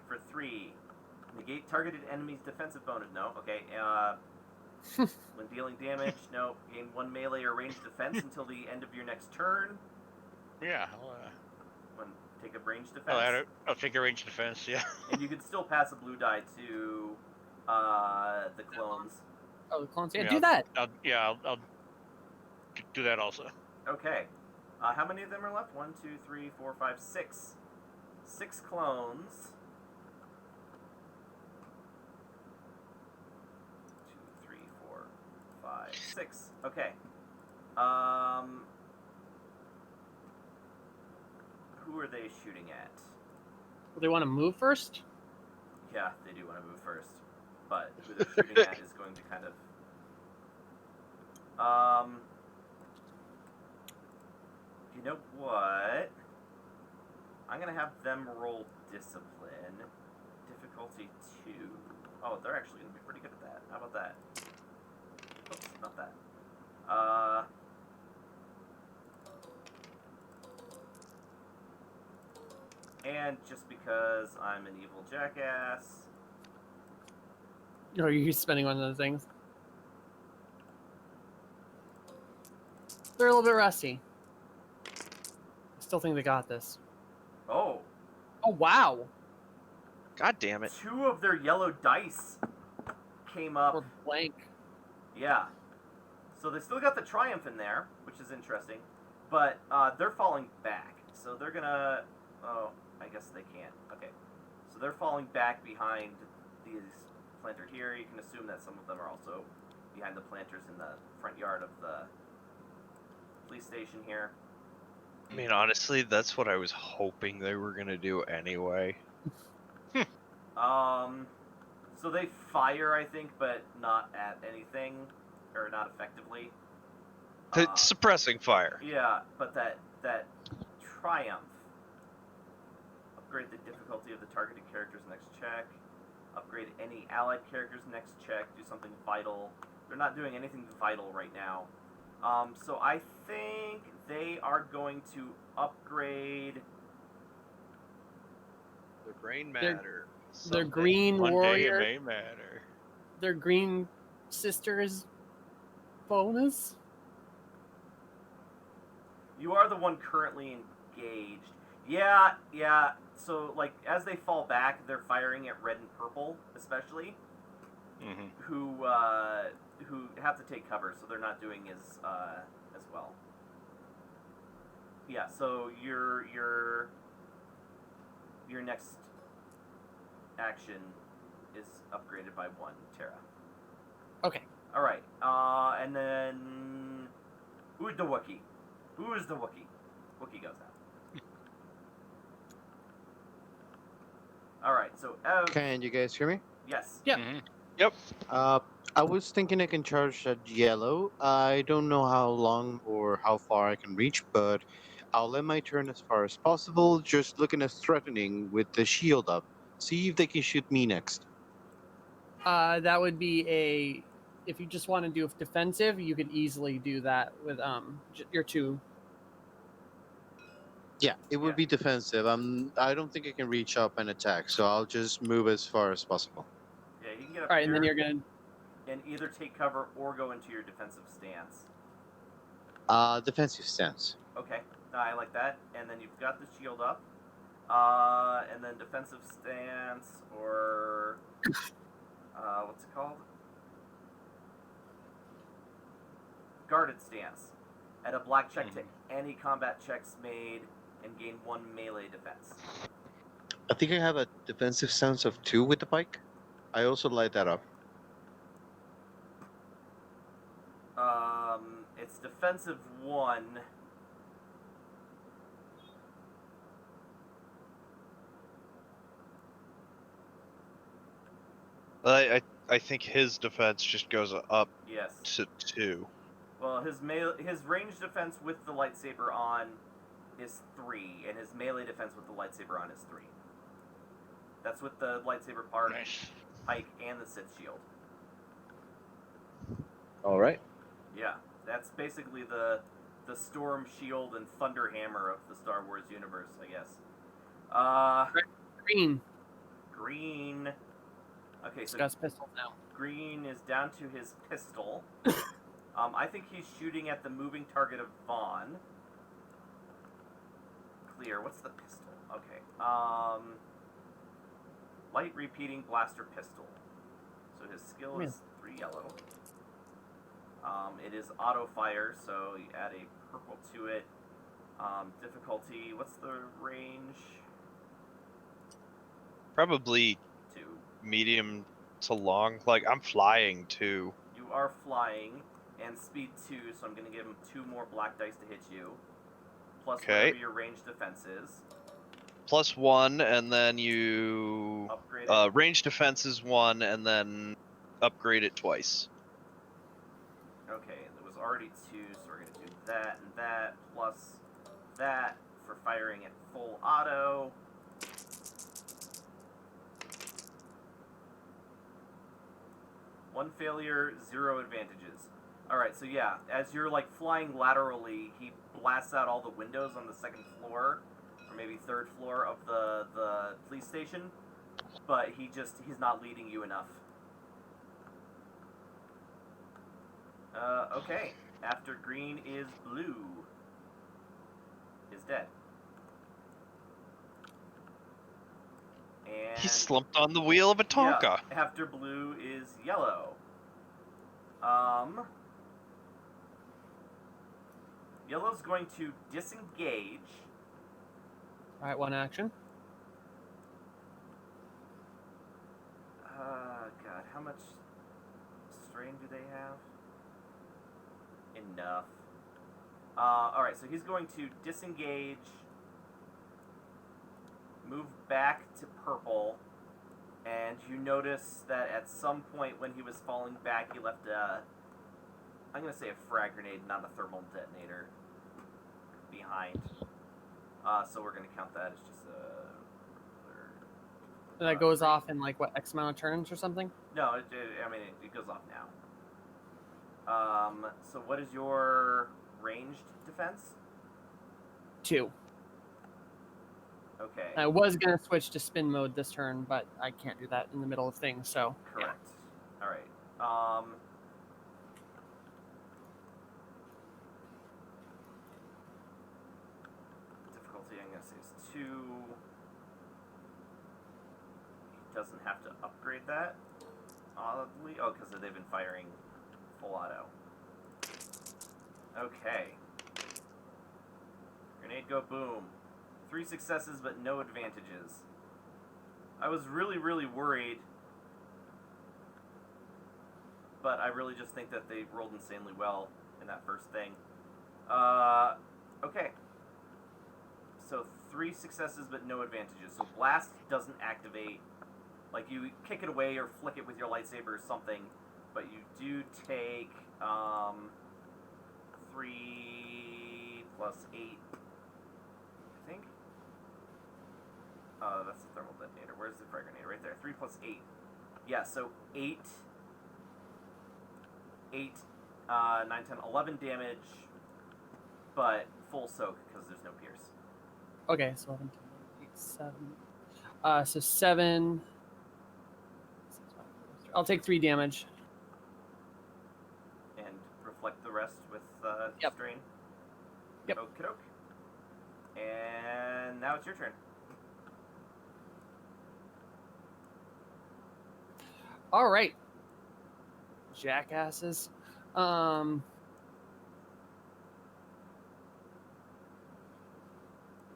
For 3, negate targeted enemy's defensive bonus. No, okay. When dealing damage, no. Gain 1 melee or ranged defense until the end of your next turn. Yeah. When take a ranged defense. I'll take a range defense. Yeah. And you can still pass a blue die to the clones. Oh, the clones. Yeah, Yeah, do that. I'll do that also. Okay. How many of them are left? 1, 2, 3, 4, 5, 6. 6 clones. 2, 3, 4, 5, 6. Okay. Who are they shooting at? They want to move first. Yeah, they do want to move first, but who they're shooting at is going to kind of. You know what? I'm gonna have them roll discipline, difficulty 2. Oh, they're actually gonna be pretty good at that. How about that? Oops, not that. And just because I'm an evil jackass. Or are you spending one of those things? They're a little bit rusty. I still think they got this. Oh, Oh, wow. God damn it. 2 of their yellow dice came up. Or blank. Yeah. So they still got the triumph in there, which is interesting. But they're falling back. So they're gonna. Oh, I guess they can't. Okay. So they're falling back behind these planter here. You can assume that some of them are also behind the planters in the front yard of the police station here. I mean, honestly, that's what I was hoping they were gonna do anyway. So they fire, I think, but not at anything, or not effectively. Suppressing fire. Yeah, but that triumph. Upgrade the difficulty of the targeted character's next check. Upgrade any allied character's next check. Do something vital. They're not doing anything vital right now. So I think they are going to upgrade. The brain They're- matter. Their green One warrior. day it may matter. Their green sisters bonus. You are the one currently engaged. Yeah. So like as they fall back, they're firing at red and purple, especially, Mm-hmm. who have to take cover, so they're not doing as well. Yeah. So your next action is upgraded by 1, Terra. Okay. All right. And then who's the Wookiee? Who's the Wookiee? Wookiee goes now. All right. So Ev. Can you guys hear me? Yes. Yeah. Mhm. I was thinking I can charge at yellow. I don't know how long or how far I can reach, but I'll let my turn as far as possible, just looking as threatening with the shield up. See if they can shoot me next. That would be a. If you just want to do defensive, you could easily do that with your 2. Yeah, it would Yeah. be defensive. I don't think I can reach up and attack, so I'll just move as far as possible. Yeah. You can get up All right, here and then you're gonna. and either take cover or go into your defensive stance. Defensive stance. Okay. I like that. And then you've got the shield up. And then defensive stance or what's it called? Guarded stance. Add a black check to any combat checks made and gain 1 melee defense. I think I have a defensive stance of 2 with the pike. I also light that up. It's defensive 1. I think his defense just goes up Yes. to 2. Well, his range defense with the lightsaber on is 3, and his melee defense with the lightsaber on is 3. That's with the lightsaber part, Nice. pike, and the Sith shield. All right. Yeah, that's basically the storm shield and thunder hammer of the Star Wars universe, I guess. Green. Green. Okay, He's so got his pistol now. Green is down to his pistol. I think he's shooting at the moving target of Vaughn. Clear. What's the pistol? Okay. Light repeating blaster pistol. So his skill is 3 yellow. It is auto fire, so you add a purple to it. Difficulty. What's the range? Probably 2. medium to long. Like, I'm flying too. You are flying, and speed 2, so I'm going to give him 2 more black dice to hit you. Plus Okay. whatever your range defense is. Plus 1, and then you Upgrade it. range defense is 1, and then upgrade it twice. Okay, there was already 2, so we're going to do that and that, plus that for firing at full auto. One failure, 0 advantages. Alright, so yeah, as you're like flying laterally, he blasts out all the windows on the 2nd floor, or maybe 3rd floor of the police station, but he's not leading you enough. Okay. After green is blue. Is dead. And He slumped on the wheel of a Tonka. yeah, after blue is yellow. Yellow's going to disengage. All right, 1 action. God, how much strain do they have? Enough. Alright, so he's going to disengage, move back to purple, and you notice that at some point when he was falling back, he left I'm going to say a frag grenade, not a thermal detonator, behind. So we're going to count that as just And that goes off in like what, X amount of turns or something? No, it goes off now. So what is your ranged defense? 2. Okay. I was gonna switch to spin mode this turn, but I can't do that in the middle of things. So Correct. All right. Difficulty, I'm gonna say is 2. He doesn't have to upgrade that. Oddly, oh, because they've been firing full auto. Okay. Grenade go boom. 3 successes, but no advantages. I was really, really worried, but I really just think that they rolled insanely well in that first thing. Okay. So 3 successes, but no advantages. So blast doesn't activate. Like, you kick it away or flick it with your lightsaber or something, but you do take 3 plus 8, I think. That's the thermal detonator. Where's the frag grenade? Right there. 3 plus 8. Yeah, so 8, 9, 10, 11 damage, but full soak because there's no pierce. Okay, so 11, 10, 8, 7. So 7. 6, 5, 4, 3. I'll take 3 damage. And reflect the rest with Yep. strain. Yep. Okie doke. And now it's your turn. All right, jackasses.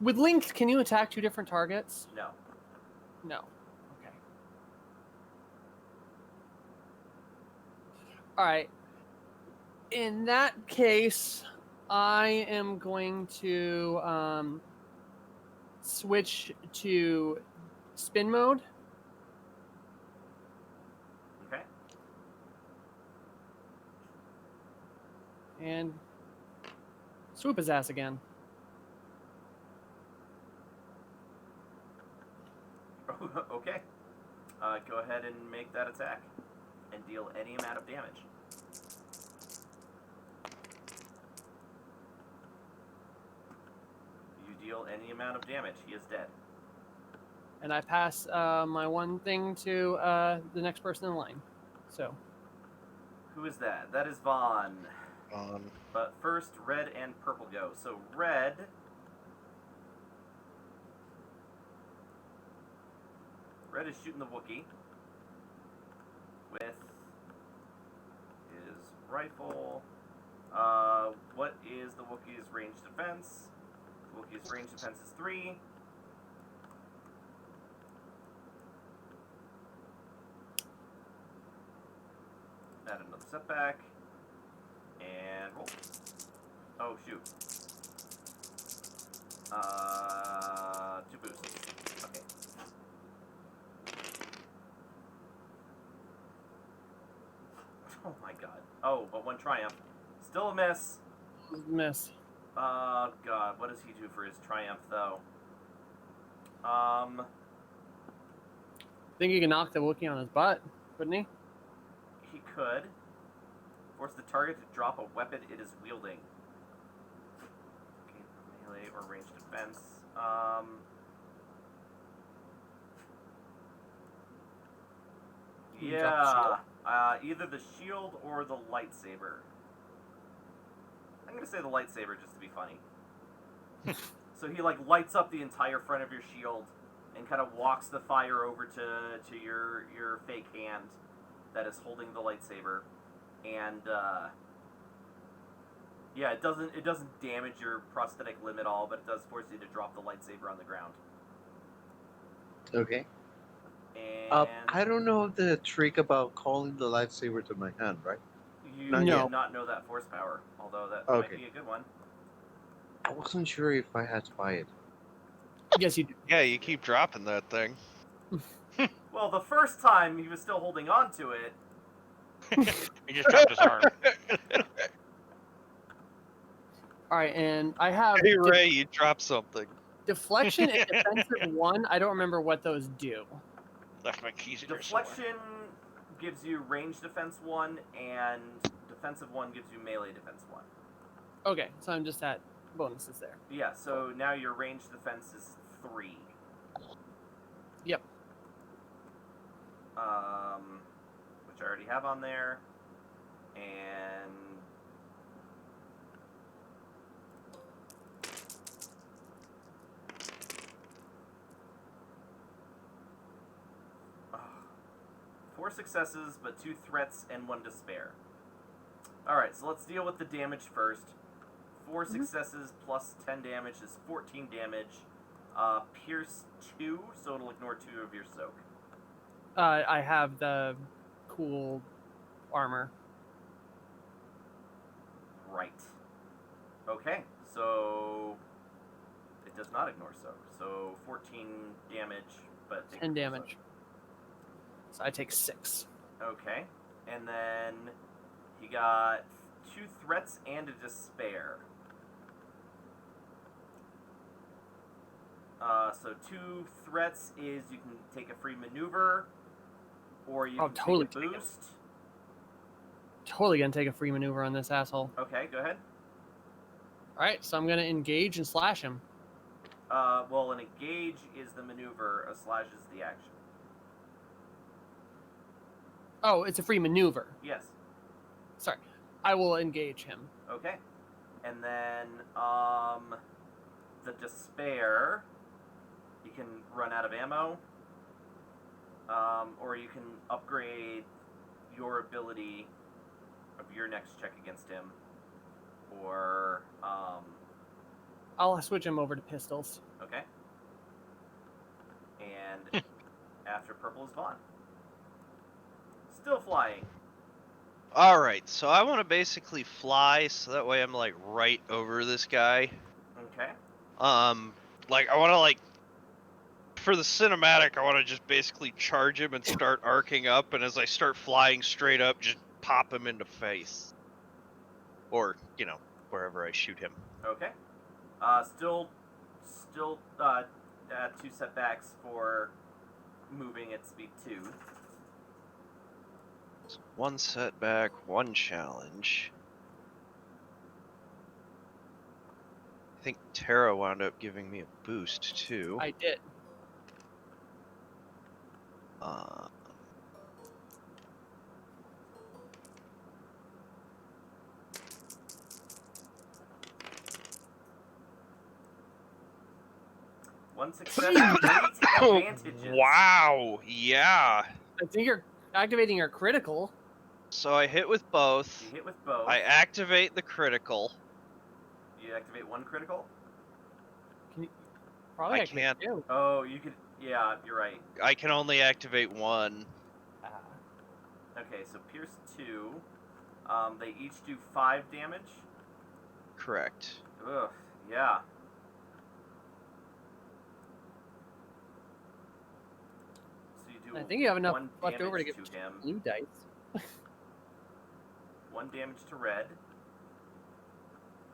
With linked, can you attack 2 different targets? No. No. Okay. All right. In that case, I am going to switch to spin mode. Okay. And swoop his ass again. Okay. Go ahead and make that attack and deal any amount of damage. You deal any amount of damage. He is dead. And I pass my one thing to the next person in line. So, Who is that? That is Vaughn. But first, red and purple go. So red. Red is shooting the Wookiee with his rifle. What is the Wookiee's range defense? The Wookiee's range defense is 3. Add another setback. And roll. Oh, shoot. 2 boosts. Okay. Oh my god. Oh, but 1 triumph. Still a miss. miss. Oh god, what does he do for his triumph though? Think you can knock the Wookiee on his butt, couldn't he? He could force the target to drop a weapon it is wielding. Okay, melee or ranged defense. Can you drop Yeah, either the shield or the lightsaber. I'm gonna say the lightsaber just to be funny. So he like lights up the entire front of your shield and kind of walks the fire over to your fake hand that is holding the lightsaber, and yeah, it doesn't damage your prosthetic limb at all, but it does force you to drop the lightsaber on the ground. Okay. And I don't know the trick about calling the lightsaber to my hand, right? you Not do yet. not know that force power, although that Okay. might be a good one. I wasn't sure if I had to buy it. Yes, you do. Yeah, you keep dropping that thing. Well, the first time he was still holding on to it. He just dropped his arm. All right, and I have Hey Ray, you dropped something. deflection and defensive 1. I don't remember what those do. Left my keys in here somewhere. Deflection gives you range defense 1, and defensive 1 gives you melee defense 1. Okay, so I'm just at bonuses there. Yeah, so now your range defense is 3. Yep. Which I already have on there, and ugh. 4 successes, but 2 threats and 1 despair. Alright, so let's deal with the damage first. 4 successes plus 10 damage is 14 damage. Pierce 2, so it'll ignore 2 of your soak. I have the cool armor. Right. Okay, so it does not ignore soak. So 14 damage, but 10 damage. So I take 6. Okay, and then he got 2 threats and a despair. So 2 threats is you can take a free maneuver, or you can totally take a take it. boost. Totally gonna take a free maneuver on this asshole. Okay, go ahead. Alright, so I'm gonna engage and slash him. Well, an engage is the maneuver, a slash is the action. Oh, it's a free maneuver. Yes. Sorry. I will engage him. Okay. And then, the despair, you can run out of ammo, or you can upgrade your ability of your next check against him, or, I'll switch him over to pistols. okay. And after purple is Vaughn. Still flying. All right, so I want to basically fly, so that way I'm like right over this guy. Okay. Like I want to like for the cinematic, I want to just basically charge him and start arcing up, and as I start flying straight up, just pop him in the face, or you know wherever I shoot him. Okay. Still, 2 setbacks for moving at speed 2. So 1 setback, 1 challenge. I think Tara wound up giving me a boost too. I did. One success, 8 advantages. Wow, yeah. I think you're activating your critical. So I hit with both. You hit with both. I activate the critical. You activate 1 critical. Probably I activate can't. 2. Oh, you could. Yeah, you're right. I can only activate 1. Okay, so Pierce 2. They each do 5 damage. Correct. Ugh, yeah. So you do I think you have enough 1 left over to damage give to him. blue dice. 1 damage to red.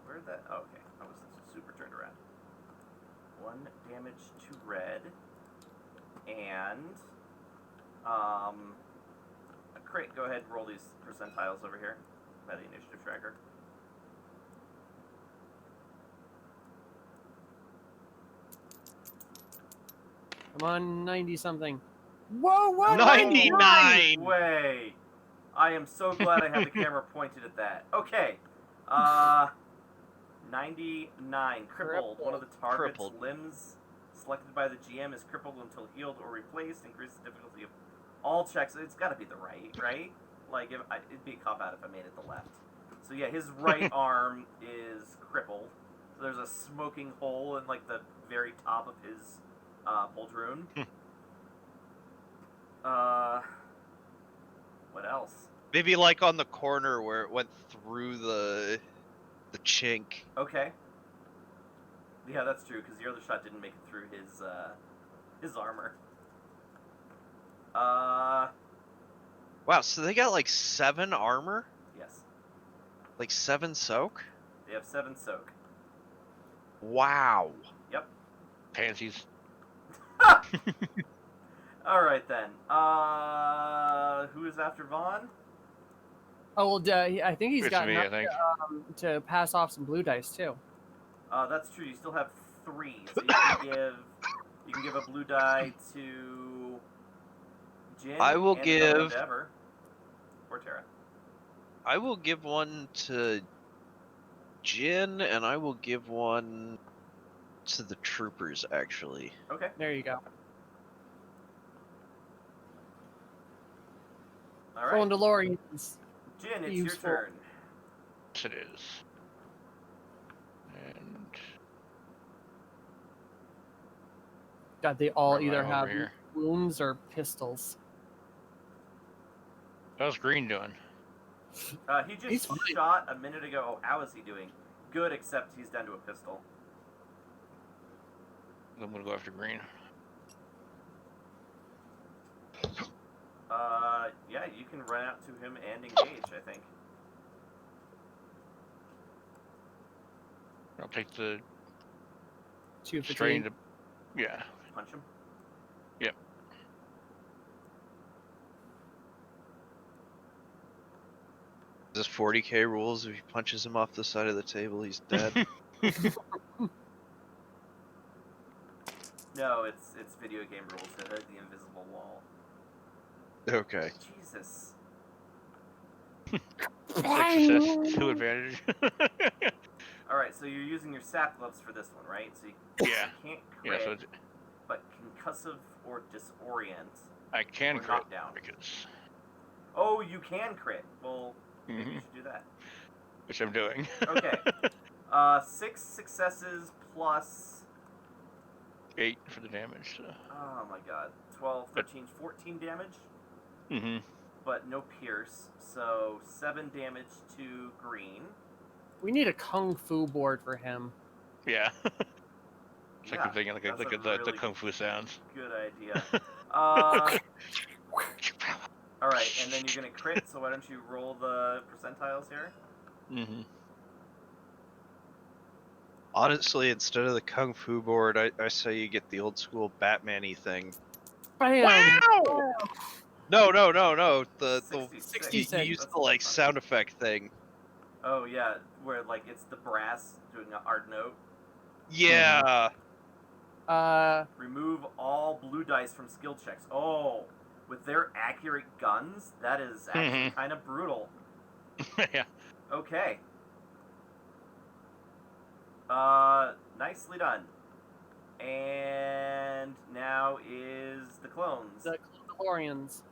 Where'd that? Oh, okay, I was super turned around. 1 damage to red, and a crit. Go ahead and roll these percentiles over here by the initiative tracker. I'm on 90 something. Whoa, what? 99! Way! I am so glad I have the camera pointed at that. Okay. 99. Crippled. One of the target's Crippled. limbs selected by the GM is crippled until healed or replaced. Increases the difficulty of all checks. It's got to be the right? Like, it'd be a cop-out if I made it the left. So yeah, his right arm is crippled. So there's a smoking hole in, like, the very top of his pauldron. What else? Maybe like on the corner where it went through the chink. Okay. Yeah, that's true, because your other shot didn't make it through his armor. Wow, so they got like 7 armor? Yes. Like 7 soak? They have 7 soak. Wow. Pansies. Alright then. Who is after Vaughn? Oh, well, I think he's It's got me, enough I think. to pass off some blue dice, too. That's true, you still have 3. So you can give a blue die to Jin. I will and another one give- to Ever. Or Tara. I will give one to Jin, and I will give one to the troopers, actually. Okay. There you go. Alright. Going to DeLoreans. Jin, it's useful. your turn. Yes, it is. God, they all Run either over have here. wounds or pistols. How's Green doing? He He's just fine. shot a minute ago. Oh, how is he doing? Good, except he's down to a pistol. I'm gonna go after Green. Yeah, you can run out to him and engage, I think. I'll take the 2 strain fatigue. to. Yeah. Punch him. Yep. This 40k rules. If he punches him off the side of the table, he's dead. No, it's video game rules. It has the invisible wall. Okay. Jesus. 6 success, 2 advantage. Alright, so you're using your sap gloves for this one, right? So you Yeah. can't Yeah, crit, so it's, but concussive or disorient. I can Or crit knockdown. because. Oh, you can crit. Well, maybe Mhm. you should do that. Which I'm doing. Okay. 6 successes plus... 8 for the damage. So. Oh my god. 12, 13, 14 damage, Mm-hmm. but no pierce. So 7 damage to Green. We need a kung fu board for him. Yeah. It's like Yeah, I'm thinking like, that's like a the really kung fu sounds. good idea. Alright, and then you're gonna crit, so why don't you roll the percentiles here? Mm-hmm. Honestly, instead of the kung fu board, I say you get the old school Batman-y thing. Bam! No. The 66. you use That's the a lot like of fun. sound effect thing. Oh yeah, where like it's the brass doing a hard note. Yeah. Remove all blue dice from skill checks. Oh, with their accurate guns, that is actually kind of brutal. Yeah. Okay. Nicely done. And now is the clones. The DeLoreans.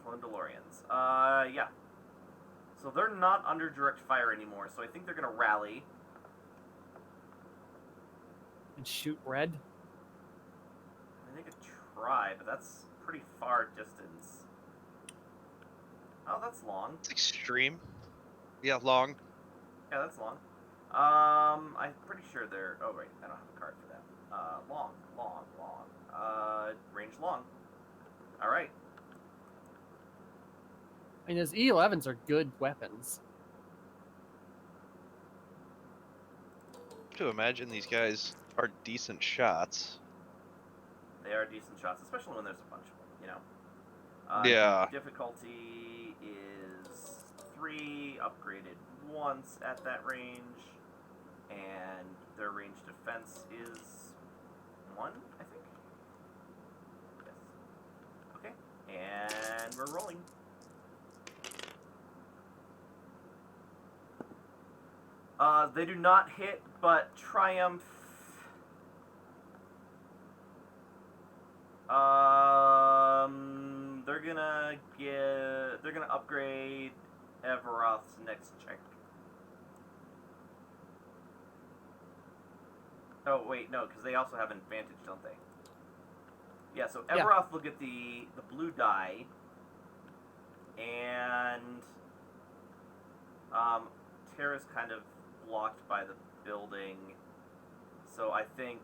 Clone DeLoreans. Yeah. So they're not under direct fire anymore, so I think they're gonna rally. And shoot red. I think a try, but that's pretty far distance. Oh, that's long. It's extreme. Yeah, long. Yeah, that's long. I'm pretty sure they're... Oh, wait, I don't have a card for that. Long. Range long. Alright. I mean, those E11s are good weapons. To imagine these guys are decent shots. They are decent shots, especially when there's a bunch of them, you know? Yeah. Difficulty is 3, upgraded once at that range, and their range defense is 1, I think? Yes. Okay, and we're rolling. They do not hit, but Triumph... They're gonna upgrade Everoth's next check. Oh wait, no, because they also have an advantage, don't they? Yeah, so Yeah. Everoth will get the blue die, and Terra's kind of blocked by the building, so I think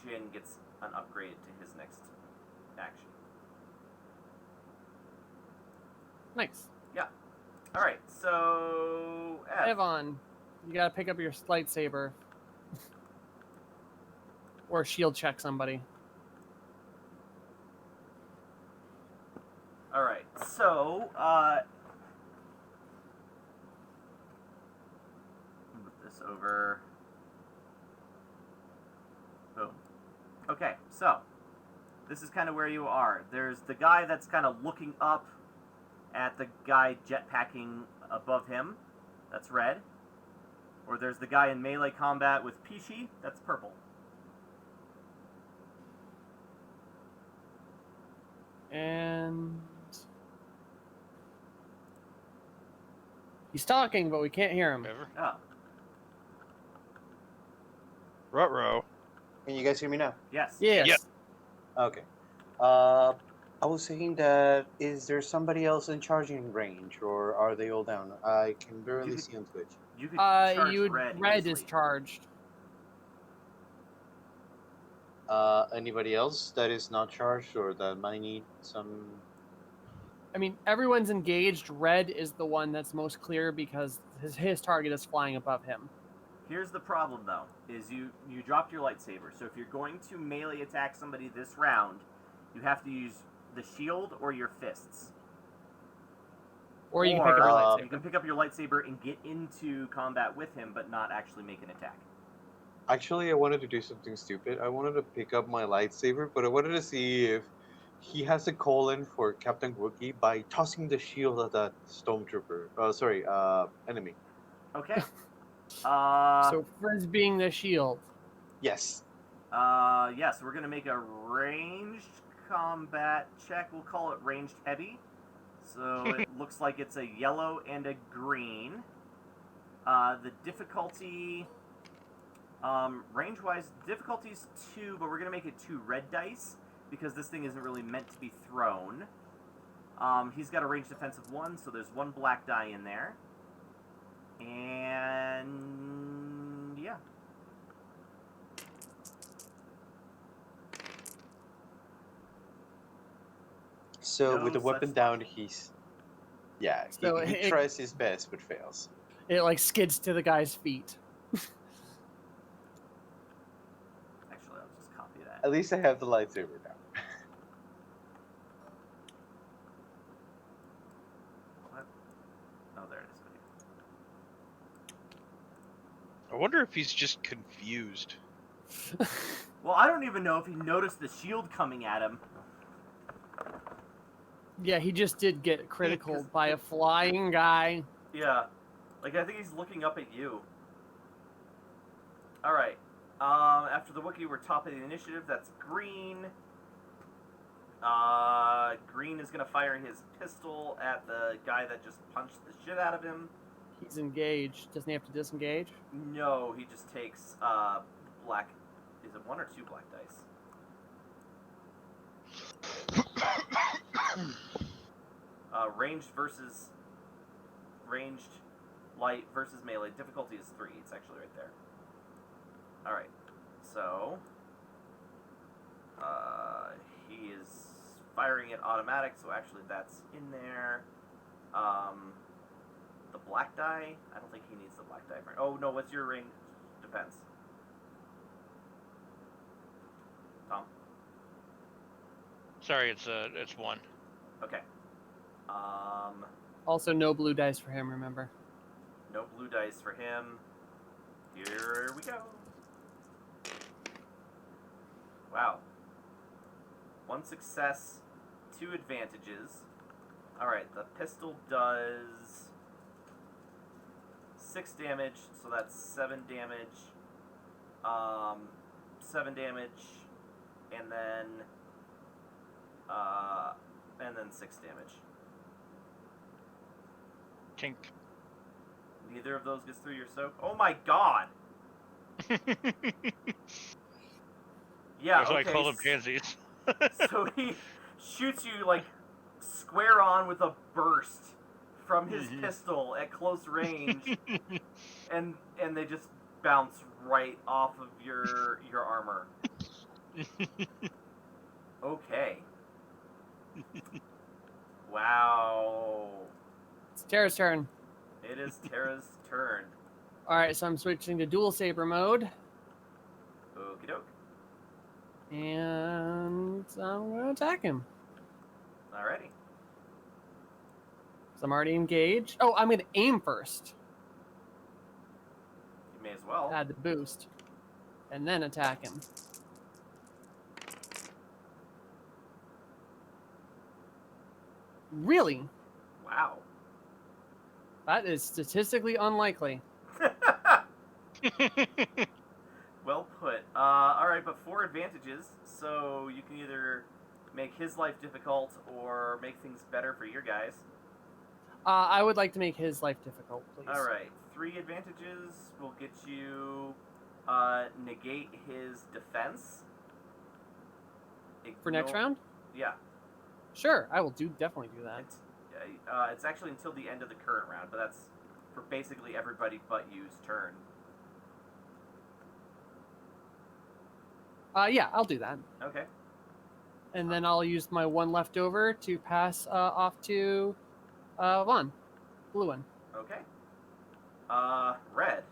Jin gets an upgrade to his next action. Nice. Alright, so... Ev. Evan, you gotta pick up your lightsaber. Or shield check somebody. Alright, so, move this over. Boom. Okay, so, this is kind of where you are. There's the guy that's kind of looking up at the guy jetpacking above him. That's red. Or there's the guy in melee combat with Pishi. That's purple. And he's talking, but we can't hear him. Ever. Oh. Ruh-roh. Can you guys hear me now? Yes. Yes. Yeah. Okay. I was saying that is there somebody else in charging range, or are they all down? I can barely could- see on Twitch. You could charge Red red is easily. charged. Anybody else that is not charged or that might need some? I mean, everyone's engaged. Red is the one that's most clear because his target is flying above him. Here's the problem, though, is you dropped your lightsaber. So if you're going to melee attack somebody this round, you have to use the shield or your fists. Or you can pick up your lightsaber. You can pick up your lightsaber and get into combat with him, but not actually make an attack. Actually, I wanted to do something stupid. I wanted to pick up my lightsaber, but I wanted to see if he has a call-in for Captain Wookiee by tossing the shield at that stormtrooper. Enemy. Okay. So Frizz being the shield. Yes. Yes, we're gonna make a ranged combat check. We'll call it ranged heavy. So it looks like it's a yellow and a green. The difficulty, range-wise, difficulty's 2, but we're gonna make it 2 red dice because this thing isn't really meant to be thrown. He's got a range defense of 1, so there's 1 black die in there. And yeah. So No with the weapon such down, luck. he So he tries his best but fails. It like skids to the guy's feet. Actually, I'll just copy that. At least I have the lightsaber now. What? Oh, there it is. I wonder if he's just confused. Well, I don't even know if he noticed the shield coming at him. Yeah, he just did get critical 'cause- by a flying guy. Yeah. Like, I think he's looking up at you. Alright. After the Wookiee, we're top of the initiative. That's green. Green is going to fire his pistol at the guy that just punched the shit out of him. He's engaged. Doesn't he have to disengage? No, he just takes, black... Is it 1 or 2 black dice? Ranged light versus melee. Difficulty is 3. It's actually right there. Alright. So... he is firing it automatic, so actually that's in there. The black die? I don't think he needs the black die. Oh, no, what's your range defense? Tom? Sorry, it's 1. Okay. Also, no blue dice for him, remember? No blue dice for him. Here we go. Wow. 1 success, 2 advantages. Alright, the pistol does 6 damage, so that's 7 damage. 7 damage, and then 6 damage. Tink. Neither of those gets through your soak. Oh my god! Yeah, That's why I okay. call them pansies. So he shoots you like square on with a burst from his pistol at close range, and they just bounce right off of your armor. Okay. Wow. It's Tara's turn. It is Tara's turn. Alright, so I'm switching to dual saber mode. Okie doke. And I'm going to attack him. Alrighty. So I'm already engaged. Oh, I'm going to aim first. You may as well. Add the boost. And then attack him. Really? Wow. That is statistically unlikely. Well put. Alright, but 4 advantages, so you can either make his life difficult or make things better for your guys. I would like to make his life difficult, please. Alright, 3 advantages will get you negate his defense. For next Ignore- round? Yeah. Sure, I will definitely do that. It's actually until the end of the current round, but that's for basically everybody but you's turn. Yeah, I'll do that. Okay. And then I'll use my one left over to pass off to Vaughn. Blue one. Okay. Red.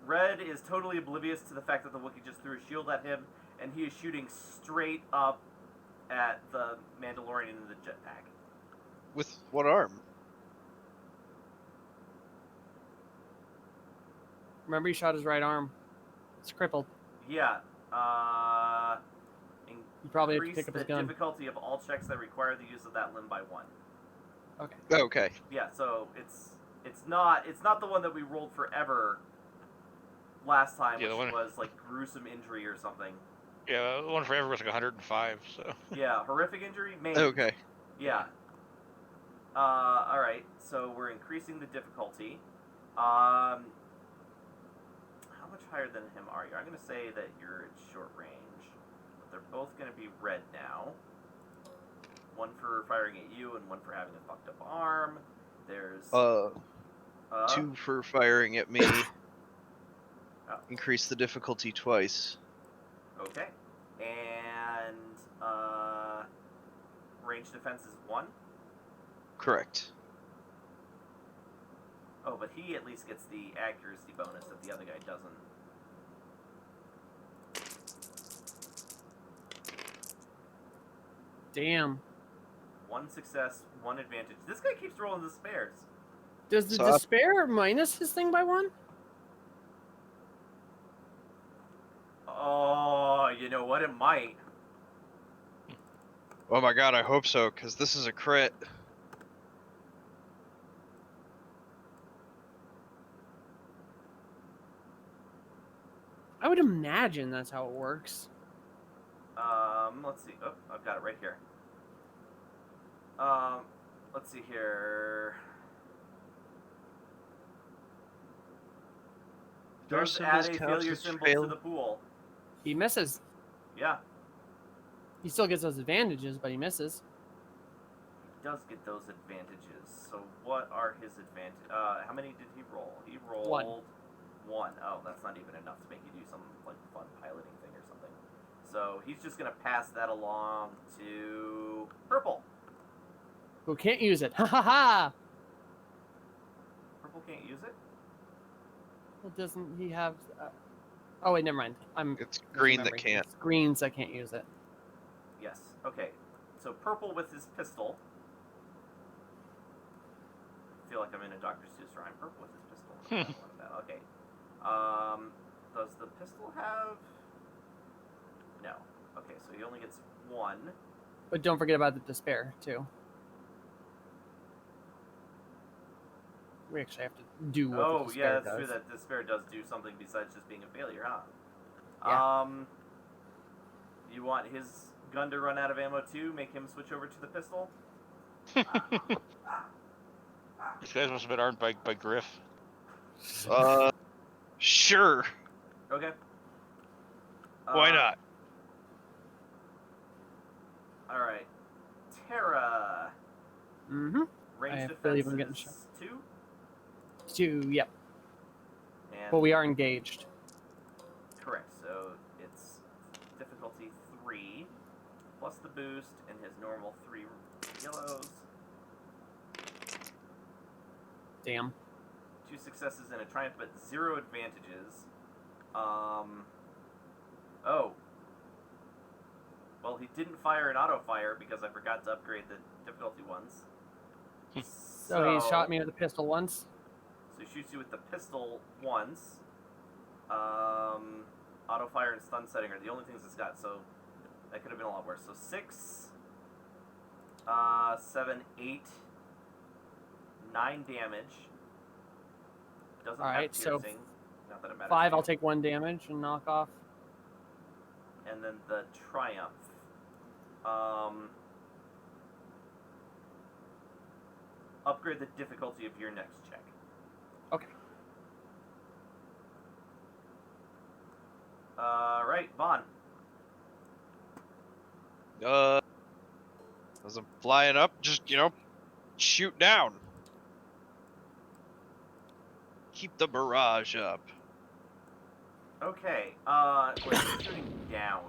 Red is totally oblivious to the fact that the Wookiee just threw a shield at him, and he is shooting straight up at the Mandalorian in the jetpack. With what arm? Remember, he shot his right arm. It's crippled. Yeah. You probably have to Increase pick up the his gun. difficulty of all checks that require the use of that limb by 1. Okay. Okay. Yeah, so it's not the one that we rolled forever last time, Yeah, the which one- was like gruesome injury or something. Yeah, the one forever was like 105. So Yeah, horrific injury, maybe. Okay. Yeah. All right. So we're increasing the difficulty. How much higher than him are you? I'm gonna say that you're at short range, but they're both gonna be red now. One for firing at you, and one for having a fucked up arm. There's 2 for firing at me. Oh. Increase the difficulty twice. Okay. And range defense is 1. Correct. Oh, but he at least gets the accuracy bonus that the other guy doesn't. Damn. 1 success, 1 advantage. This guy keeps rolling the spares. Does the So I- despair minus his thing by 1? Oh, you know what? It might. Oh my god, I hope so, because this is a crit. I would imagine that's how it works. Let's see. Oh, I've got it right here. Let's see here. Those Does add symbols a count failure as symbol fail? to the pool. He misses. Yeah, He still gets those advantages, but he misses. he does get those advantages. So what are his advantages? How many did he roll? He rolled One. 1. Oh, that's not even enough to make you do some like fun piloting thing or something. So he's just gonna pass that along to purple. Who can't use it? Ha ha ha! Purple can't use it. Well, doesn't he have? Oh wait, never mind. I'm It's green that misremembering. can't. It's greens that can't use it. Yes. Okay. So purple with his pistol. I feel like I'm in a Dr. Seuss rhyme. Purple with his pistol. I don't want that. Okay. Does the pistol have? No. Okay. So he only gets 1. But don't forget about the despair too. We actually have to do what the Oh despair yeah, that's does. true. That despair does do something besides just being a failure, huh? Yeah. You want his gun to run out of ammo too? Make him switch over to the pistol. these guys must have been armed by Griff. Sure. Okay. Why not? All right. Terra. Mm-hmm. Range believe defense I'm getting is shot. 2. 2. Yep. And But we are engaged. correct. So it's difficulty 3 plus the boost and his normal 3 yellows. Damn. 2 successes and a triumph, but 0 advantages. Oh. Well, he didn't fire an auto fire because I forgot to upgrade the difficulty ones. So he shot me with a pistol once. So he shoots you with the pistol once. Auto fire and stun setting are the only things it's got, so that could have been a lot worse. So 6, 7, 8, 9 damage. Doesn't All right, have so piercing. Not that it matters. 5, to I'll you. take 1 damage and knock off. And then the triumph. Upgrade the difficulty of your next check. Okay. As I'm flying up, just shoot down. Keep the barrage up. Okay. Wait, shooting down.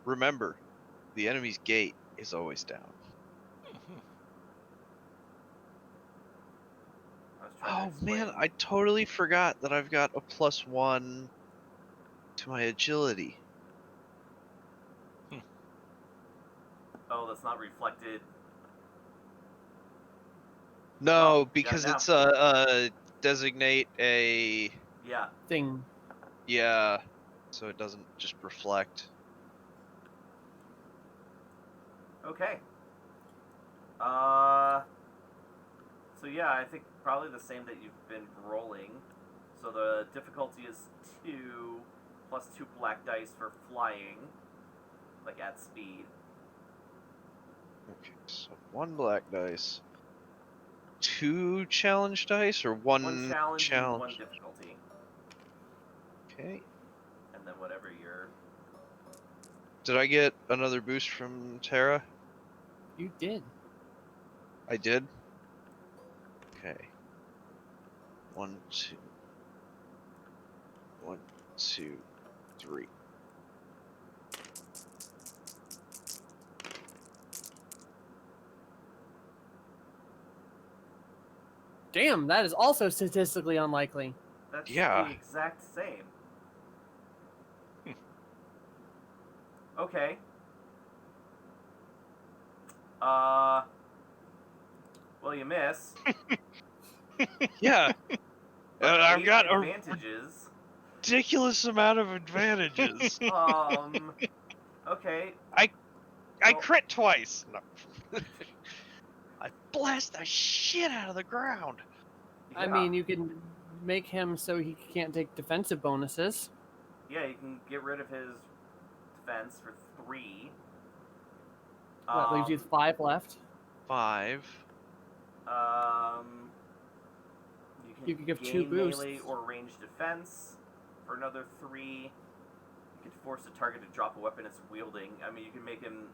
Remember, the enemy's gate is always down. I was trying to Oh man, explain. I totally forgot that I've got a +1 to my agility. Oh, that's not reflected. No, Well, because got it it's a designate a Yeah. Thing. yeah, so it doesn't just reflect. Okay. So yeah, I think probably the same that you've been rolling. So the difficulty is 2 plus 2 black dice for flying, like at speed. Okay, so 1 black dice, 2 challenge dice, or 1 One challenge and one challenge. difficulty, Okay. and then whatever your. Did I get another boost from Terra? You did. I did. Okay. 1, 2. 1, 2, 3. Damn, that is also statistically unlikely. That's Yeah. the exact same. Okay. Well, you miss. Yeah. But I've 8 got a advantages. ridiculous amount of advantages. Okay. I Well- crit twice. No. I blast the shit out of the ground. I Yeah. mean, you can make him so he can't take defensive bonuses. Yeah, you can get rid of his defense for 3. That leaves you 5 left. 5. You could give gain 2 boosts. melee or ranged defense for another 3. You could force a target to drop a weapon it's wielding. I mean, you can make him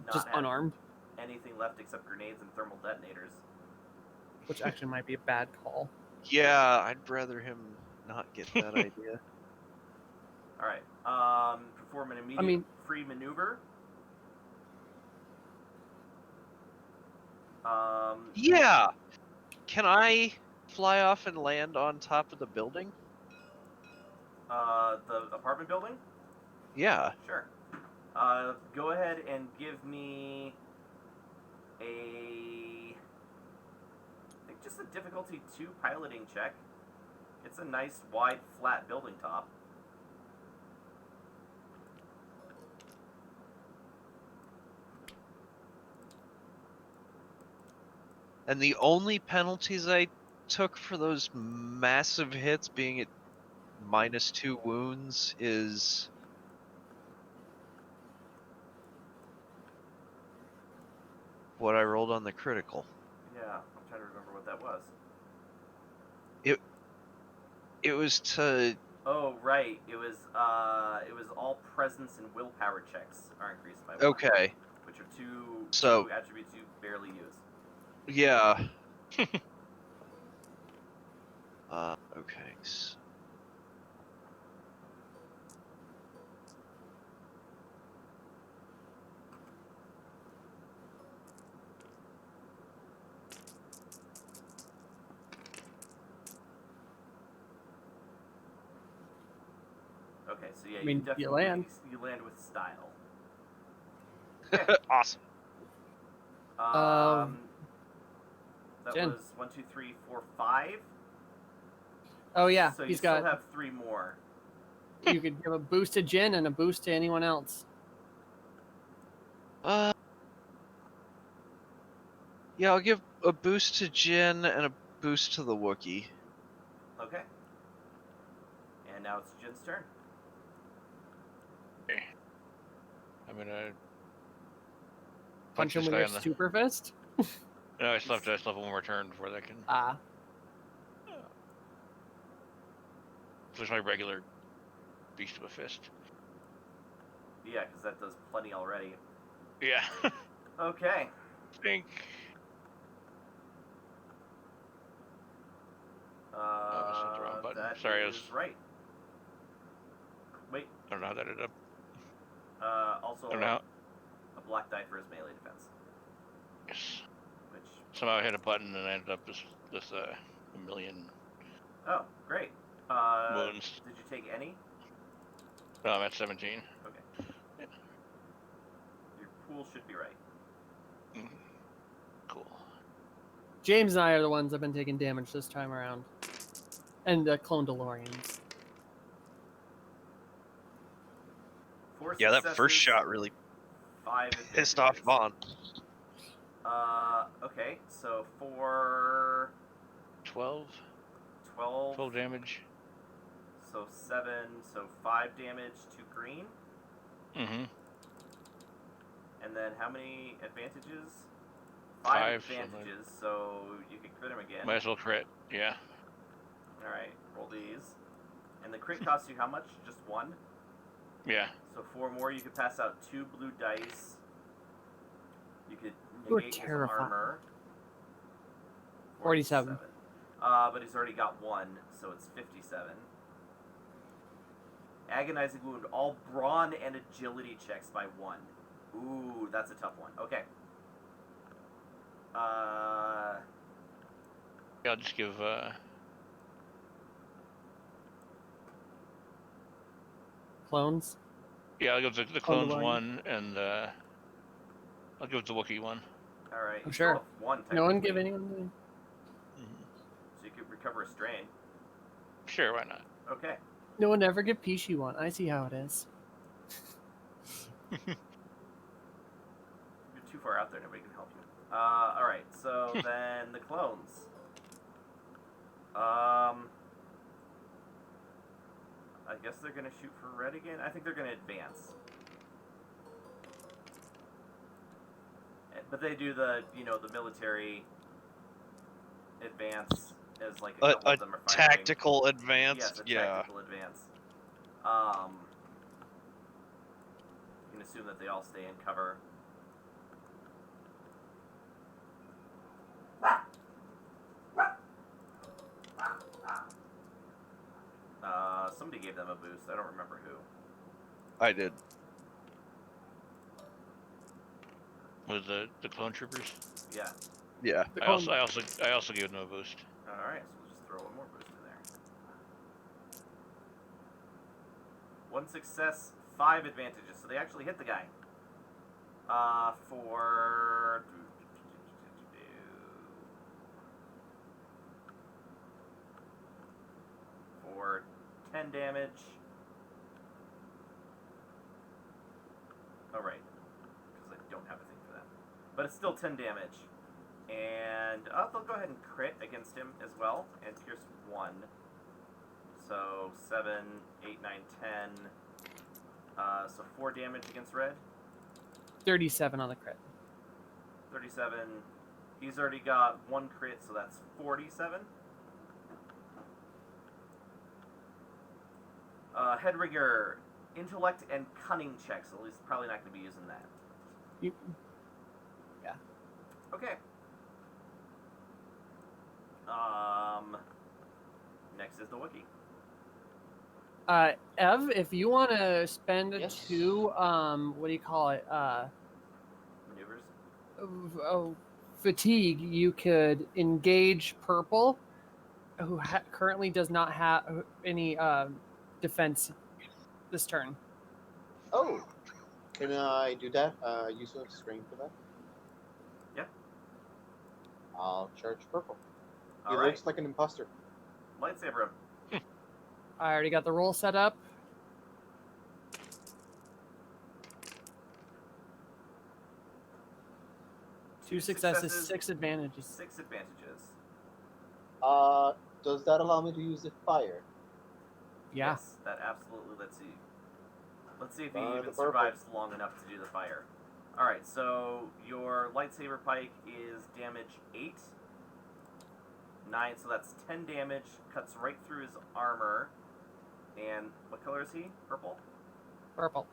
not Just have unarmed, anything left except grenades and thermal detonators. which actually might be a bad call. Yeah, I'd rather him not get that idea. All right. Perform an immediate I mean- free maneuver. Yeah. Can I fly off and land on top of the building? The apartment building. Yeah. Sure. Go ahead and give me I think just a difficulty 2 piloting check. It's a nice wide flat building top. And the only penalties I took for those massive hits being at -2 wounds is what I rolled on the critical. Yeah, I'm trying to remember what that was. It was to Oh, right. It was all presence and willpower checks are increased by 1. okay. Which are two So- attributes you barely use. Yeah. Okay. So Okay, so yeah, I mean, you definitely you land. You land with style. awesome. That Jen. was 1, 2, 3, 4, 5. Oh yeah, So you he's still got. have 3 more. You could give a boost to Jin and a boost to anyone else. Yeah, I'll give a boost to Jin and a boost to the Wookiee. Okay. And now it's Jin's turn. I'm gonna Punch him this with guy your in the. super fist. No, I still have one more turn before that can. Ah, Switch my regular Beast of a Fist. Yeah, because that does plenty already. Yeah. Okay. Think. this is the wrong button. That Sorry, I is was- right. Wait. I don't know how that ended up. Also I don't know. a black die for his melee defense, Yes. which. Somehow I hit a button and I ended up with a million Oh, great. wounds. Did you take any? No, I'm at 17. Okay. Your pool should be right. Mm. Cool. James and I are the ones that have been taking damage this time around. And the clone DeLoreans. 4 Yeah, that first successes, shot really 5 pissed off advantages. Vaughn. Okay, so for 12. 12, 12 damage. so 7, so 5 damage to green. Mm-hmm. And then how many advantages? 5, 5 so advantages, so you can crit him again. Might as well crit. Yeah. Alright, roll these. And the crit costs you how much? Just 1? Yeah. So 4 more, you could pass out 2 blue dice. You could You're negate his terrifying. armor. 47. But he's already got 1, so it's 57. Agonizing wound, all brawn and agility checks by 1. Ooh, that's a tough one. Okay. Yeah, I'll just give. Clones. Yeah, I'll give the Clone clones DeLorean. one, and I'll give the Wookiee one. Alright. Oh, sure. 1 No one give technically, anyone. Mm-hmm. So you could recover a strain. Sure, why not? Okay. No one ever give Pishi one. I see how it is. You're too far out there, nobody can help you. Alright, so then the clones. I guess they're gonna shoot for red again. I think they're gonna advance. But they do the, the military advance as like a couple A of them are firing. tactical advance. Yes, a Yeah. tactical advance. You can assume that they all stay in cover. Somebody gave them a boost. I don't remember who. I did. With the clone troopers. Yeah. Yeah. The I clone- also gave them a boost. Alright, so we'll just throw one more boost in there. 1 success, 5 advantages. So they actually hit the guy. For 10 damage. Oh, right. Because I don't have a thing for that. But it's still 10 damage. And they'll go ahead and crit against him as well. And pierce 1. So 7, 8, 9, 10. So 4 damage against red. 37 on the crit. 37. He's already got 1 crit, so that's 47. Headrigger, intellect and cunning checks. At least probably not going to be using that. You, Okay. Next is the Wookiee. Ev, if you want to spend Yes. 2, what do you call it? Maneuvers. Fatigue, you could engage Purple, who currently does not have any defense this turn. Oh, can I do that? Use a strain for that? Yeah. I'll charge purple. He All right. looks like an imposter. Lightsaber him. I already got the roll set up. 2 successes, 6 advantages. 6 advantages. Does that allow me to use the fire? Yeah. Yes, that absolutely lets you. Let's see if he The even purple. survives long enough to do the fire. Alright, so your lightsaber pike is damage 8. 9, so that's 10 damage. Cuts right through his armor. And what color is he? Purple? Purple.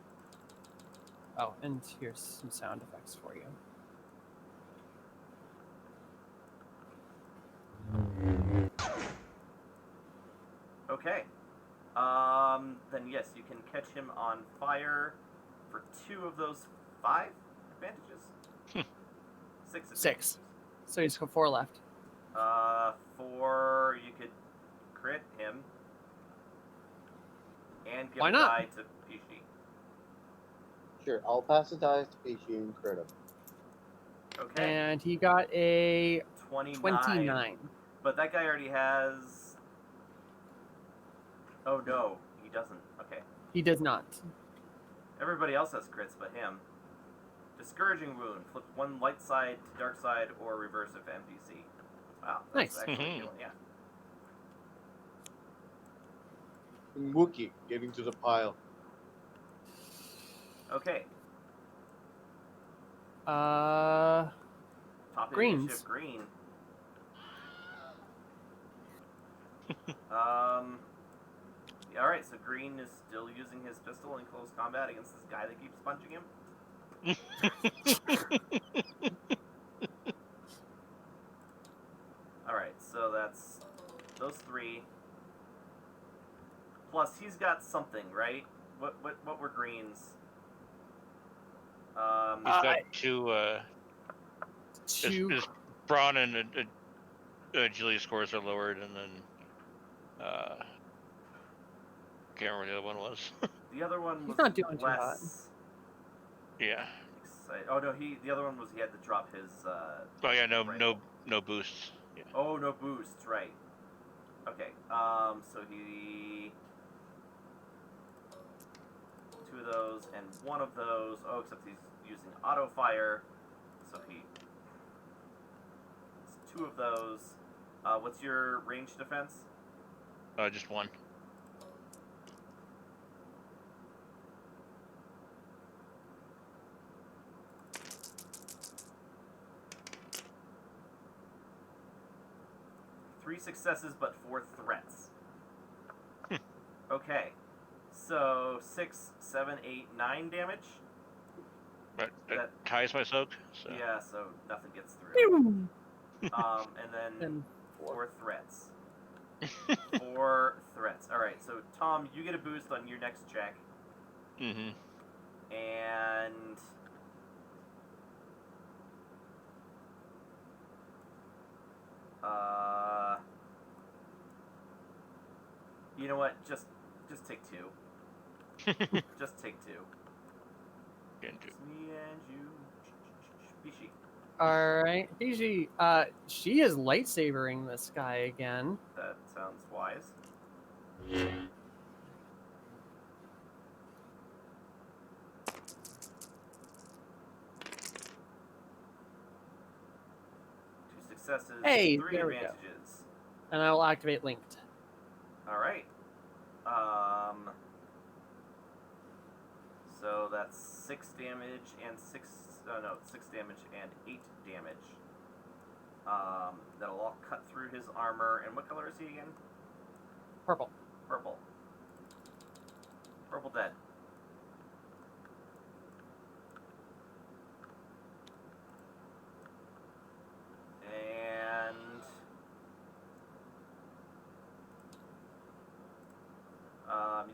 Oh, and here's some sound effects for you. Okay. Then yes, you can catch him on fire for 2 of those 5 advantages. 6 advantages. 6. So he's got 4 left. 4, you could crit him. And give Why a not? die to Pishi. Sure, I'll pass the dice to Pishi and crit him. Okay. And he got a 29. 29. But that guy already has... Oh no, he doesn't. Okay. He does not. Everybody else has crits but him. Discouraging wound. Flip 1 light side to dark side or reverse if NPC. Wow, that's Nice. actually doing, yeah. And Wookie getting to the pile. Uh, Okay. Top Greens. initiative green. Yeah, alright, so green is still using his pistol in close combat against this guy that keeps punching him. Alright, so that's those 3. Plus he's got something, right? What were greens? He's got 2. two. His brawn and agility scores are lowered, and then can't remember what the other one was. The other one was He's not doing too hot. less Yeah. excited. Oh no, the other one was he had to drop his Oh yeah, rifle. no boosts. Yeah. Oh, no boosts, right. Okay, so he... 2 of those and 1 of those. Oh, except he's using auto fire, so he... It's 2 of those. What's your range defense? Just 1. Three successes, but 4 threats. Okay, so 6, 7, 8, 9 damage. But That- that ties my soak. So. Yeah, so nothing gets through. Pew! And then And 4 threats. 4 threats. Alright, so Tom, you get a boost on your next check. Mm-hmm. And... You know what? Just take 2. Just take 2. Can do. It's me and you. Bishi. Alright. Fiji, she is lightsabering this guy again. That sounds wise. Two successes, Hey, 3 there we go. advantages. And I will activate Linked. Alright. So that's 6 damage and 6 damage and 8 damage. That'll all cut through his armor. And what color is he again? Purple. Purple. Purple dead. And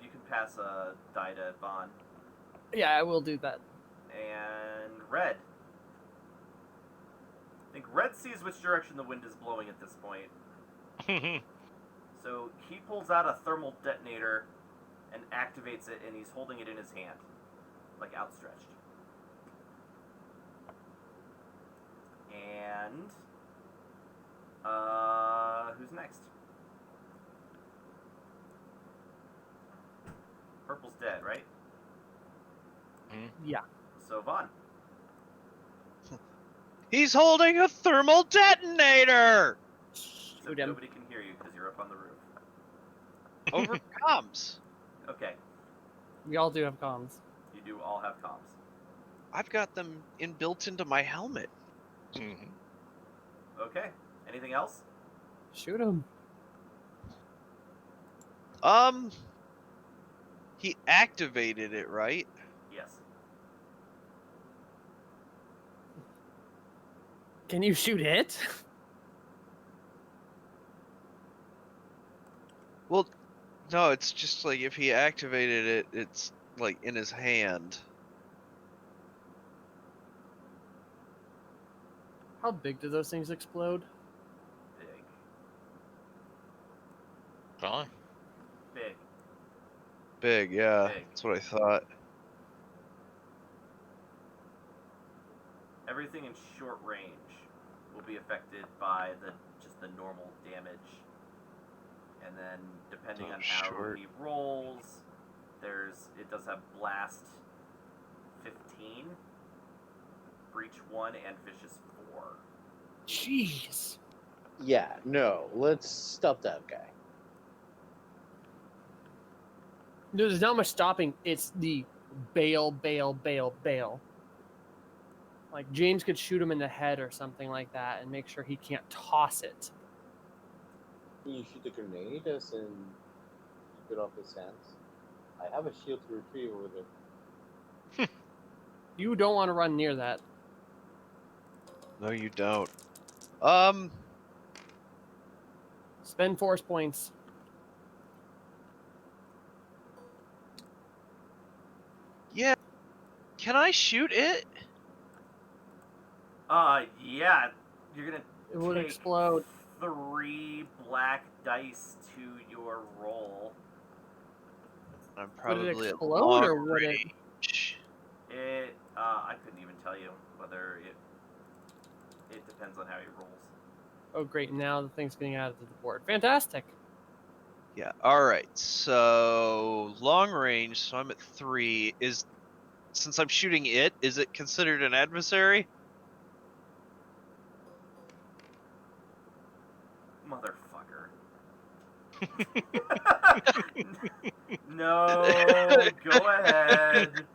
you can pass a die to Vaughn. Yeah, I will do that. And Red. I think Red sees which direction the wind is blowing at this point. So he pulls out a thermal detonator and activates it, and he's holding it in his hand, like outstretched. And who's next? Purple's dead, right? Yeah. So Vaughn. He's holding a thermal detonator Except Shoot him. nobody can hear you because you're up on the roof. over comms. Okay, We all do have comms. you do all have comms. I've got them inbuilt into my helmet. Mhm. Okay, anything else? Shoot him. He activated it, right? Yes. Can you shoot it? Well, no, it's just like if he activated it, it's like in his hand. How big do those things explode? Big. Fine. Big. Big, yeah. Big. That's what I thought. Everything in short range will be affected by just the normal damage. And then depending Oh, on how short. he rolls, it does have blast 15, breach 1, and vicious 4. Jeez. Yeah, no, let's stop that guy. There's not much stopping. It's the bail, bail, bail, bail. Like James could shoot him in the head or something like that and make sure he can't toss it. Can you shoot the grenade as in keep it off his hands? I have a shield to retrieve over there. You don't want to run near that. No, you don't. Spend force points. Yeah. Can I shoot it? Yeah, you're gonna It would take explode. 3 black dice to your roll. I'm Would probably it at explode long or would it? range. I couldn't even tell you whether it depends on how he rolls. Oh, great. Now the thing's getting added to the board. Fantastic. Yeah. All right. So long range. So I'm at 3. Since I'm shooting it, is it considered an adversary? Motherfucker. No, go ahead.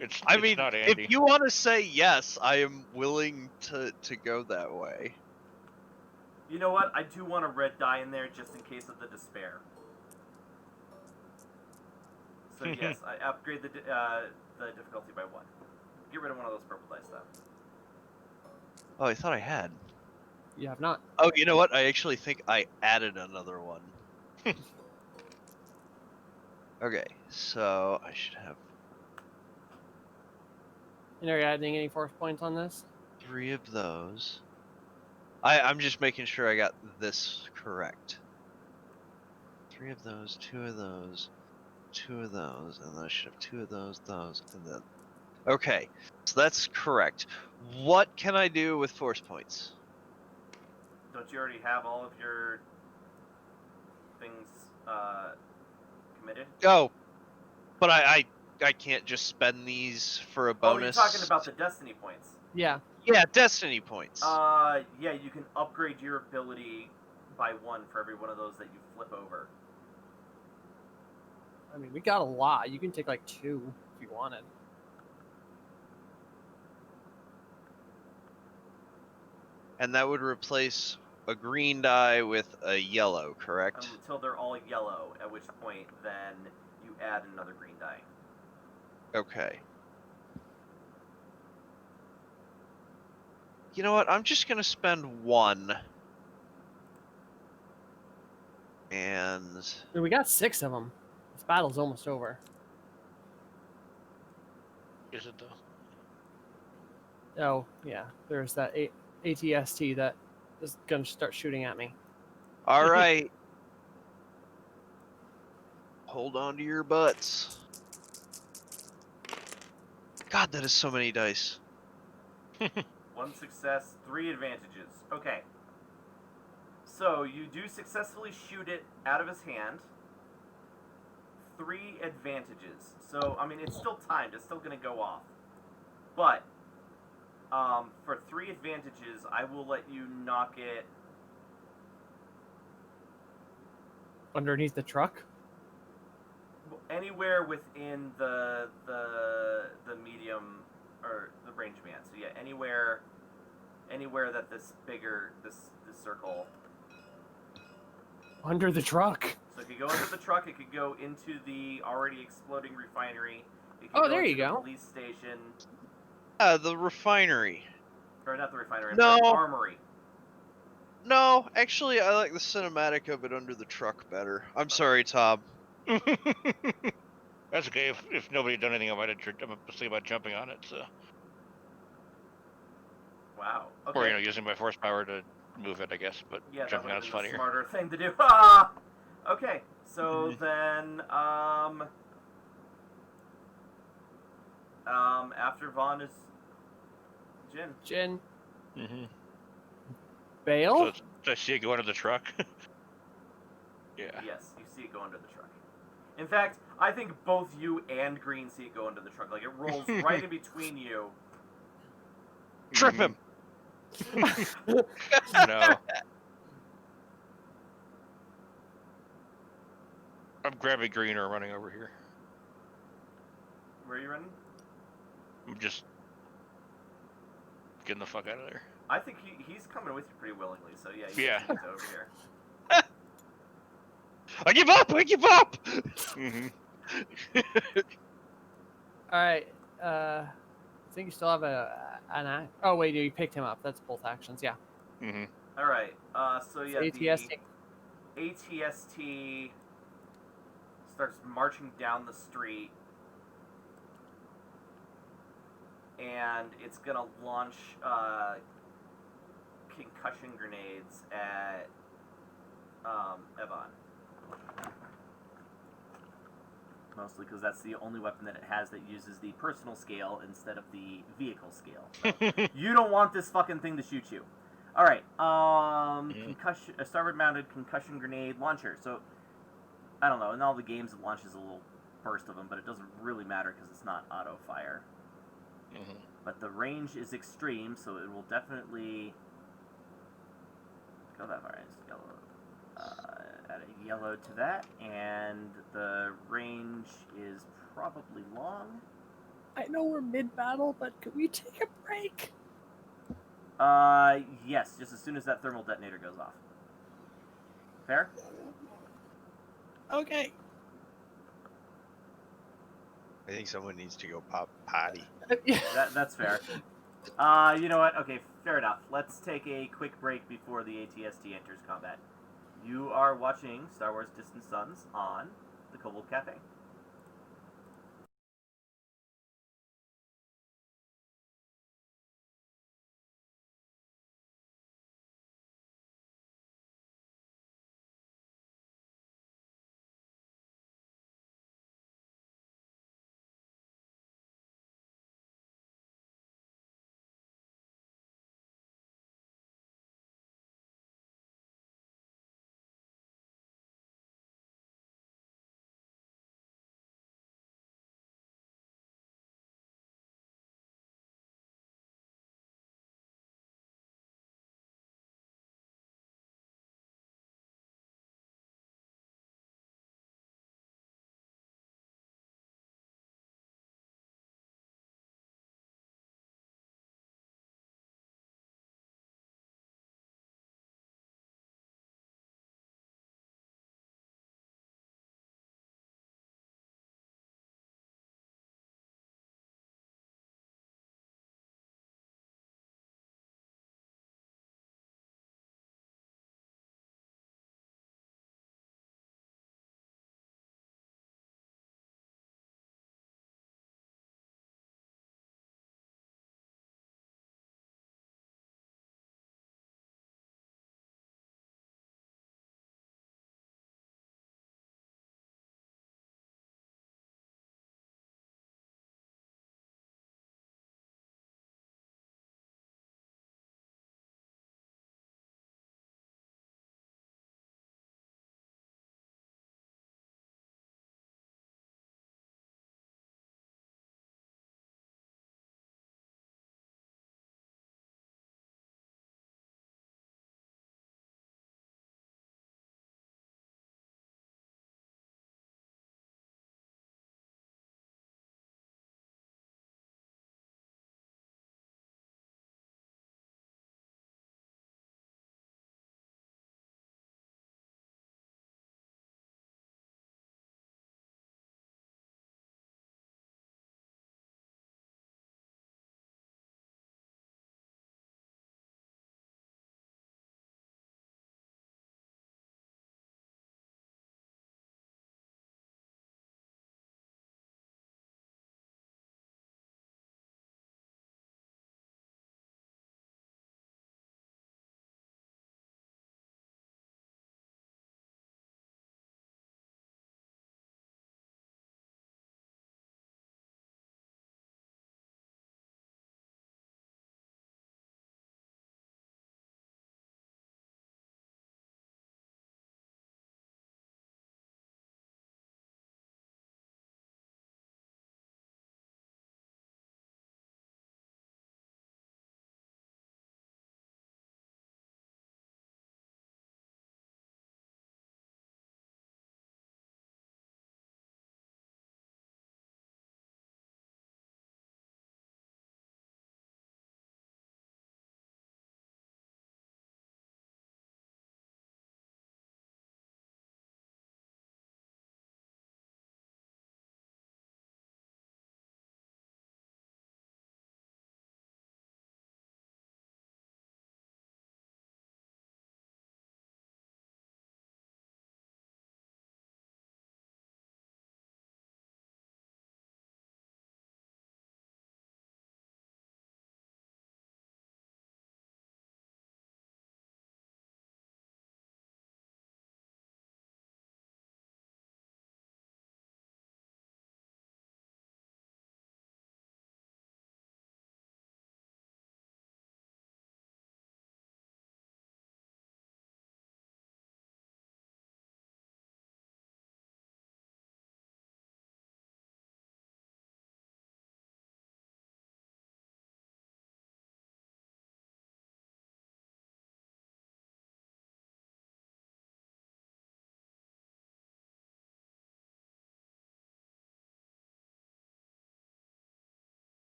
It's I mean, not Andy. if you want to say yes, I am willing to go that way. You know what? I do want a red die in there just in case of the despair. So yes, I upgrade the difficulty by 1. Get rid of one of those purple dice though. Oh, I thought I had. You have not. Oh, you know what? I actually think I added another one. Okay, so I should have You know, you're adding any force points on this? 3 of those. I'm just making sure I got this correct. 3 of those, 2 of those, 2 of those, and then I should have 2 of those, and then. Okay, so that's correct. What can I do with force points? Don't you already have all of your things committed? Oh, but I can't just spend these for a bonus. Oh, you're talking about the destiny points. Yeah. Yeah, destiny points. Yeah, you can upgrade your ability by 1 for every one of those that you flip over. I mean, we got a lot. You can take like 2 if you wanted. And that would replace a green die with a yellow, correct? Until they're all yellow, at which point then you add another green die. Okay. You know what? I'm just gonna spend 1. And I mean, we got 6 of them. This battle's almost over. Is it though? Oh, yeah. There's that ATST that is going to start shooting at me. all right. Hold on to your butts. God, that is so many dice. 1 success, 3 advantages. Okay. So you do successfully shoot it out of his hand. 3 advantages. So, I mean, it's still timed. It's still going to go off. But, for 3 advantages, I will let you knock it. Underneath the truck? Anywhere within the medium or the range band. So yeah, anywhere that this circle. Under the truck. So it could go into the truck. It could go into the already exploding refinery. It could Oh, go there into you the go. police station, The refinery. or not the refinery. I'm No. sorry, armory. No, actually, I like the cinematic of it under the truck better. I'm sorry, Tom. That's okay. If nobody had done anything, I might have I'm thinking about jumping on it. So, Wow. Okay. or using my force power to move it, I guess. But Yeah, that jumping would on have it's been the funnier. smarter thing to do. Ah! Okay, so then, after Vaughn is Jin. Jin. Mm-hmm. Bail? So I see it go under the truck. Yeah. Yes, you see it go under the truck. In fact, I think both you and Green see it go under the truck. Like, it rolls right in between you. Trip him. No. I'm grabbing green or running over here. Where are you running? I'm just getting the fuck out of there. I think he's coming with you pretty willingly, so yeah, you Yeah. can get over here. I give up. I give up. Mm-hmm. All right. I think you still have an act. Oh wait, you picked him up. That's both actions. Yeah. Mm-hmm. Alright, so yeah, ATST. the ATST starts marching down the street, and it's gonna launch concussion grenades at Evan. Mostly because that's the only weapon that it has that uses the personal scale instead of the vehicle scale. So, you don't want this fucking thing to shoot you. Alright, concussion, a starboard-mounted concussion grenade launcher. So, I don't know, in all the games it launches a little burst of them, but it doesn't really matter because it's not auto-fire. Mm-hmm. But the range is extreme, so it will definitely go that far. It's yellow. Add a yellow to that, and the range is probably long. I know we're mid-battle, but could we take a break? Yes, just as soon as that thermal detonator goes off. Fair? Okay. I think someone needs to go pop potty. That's fair. You know what? Okay, fair enough. Let's take a quick break before the ATST enters combat. You are watching Star Wars Distant Suns on the Cobalt Cafe.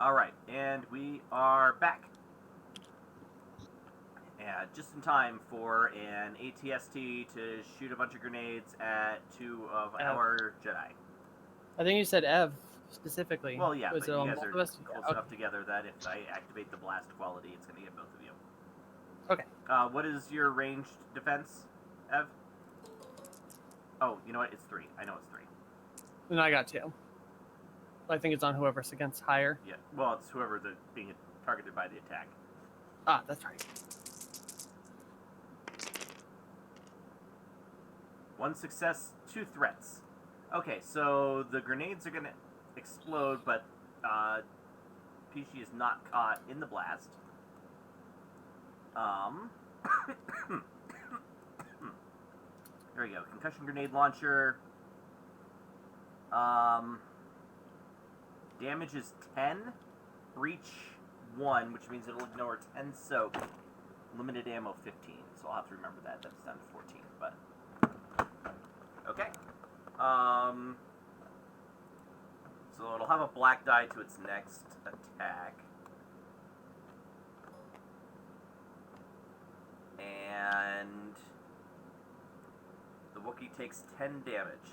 All right, and we are back. And just in time for an ATST to shoot a bunch of grenades at 2 of our Jedi. I think you said Ev specifically. Well, yeah, Was but it you on guys both are of us? close Yeah, enough together that if I activate the blast quality, it's going to get both of you. Okay. What is your ranged defense, Ev? Oh, you know what? It's 3. I know it's 3. And I got 2. I think it's on whoever's against higher. Yeah. Well, it's whoever the being targeted by the attack. Ah, that's right. 1 success, 2 threats. Okay, so the grenades are going to explode, but Pishi is not caught in the blast. There we go. Concussion grenade launcher. Damage is 10. Breach 1, which means it'll ignore 10 soak. Limited ammo 15. So I'll have to remember that. That's down to 14. But okay. So it'll have a black die to its next attack. And the Wookiee takes 10 damage.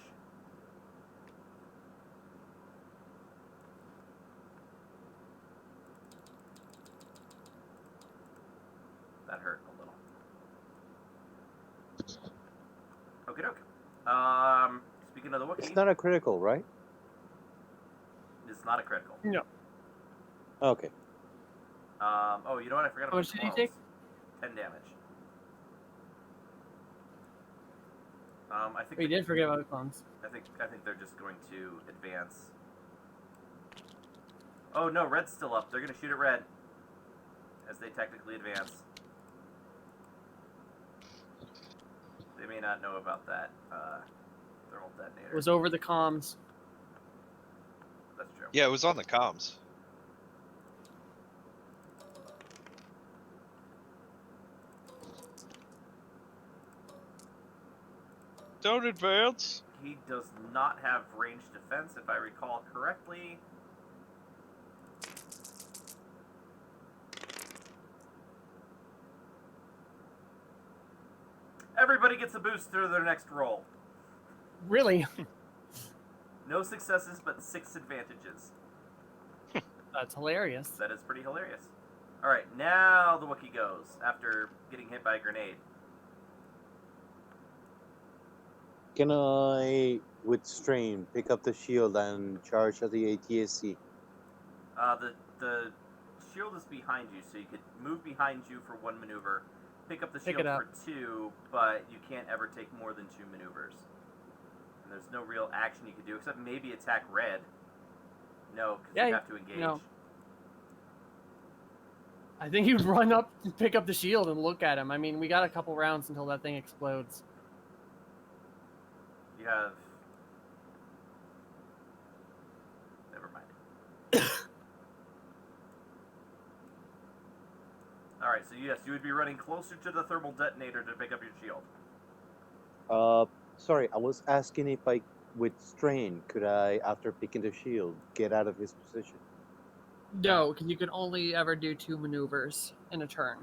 That hurt a little. Okie doke. Speaking of the Wookiee, It's not a critical, right? it's not a critical. No. Okay. Oh, you know what? I forgot How about much the did he clones. take? 10 damage. I think We did forget about the clones. I think they're just going to advance. Oh no, red's still up. They're gonna shoot at red as they technically advance. They may not know about that thermal detonator. It was over the comms. That's true. Yeah, it was on the comms. Don't advance. He does not have ranged defense, if I recall correctly. Everybody gets a boost through their next roll. Really? No successes, but 6 advantages. That's hilarious. That is pretty hilarious. Alright, now the Wookiee goes, after getting hit by a grenade. Can I, with strain, pick up the shield and charge at the ATSC? The shield is behind you, so you could move behind you for 1 maneuver, pick up the Pick shield it up. for 2, but you can't ever take more than 2 maneuvers. And there's no real action you could do, except maybe attack red. No, because Yeah, you have to engage. no. I think you'd run up and pick up the shield and look at him. I mean, we got a couple rounds until that thing explodes. You have... Never mind. Alright, so yes, you would be running closer to the thermal detonator to pick up your shield. Sorry, I was asking if I, with strain, could I, after picking the shield, get out of his position? No, because you can only ever do 2 maneuvers in a turn.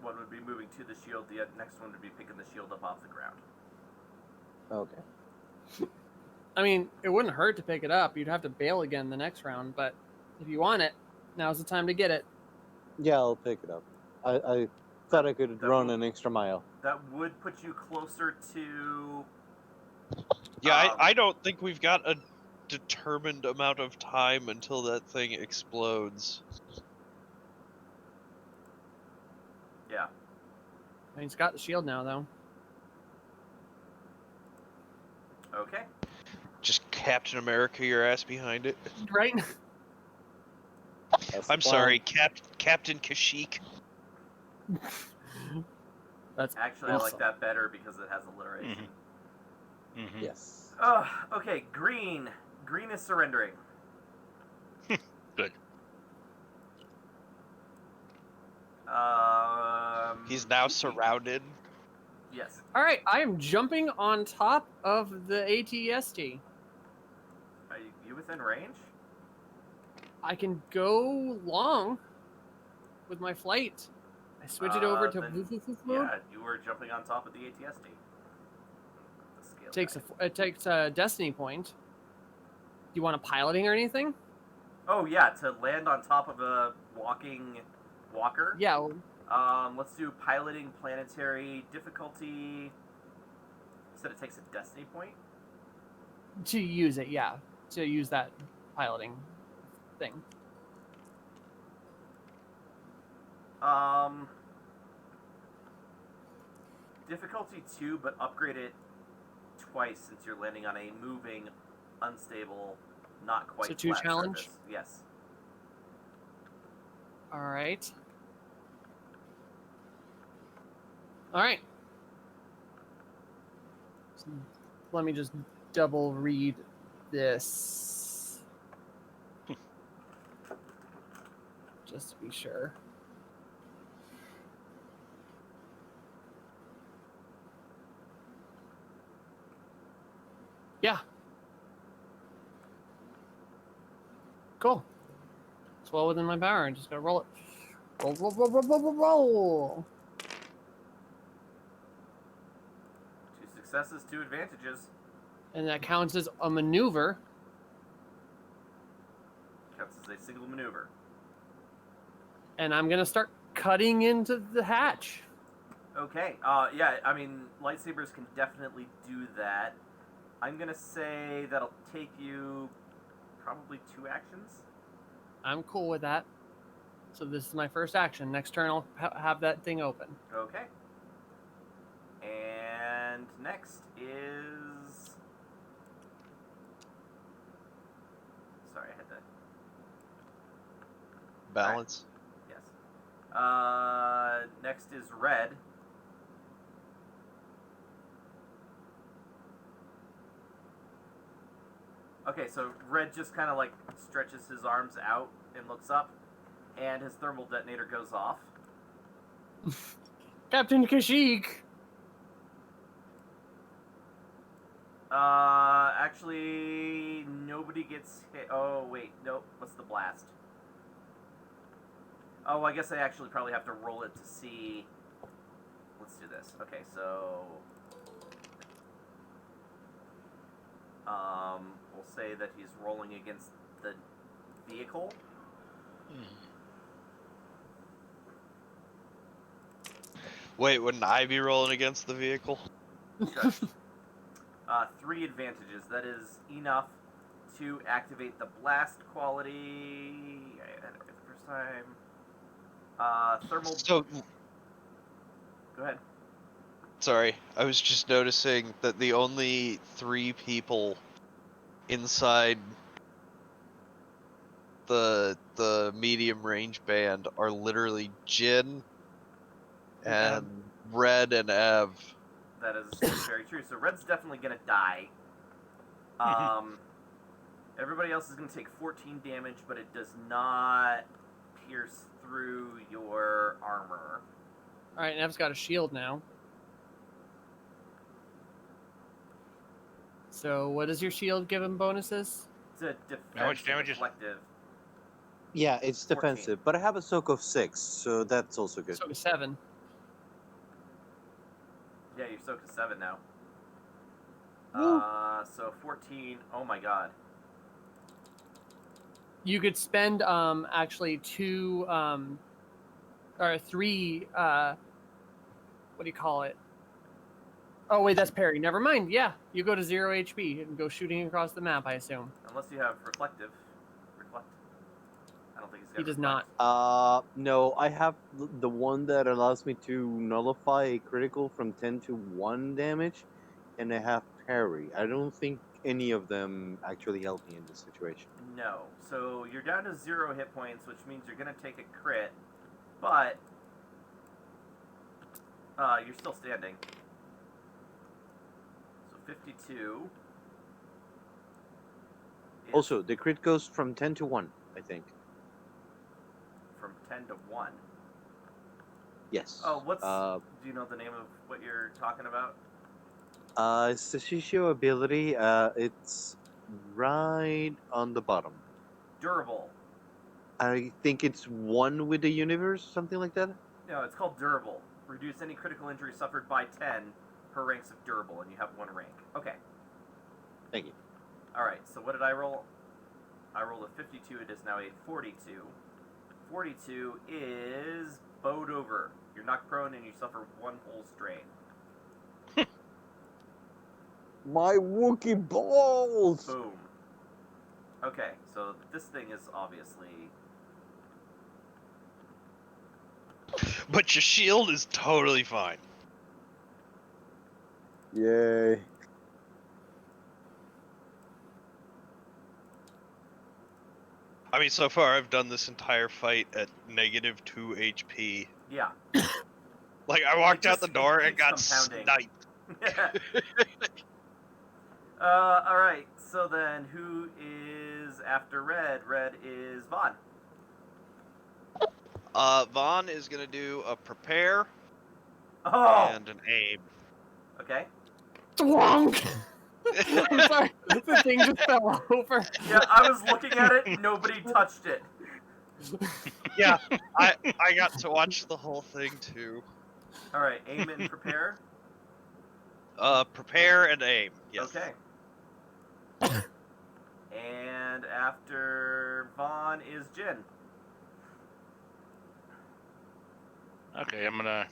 One would be moving to the shield, the next one would be picking the shield up off the ground. Okay. I mean, it wouldn't hurt to pick it up. You'd have to bail again the next round, but if you want it, now's the time to get it. Yeah, I'll pick it up. I thought I could That run will- an extra mile. That would put you closer to... Yeah, Um, I don't think we've got a determined amount of time until that thing explodes. Yeah. I mean, it's got the shield now, though. Okay. Just Captain America your ass behind it. Right? That's the I'm plan. sorry, Captain Kashyyyk. That's Actually, I like awesome. that better because it has alliteration. Mm-hmm. Yes. Oh, okay. Green. Green is surrendering. Good. He's now surrounded. Yes. All right, I am jumping on top of the ATST. Are you within range? I can go long with my flight. I switch it over to Then, woof, woof, woof mode. yeah, you were jumping on top of the ATSD. The scale It takes a destiny point. Do you want a piloting or anything? Oh yeah, to land on top of a walking walker. Yeah. Well, Let's do piloting planetary difficulty. You said it takes a destiny point. to use it, yeah. To use that piloting thing. Difficulty 2, but upgrade it twice since you're landing on a moving, unstable, not quite So 2 flat challenge? surface. Yes. All right. All right. So let me just double read this. Just to be sure. Yeah. Cool. It's well within my power. I just gotta roll it. Roll, roll, roll, roll, roll, roll, roll. 2 successes, 2 advantages. And that counts as a maneuver. Counts as a single maneuver. And I'm gonna start cutting into the hatch. Okay. Yeah. I mean, lightsabers can definitely do that. I'm gonna say that'll take you probably 2 actions. I'm cool with that. So this is my first action. Next turn, I'll have that thing open. Okay. And next is. Sorry, I had to. Balance. Yes. Next is red. Okay, so red just kind of like stretches his arms out and looks up, and his thermal detonator goes off. Captain Kashyyyk. Actually, nobody gets hit. Oh, wait, nope. What's the blast? Oh, I guess I actually probably have to roll it to see. Let's do this. Okay, so. We'll say that he's rolling against the vehicle. Wait, wouldn't I be rolling against the vehicle? Shush. 3 advantages. That is enough to activate the blast quality. I had it right the first time. Thermal. So, Go ahead. sorry, I was just noticing that the only 3 people inside the medium range band are literally Jin and Red and Ev. That is very true. So Red's definitely gonna die. Everybody else is gonna take 14 damage, but it does not pierce through your armor. All right, Nev's got a shield now. So what does your shield give him bonuses? It's a How much defensive damage is- reflective. Yeah, it's 14. defensive, but I have a soak of 6, so that's also good. So 7. Yeah, you're soaked to 7 now. Woo. So 14. Oh my god. You could spend actually 2 or 3 what do you call it? Oh wait, that's parry. Never mind. Yeah, you go to 0 HP and go shooting across the map, I assume. Unless you have reflective. Reflect. I don't think he's got He does reflect. not. No, I have the one that allows me to nullify a critical from 10 to 1 damage, and I have parry. I don't think any of them actually help me in this situation. No. So you're down to 0 hit points, which means you're gonna take a crit, but you're still standing. So 52. is Also, the crit goes from 10 to 1, I think. from 10 to 1. Yes. Oh, do you know the name of what you're talking about? It's the Shishio ability. It's right on the bottom. Durable. I think it's one with the universe, something like that. No, it's called durable. Reduce any critical injury suffered by 10 per ranks of durable, and you have 1 rank. Okay. Thank you. Alright, so what did I roll? I rolled a 52, it is now a 42. 42 is bowed over. You're knocked prone and you suffer 1 whole strain. My Wookie balls! Boom. Okay, so this thing is obviously... But your shield is totally fine. Yay. I mean, so far I've done this entire fight at -2 HP. Yeah. Like, I walked out just- the door it and got keeps compounding. sniped. Alright, so then who is after Red? Red is Vaughn. Vaughn is gonna do a prepare Oh! and an aim. Okay. Thwonk! I'm sorry, the thing just fell over. Yeah, I was looking at it, nobody touched it. Yeah, I got to watch the whole thing too. Alright, aim and prepare. Prepare and aim. Yes. Okay. And after Vaughn is Jin. Okay, I'm gonna.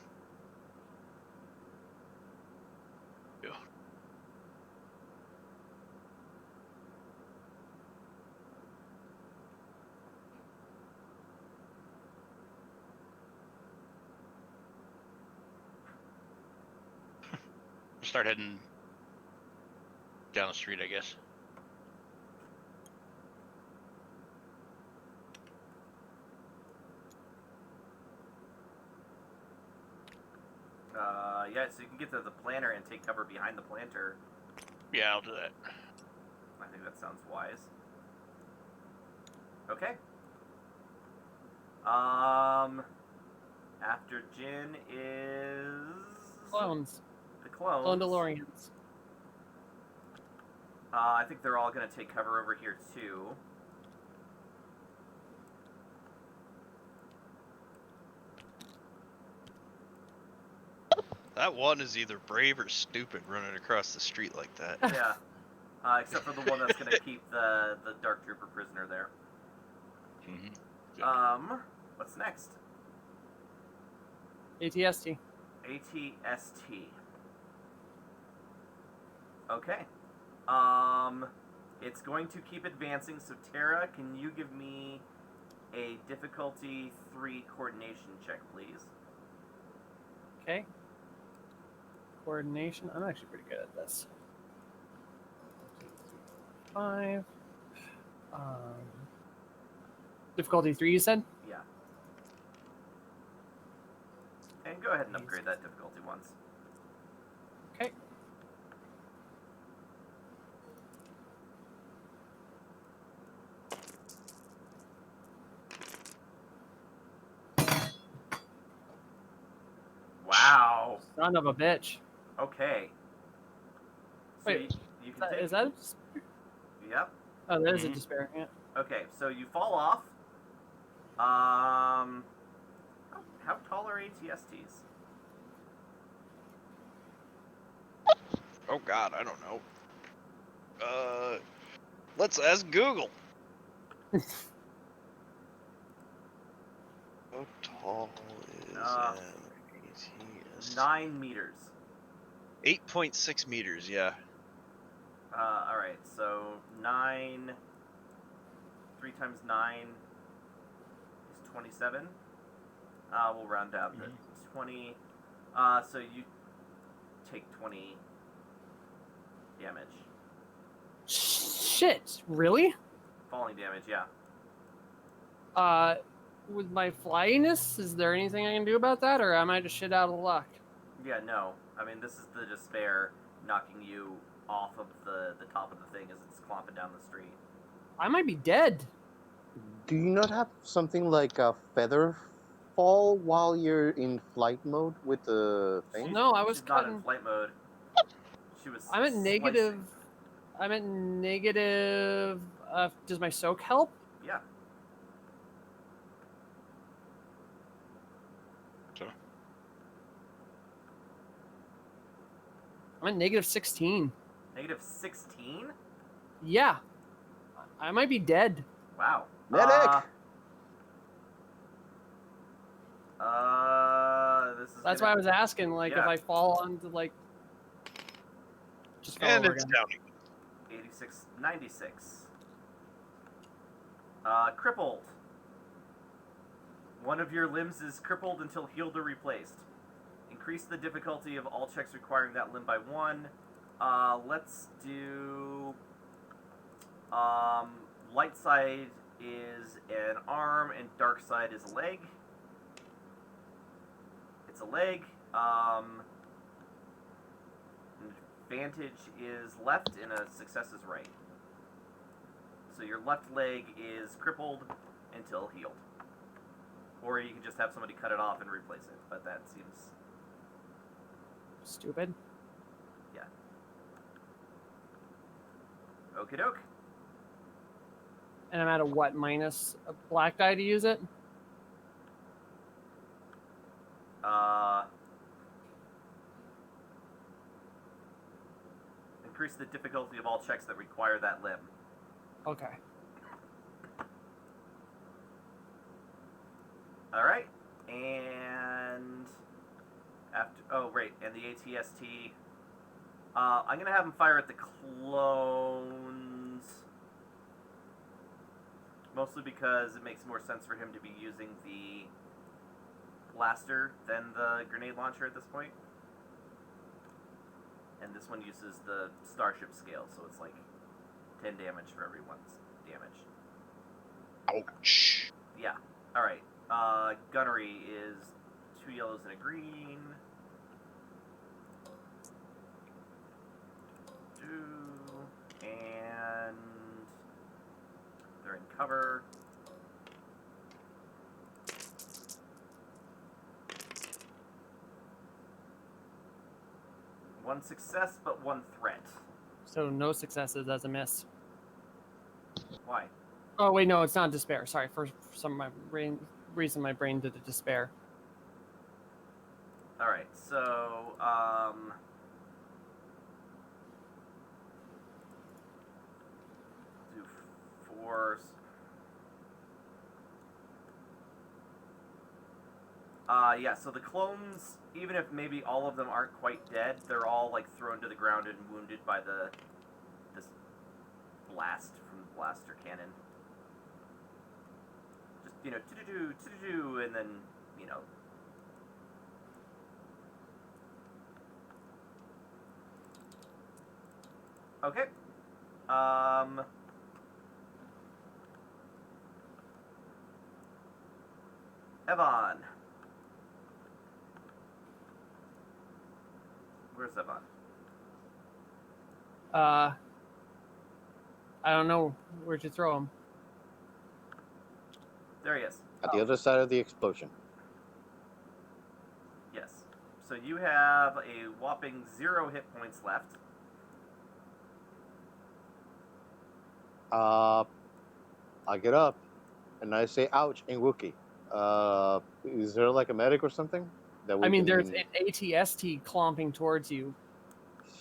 Yeah. Start heading down the street, I guess. Yeah, so you can get to the planter and take cover behind the planter. Yeah, I'll do that. I think that sounds wise. Okay. After Jin is Clones. the clones. Clone DeLoreans. I think they're all gonna take cover over here too. That one is either brave or stupid running across the street like that. Yeah. Except for the one that's gonna keep the Dark Trooper prisoner there. Mm-hmm. What's next? ATST. ATST. Okay. It's going to keep advancing, so Tara, can you give me a difficulty 3 coordination check, please? Okay. Coordination. I'm actually pretty good at this. 5. Difficulty 3, you said? Yeah. And go ahead and upgrade that difficulty once. Okay. Wow. Son of a bitch. Okay. So Wait, you can take... Is that? Yep. Oh, that is a Mhm. despair. Yeah. Okay, so you fall off. How tall are ATSTs? Oh God, I don't know. Let's ask Google. How tall is Uh, an ATST? 9 meters. 8.6 meters. Yeah. Alright, so 9... 3 times 9 is 27. We'll round down to 20. So you take 20 damage. Shit. Really? Falling damage, yeah. With my flyiness, is there anything I can do about that, or am I just shit out of luck? Yeah, no. I mean, this is the despair knocking you off of the top of the thing as it's clomping down the street. I might be dead. Do you not have something like a feather fall while you're in flight mode with the thing? No, I was She's not in cutting. flight mode. She was I'm at slicing. negative. I'm at negative. Does my soak help? Yeah. I'm at negative 16. Negative 16? Yeah. I might be dead. Wow. Medic! This is That's gonna, why I was asking, like, if Yeah. I fall onto, like... Just fell And over it's again. counting. 86, 96. Crippled. One of your limbs is crippled until healed or replaced. Increase the difficulty of all checks requiring that limb by 1. Let's do... light side is an arm and dark side is a leg. It's a leg. Advantage is left and a success is right. So your left leg is crippled until healed. Or you can just have somebody cut it off and replace it, but that seems... Stupid. Okie doke. And I'm at a what, minus a black die to use it? Increase the difficulty of all checks that require that limb. Okay. Alright. And... after... oh, right. And the ATST... I'm gonna have him fire at the clones... mostly because it makes more sense for him to be using the blaster than the grenade launcher at this point. And this one uses the starship scale, so it's like 10 damage for everyone's damage. Ouch. Yeah. Alright. Gunnery is 2 yellows and a green. And they're in cover. One success, but one threat. So no successes as a miss. Why? Oh, wait, no, it's not despair. Sorry, for some of my reason my brain did a despair. Alright, so, do 4. Yeah, so the clones, even if maybe all of them aren't quite dead, they're all, like, thrown to the ground and wounded by this blast from the blaster cannon. Just, you know, to-do-do, and then, you know... Okay. Evan. Where's Evan? I don't know. Where'd you throw him? There he is. At the other side of the explosion. Yes. So you have a whopping 0 hit points left. I get up and I say ouch in Wookiee. Is there like a medic or something? That we I mean, can... there's an ATST clomping towards you.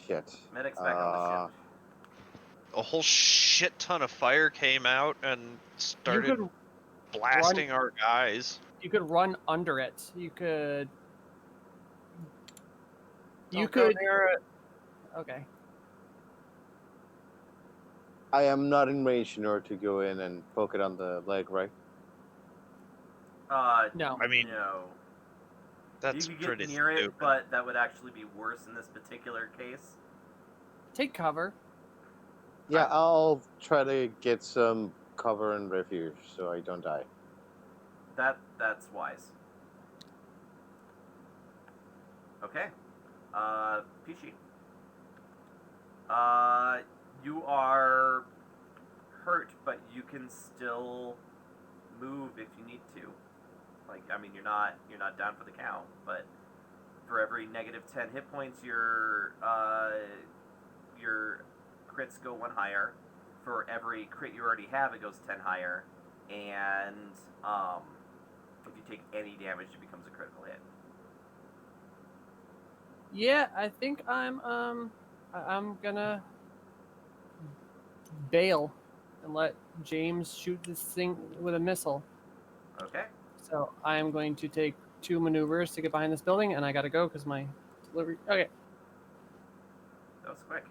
Shit. Medic's back on the ship. A whole shit ton of fire came out and You started could blasting our guys. run under it. You could. You Don't go could. near it. Okay. I am not in range in order to go in and poke it on the leg, right? No. I mean, no. That's You could pretty get near it, stupid. but that would actually be worse in this particular case. Take cover. Yeah, I'll try to get some cover and refuge so I don't die. That's wise. Okay. Peachy. You are hurt, but you can still move if you need to. Like, I mean, you're not down for the count, but for every negative 10 hit points, your crits go 1 higher. For every crit you already have, it goes 10 higher. And if you take any damage, it becomes a critical hit. Yeah, I think I'm gonna bail and let James shoot this thing with a missile. Okay. So I am going to take 2 maneuvers to get behind this building, and I gotta go because my delivery. Okay. That was quick.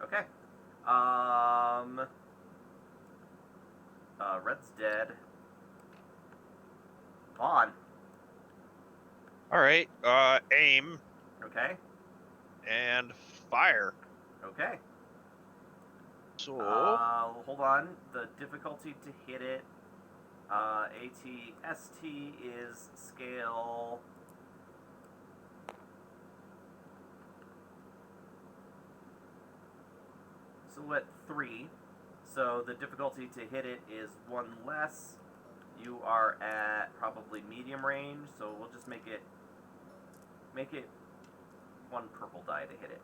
Okay. Red's dead. Vaughn. All right. Aim Okay. and fire. Okay. So Hold on. The difficulty to hit it, ATST is scale. So at 3. So the difficulty to hit it is 1 less. You are at probably medium range, so we'll just make it 1 purple die to hit it.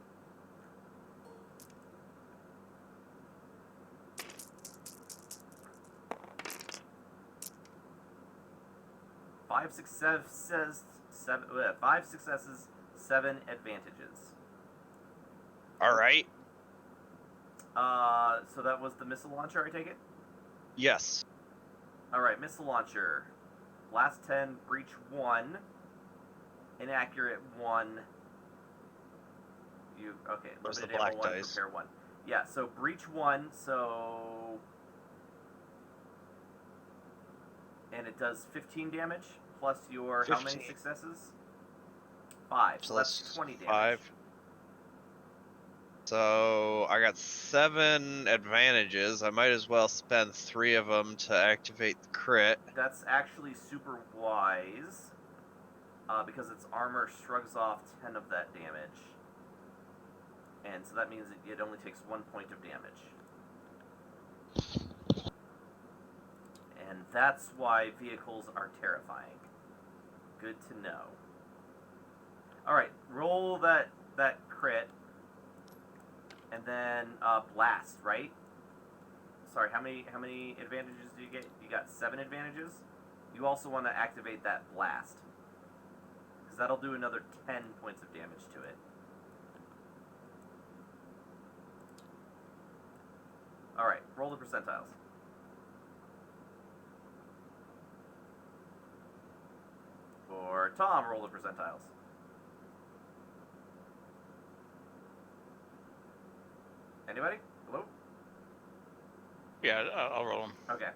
Five successes, 7 advantages. all right. So that was the missile launcher, I take it? Yes. Alright, missile launcher. Last 10, breach 1. Inaccurate 1. Okay, Where's the limited black ammo 1, dice? prepare 1. Yeah, so breach 1, so... And it does 15 damage, plus your how many 15. successes? 5, so that's that's 20 damage. 5. So I got 7 advantages. I might as well spend 3 of them to activate the crit. That's actually super wise, because its armor shrugs off 10 of that damage. And so that means it only takes 1 point of damage. And that's why vehicles are terrifying. Good to know. Alright, roll that crit. And then blast, right? Sorry, how many advantages do you get? You got 7 advantages? You also want to activate that blast. Because that'll do another 10 points of damage to it. Alright, roll the percentiles. For Tom, roll the percentiles. Anybody? Hello? Yeah, I'll roll them. Okay.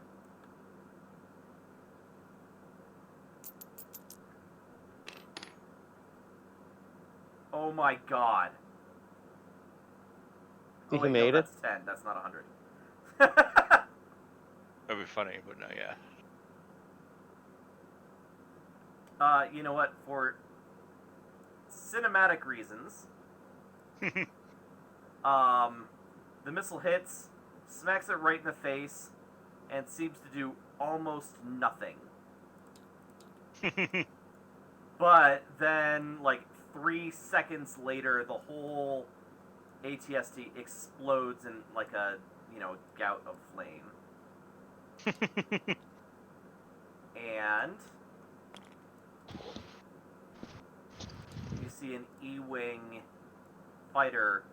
Oh my god. Think Oh, you wait, no, made it? that's 10. That's not 100. That'd be funny, but no, yeah. You know what? For cinematic reasons, the missile hits, smacks it right in the face, and seems to do almost nothing. But then, like 3 seconds later, the whole ATST explodes in like a gout of flame. And you see an E-wing fighter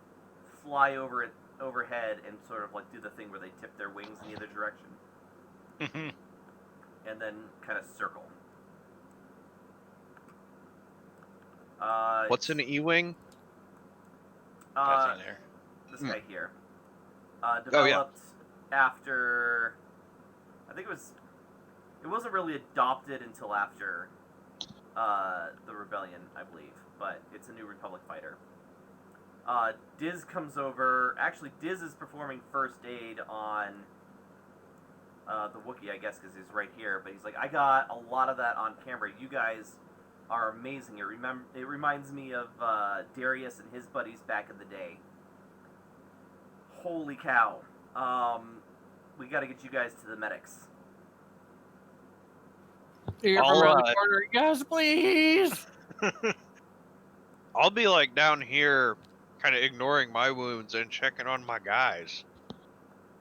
fly overhead and sort of like do the thing where they tip their wings in either direction and then kind of circle. What's an E-wing? That's on there. This guy here. Oh, yeah. Developed after, I think it wasn't really adopted until after the rebellion, I believe, but it's a New Republic fighter. Diz comes over. Actually, Diz is performing first aid on the Wookiee, I guess, because he's right here. But he's like, I got a lot of that on camera. You guys are amazing. It reminds me of Darius and his buddies back in the day. Holy cow. We got to get you guys to the medics. You're I'll, from around the corner. Yes, please. I'll be like down here, kind of ignoring my wounds and checking on my guys.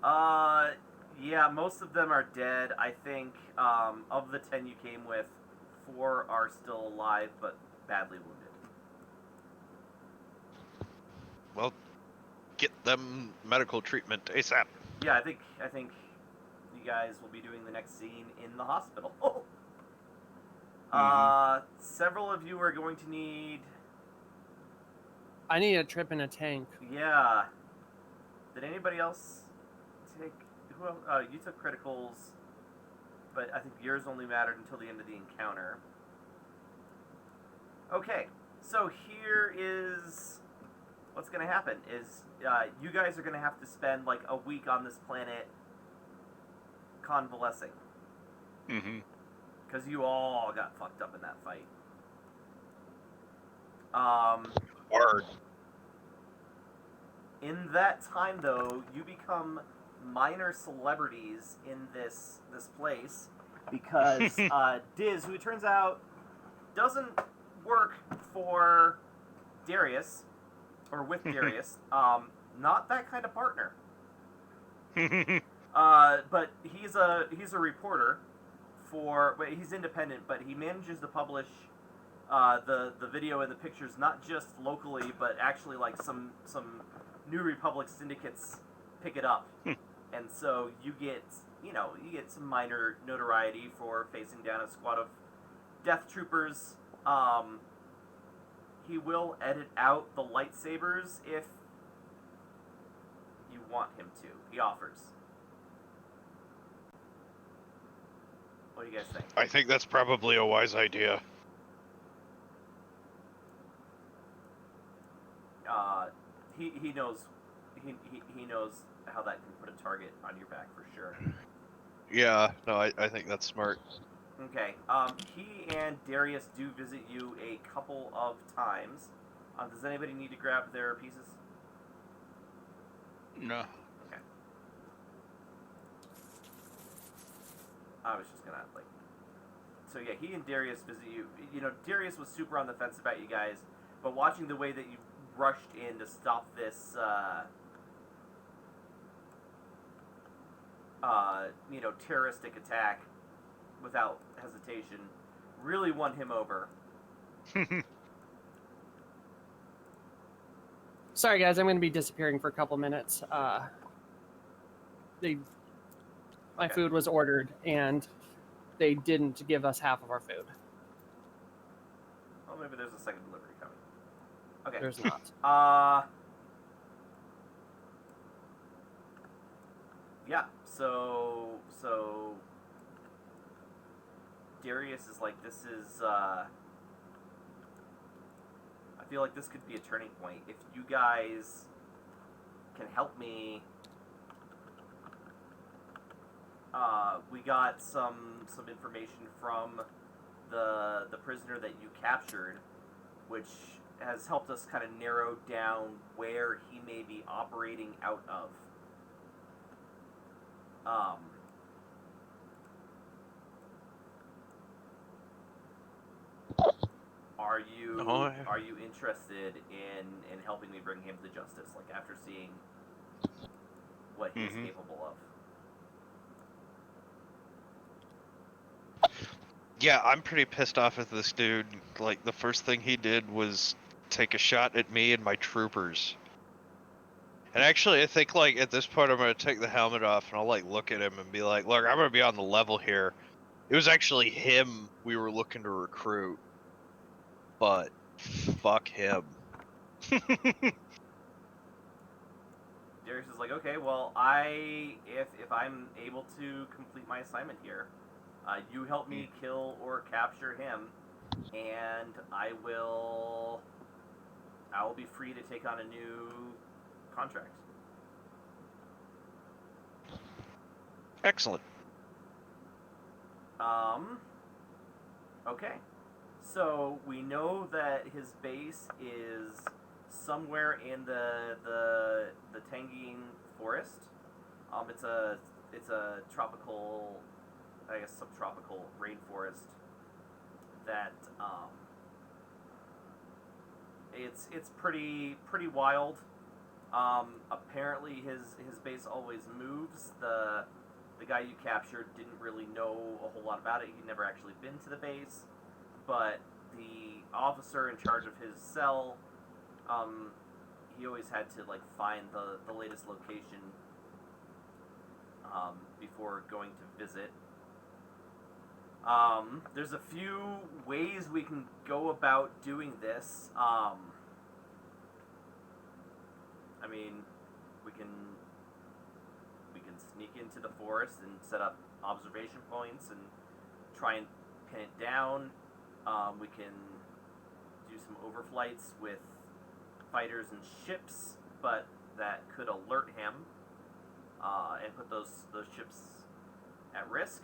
Yeah, most of them are dead. I think of the 10 you came with, 4 are still alive but badly wounded. well, get them medical treatment ASAP. Yeah, I think you guys will be doing the next scene in the hospital. Several of you are going to need. I need a trip in a tank. Yeah. Did anybody else take? Who else? You took criticals, but I think yours only mattered until the end of the encounter. Okay, so here is what's going to happen. Is you guys are going to have to spend like a week on this planet convalescing. Mm-hmm. Because you all got fucked up in that fight. Word. In that time, though, you become minor celebrities in this place because Diz, who it turns out doesn't work for Darius or with Darius, not that kind of partner. But he's a reporter for. Well, he's independent, but he manages to publish the video and the pictures not just locally, but actually like some New Republic syndicates pick it up, and so you get some minor notoriety for facing down a squad of Death Troopers. He will edit out the lightsabers if you want him to. He offers. What do you guys think? I think that's probably a wise idea. He knows he knows how that can put a target on your back for sure. Yeah, no, I think that's smart. Okay. He and Darius do visit you a couple of times. Does anybody need to grab their pieces? No. Okay. I was just gonna like. So yeah, he and Darius visit you. You know, Darius was super on the fence about you guys, but watching the way that you rushed in to stop this, terroristic attack without hesitation, really won him over. Sorry, guys, I'm going to be disappearing for a couple minutes. My food was ordered, and they didn't give us half of our food. Well, maybe there's a second delivery coming. Okay. There's not. Yeah. So Darius is like, this is. I feel like this could be a turning point if you guys can help me. We got some information from the prisoner that you captured, which has helped us kind of narrow down where he may be operating out of. Are you interested in helping me bring him to justice? Like after seeing what he's capable of. Yeah, I'm pretty pissed off at this dude. Like, the first thing he did was take a shot at me and my troopers. And actually, I think, like, at this point, I'm going to take the helmet off and I'll, like, look at him and be like, look, I'm going to be on the level here. It was actually him we were looking to recruit. But, fuck him. Darius is like, okay, well, if I'm able to complete my assignment here, you help me kill or capture him, and I will be free to take on a new contract. Excellent. Okay. So we know that his base is somewhere in the Tangine forest. It's a tropical, I guess subtropical rainforest that it's pretty wild. Apparently his base always moves. The guy you captured didn't really know a whole lot about it. He'd never actually been to the base, but the officer in charge of his cell, he always had to like find the latest location before going to visit. There's a few ways we can go about doing this. I mean, we can sneak into the forest and set up observation points and try and pin it down. We can do some overflights with fighters and ships, but that could alert him and put those ships at risk.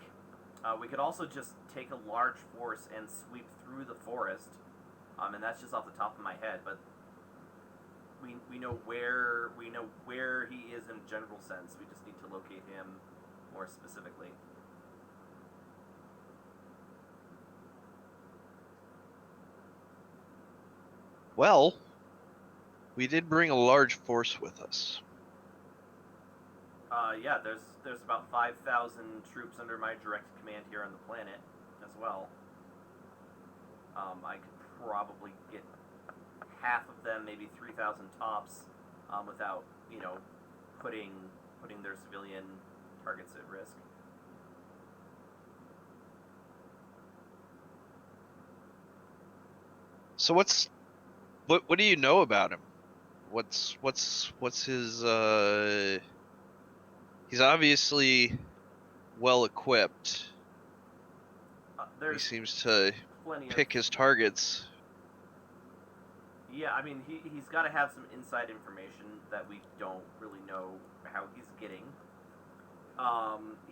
We could also just take a large force and sweep through the forest, and that's just off the top of my head. But we know where he is in a general sense. We just need to locate him more specifically. Well, we did bring a large force with us. Yeah, there's about 5,000 troops under my direct command here on the planet as well. I could probably get half of them, maybe 3,000 tops, without putting their civilian targets at risk. So what do you know about him? What's his he's obviously well equipped. He There's seems to plenty pick of his targets. Yeah, I mean he's got to have some inside information that we don't really know how he's getting.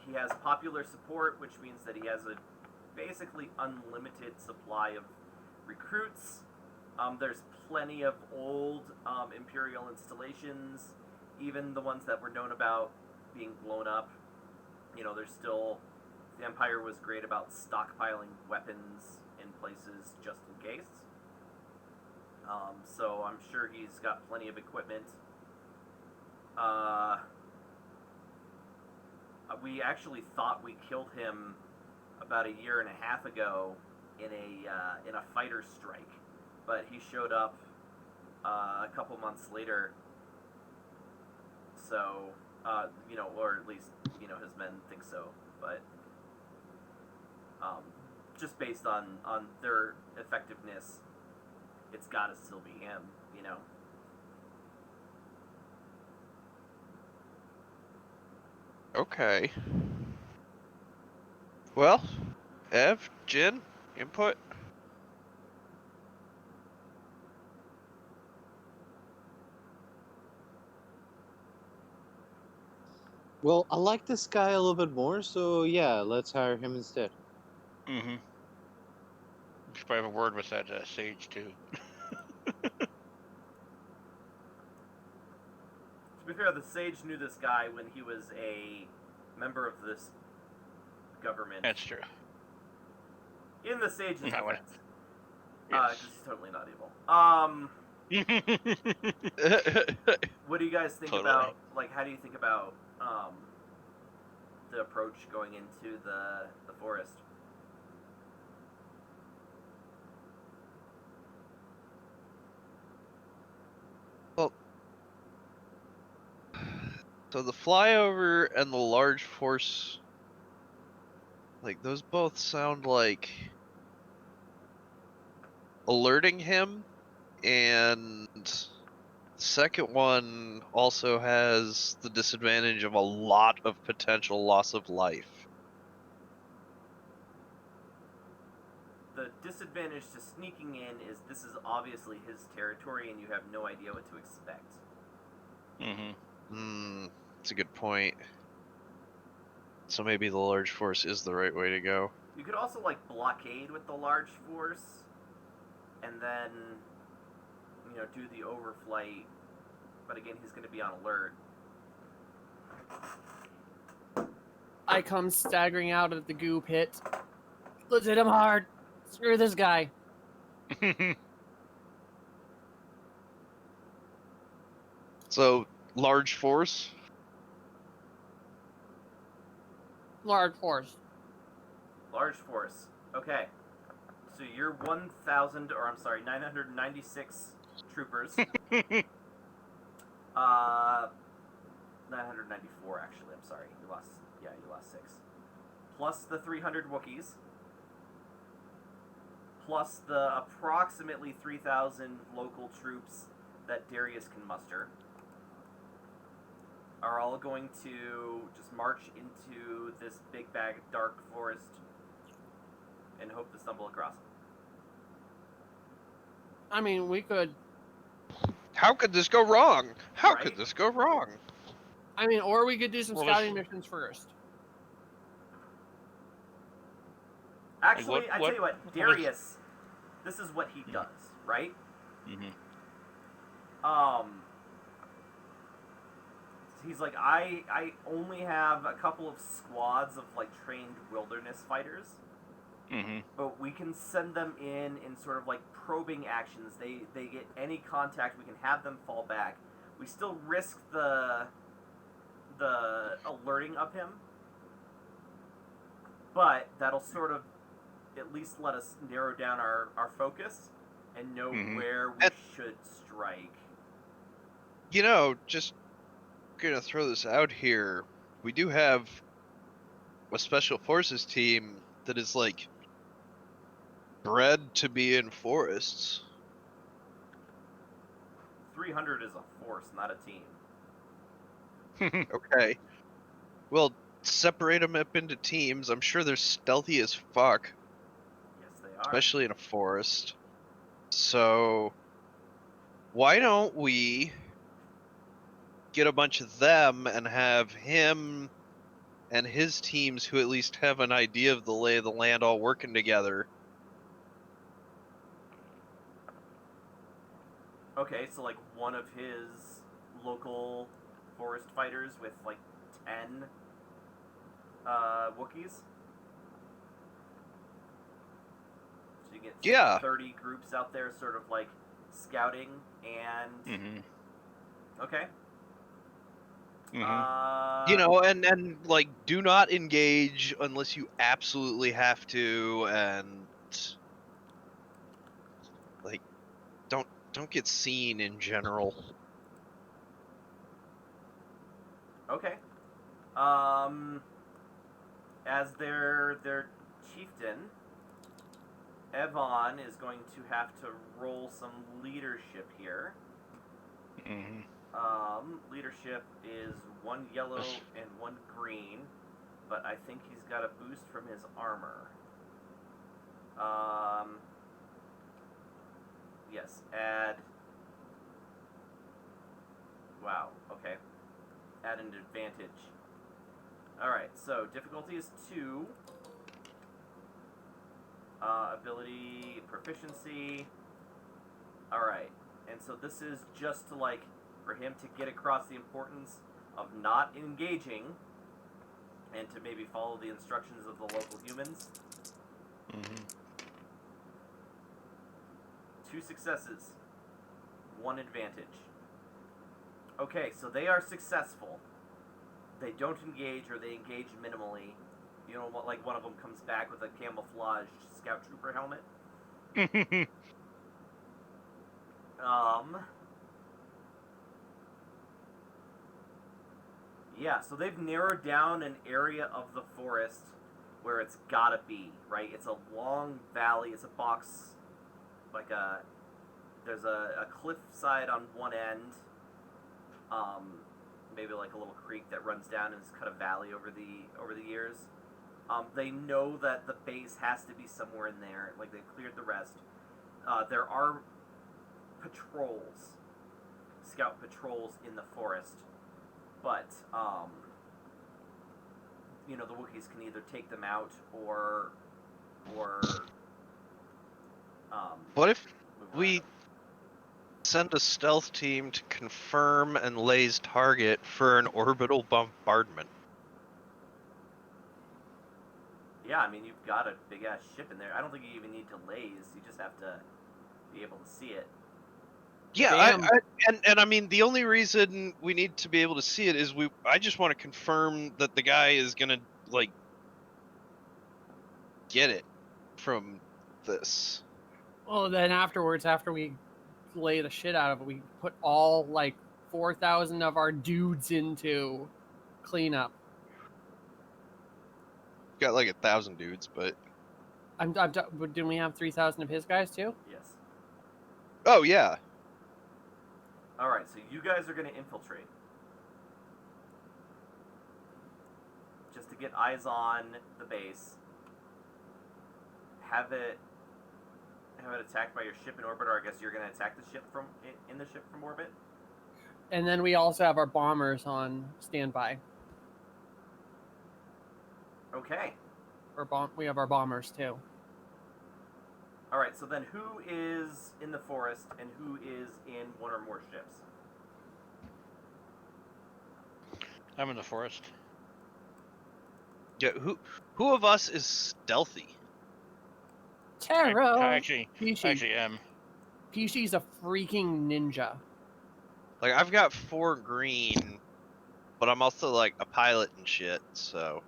He has popular support, which means that he has a basically unlimited supply of recruits. There's plenty of old Imperial installations, even the ones that were known about being blown up. There's still... The Empire was great about stockpiling weapons in places just in case. So I'm sure he's got plenty of equipment. We actually thought we killed him about a year and a half ago in a fighter strike, but he showed up a couple months later. So or at least his men think so, but just based on their effectiveness, it's got to still be him. Okay. Well, Ev, Jin, input. Well, I like this guy a little bit more, so yeah, let's hire him instead. Mm-hmm. Should probably have a word with that sage too. To be fair, the Sage knew this guy when he was a member of this government. That's true. In the Sage's Not what- defense. Yes. 'Cause he's totally not evil. What do you guys think Totally. about, how do you think about the approach going into the forest? Well, so the flyover and the large force, those both sound like alerting him, and the second one also has the disadvantage of a lot of potential loss of life. The disadvantage to sneaking in is this is obviously his territory and you have no idea what to expect. Mm-hmm. That's a good point. So maybe the large force is the right way to go. You could also blockade with the large force and then do the overflight, but again he's going to be on alert. I come staggering out of the goo pit. Let's hit him hard. Screw this guy. So, large force? Large force. Large force. Okay. So you're 996 troopers. 994 actually. I'm sorry. You lost 6. Plus the 300 Wookiees. Plus the approximately 3,000 local troops that Darius can muster, are all going to just march into this big bag of dark forest and hope to stumble across it. I mean, we could. How could this go wrong? How Right? could this go wrong? I mean, or we could do some Well, scouting missions first. Actually, what- I tell you what, what- Darius, this is what he does, right? Mm-hmm. He's like, I only have a couple of squads of like trained wilderness fighters, Mm-hmm. but we can send them in sort of like probing actions. They get any contact, we can have them fall back. We still risk the alerting of him, but that'll sort of at least let us narrow down our focus and know Mhm. where we And- should strike. You know, just gonna throw this out here. We do have a special forces team that is like bred to be in forests. 300 is a force, not a team. Okay. Well, separate them up into teams. I'm sure they're stealthy as fuck, Yes, they are. especially in a forest. So, why don't we get a bunch of them and have him and his teams who at least have an idea of the lay of the land all working together? Okay, so like one of his local forest fighters with like 10 Wookiees. So you get Yeah. 30 groups out there sort of like scouting and Mm-hmm. okay. Mm-hmm. You know, and like do not engage unless you absolutely have to, and like don't get seen in general. Okay. As their chieftain, Evon is going to have to roll some leadership here. Mm-hmm. Leadership is 1 yellow Yes. and 1 green, but I think he's got a boost from his armor. Yes, add. Wow, okay. Add an advantage. Alright, so difficulty is 2. Ability, proficiency. Alright, and so this is just to like, for him to get across the importance of not engaging and to maybe follow the instructions of the local humans. Mm-hmm. 2 successes, 1 advantage. Okay, so they are successful. They don't engage, or they engage minimally. You know what? Like one of them comes back with a camouflaged scout trooper helmet. Yeah, so they've narrowed down an area of the forest where it's gotta be, right? It's a long valley, it's a box, like there's a cliff side on one end, maybe like a little creek that runs down and has cut a valley over the years. They know that the base has to be somewhere in there, like they cleared the rest. There are patrols, scout patrols in the forest, but you know, the Wookiees can either take them out or What if move we around. send a stealth team to confirm and Lay's target for an orbital bombardment? Yeah, I mean, you've got a big ass ship in there. I don't think you even need to laze. You just have to be able to see it. Yeah, Damn. and I mean the only reason we need to be able to see it is I just want to confirm that the guy is gonna like get it from this. Well, then afterwards, after we lay the shit out of it, we put all like 4,000 of our dudes into cleanup. Got like 1,000 dudes, but Didn't we have 3,000 of his guys too? Yes. oh yeah. All right, so you guys are going to infiltrate. Just to get eyes on the base. Have it attacked by your ship in orbit, or I guess you're going to attack the ship from in the ship from orbit. And then we also have our bombers on standby. Okay. We have our bombers too. All right. So then, who is in the forest and who is in one or more ships? I'm in the forest. Yeah, who of us is stealthy? Taro. I actually Pishi. am. Pishi's a freaking ninja. Like I've got 4 green, but I'm also like a pilot and shit, so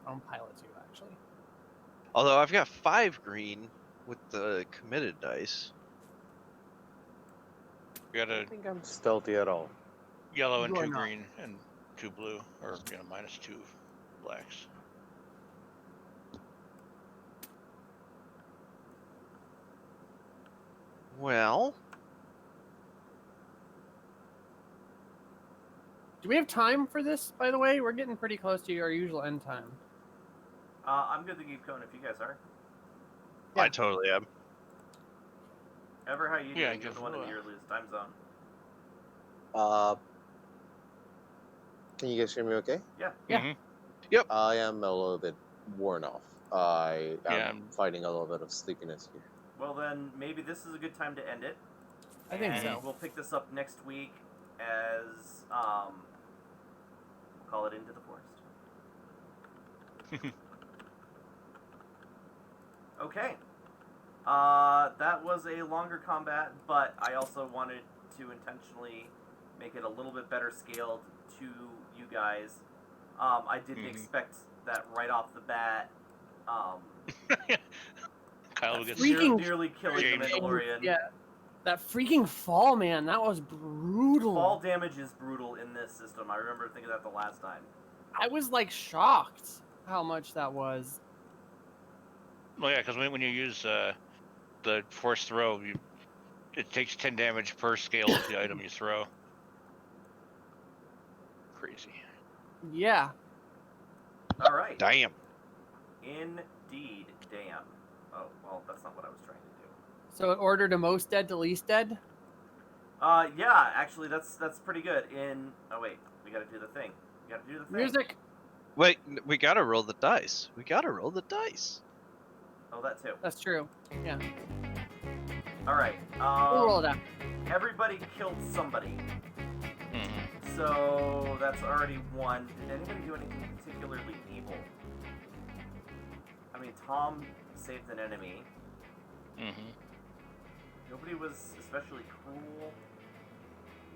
I don't pilot you actually. although I've got 5 green with the committed dice. We got I a don't think I'm stealthy at all. yellow and You are 2 not. green and 2 blue, or minus 2 blacks. Well, Do we have time for this, by the way? We're getting pretty close to our usual end time. I'm good to keep going if you guys are. I Yeah. totally am. Ever, how you Yeah, doing? You're the one in the earliest time zone. Can you guys hear me okay? Yeah. Mhm. I am a little bit worn off. I am Yeah. fighting a little bit of sleepiness here. Well, then maybe this is a good time to end it. I think and so. We'll pick this up next week as we'll call it Into the Forest. Okay. That was a longer combat, but I also wanted to intentionally make it a little bit better scaled to you guys. I didn't Mhm. expect that right off the bat. Kyle will get Freaking- Nearly killing the James. Mandalorian. Yeah. That freaking fall, man, that was brutal. Fall damage is brutal in this system. I remember thinking that the last time. I was like shocked how much that was. Well, yeah, because when you use the force throw, it takes 10 damage per scale of the item you throw. Crazy. Yeah. All right. Damn. Indeed, damn. Oh, well, that's not what I was trying to do. So it ordered to most dead to least dead. Yeah, actually, that's pretty good. Oh wait, we gotta do the thing. We gotta do the thing. Music. Wait, we gotta roll the dice. We gotta roll the dice. Oh, that too. That's true. Yeah. All right. We'll roll it out. Everybody killed somebody, Mhm. so that's already one. Did anybody do anything particularly evil? I mean, Tom saved an enemy. Mhm. Nobody was especially cruel.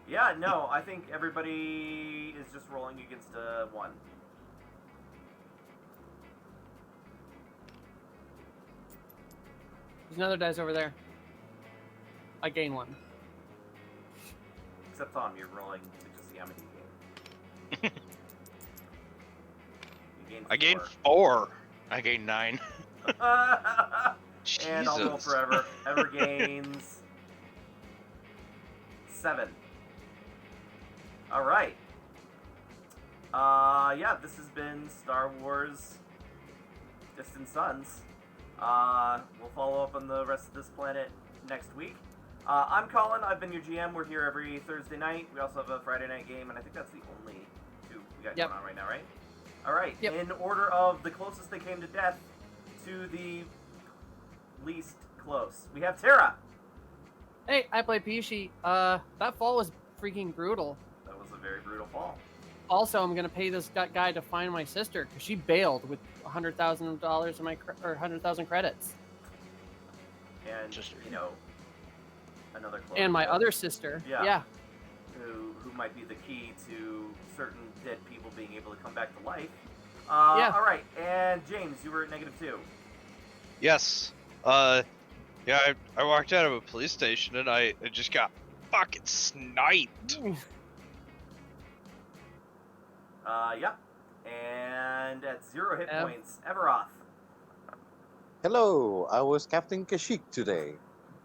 Yeah, no, I think everybody is just rolling against a 1. There's another dice over there. I gain 1. Except Tom, you're rolling to just see how many you gain. You gained I gained 4. 4. I gained 9. Jesus. And I'll go forever. Ever gains 7. All right. Yeah, this has been Star Wars Distant Suns. We'll follow up on the rest of this planet next week. I'm Colin. I've been your GM. We're here every Thursday night. We also have a Friday night game, and I think that's the only 2 we got Yep. going on right now, right? All right. Yep. In order of the closest they came to death to the least close, we have Tara. Hey, I play Pishi. That fall was freaking brutal. That was a very brutal fall. Also, I'm gonna pay this guy to find my sister because she bailed with $100,000 in my or 100,000 credits, And Just- you know, another close. and my other sister. Yeah. Yeah. who might be the key to certain dead people being able to come back to life. Yeah. All right, and James, you were at -2. Yes. Yeah, I walked out of a police station and I just got Fucking sniped. Yeah. And at 0 hit Ev. points, Everoth. Hello, I was Captain Kashyyyk today,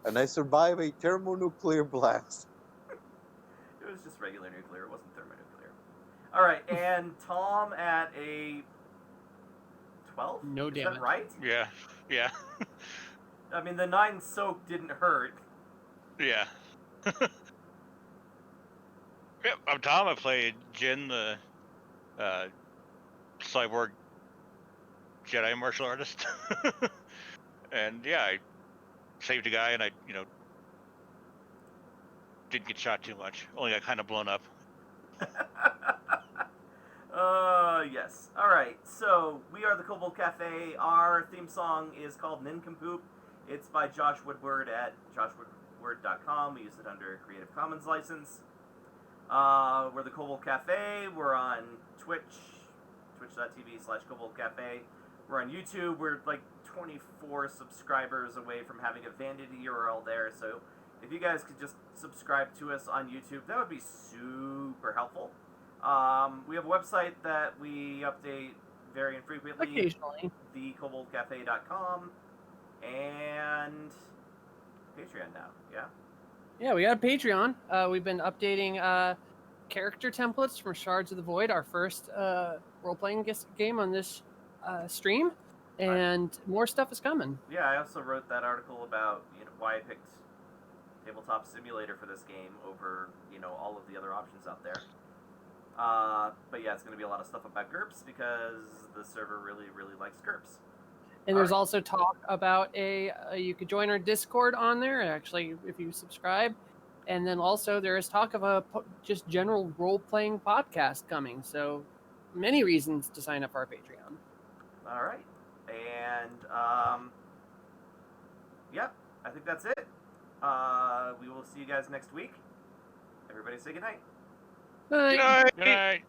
and I survived a thermonuclear blast. It was just regular nuclear, it wasn't thermonuclear. Alright, and Tom at a 12? No Is damage. that right? Yeah. Yeah. I mean, the 9 soak didn't hurt. Yeah. Yep, I'm Tom. I played Jin, the cyborg Jedi martial artist. And yeah, I saved a guy, and I, didn't get shot too much. Only got kind of blown up. Yes. Alright, so we are the Kobold Cafe. Our theme song is called Nincompoop. It's by Josh Woodward at joshwoodward.com. We use it under Creative Commons license. We're the Kobold Cafe. We're on Twitch, twitch.tv/Kobold Cafe. We're on YouTube. We're like 24 subscribers away from having a vanity URL there, so if you guys could just subscribe to us on YouTube, that would be super helpful. We have a website that we update very infrequently, Occasionally. thekoboldcafe.com, and Patreon now, yeah? Yeah, we got a Patreon. We've been updating character templates from Shards of the Void, our first role-playing game on this stream, and more stuff is coming. Yeah, I also wrote that article about why I picked Tabletop Simulator for this game over all of the other options out there. But yeah, it's going to be a lot of stuff about GURPS because the server really, really likes GURPS. And there's Alright. also talk about you could join our Discord on there, actually, if you subscribe. And then also there is talk of a just general role-playing podcast coming. So many reasons to sign up for our Patreon. All right, and yeah, I think that's it. We will see you guys next week. Everybody say goodnight. Bye. Good night. Good night.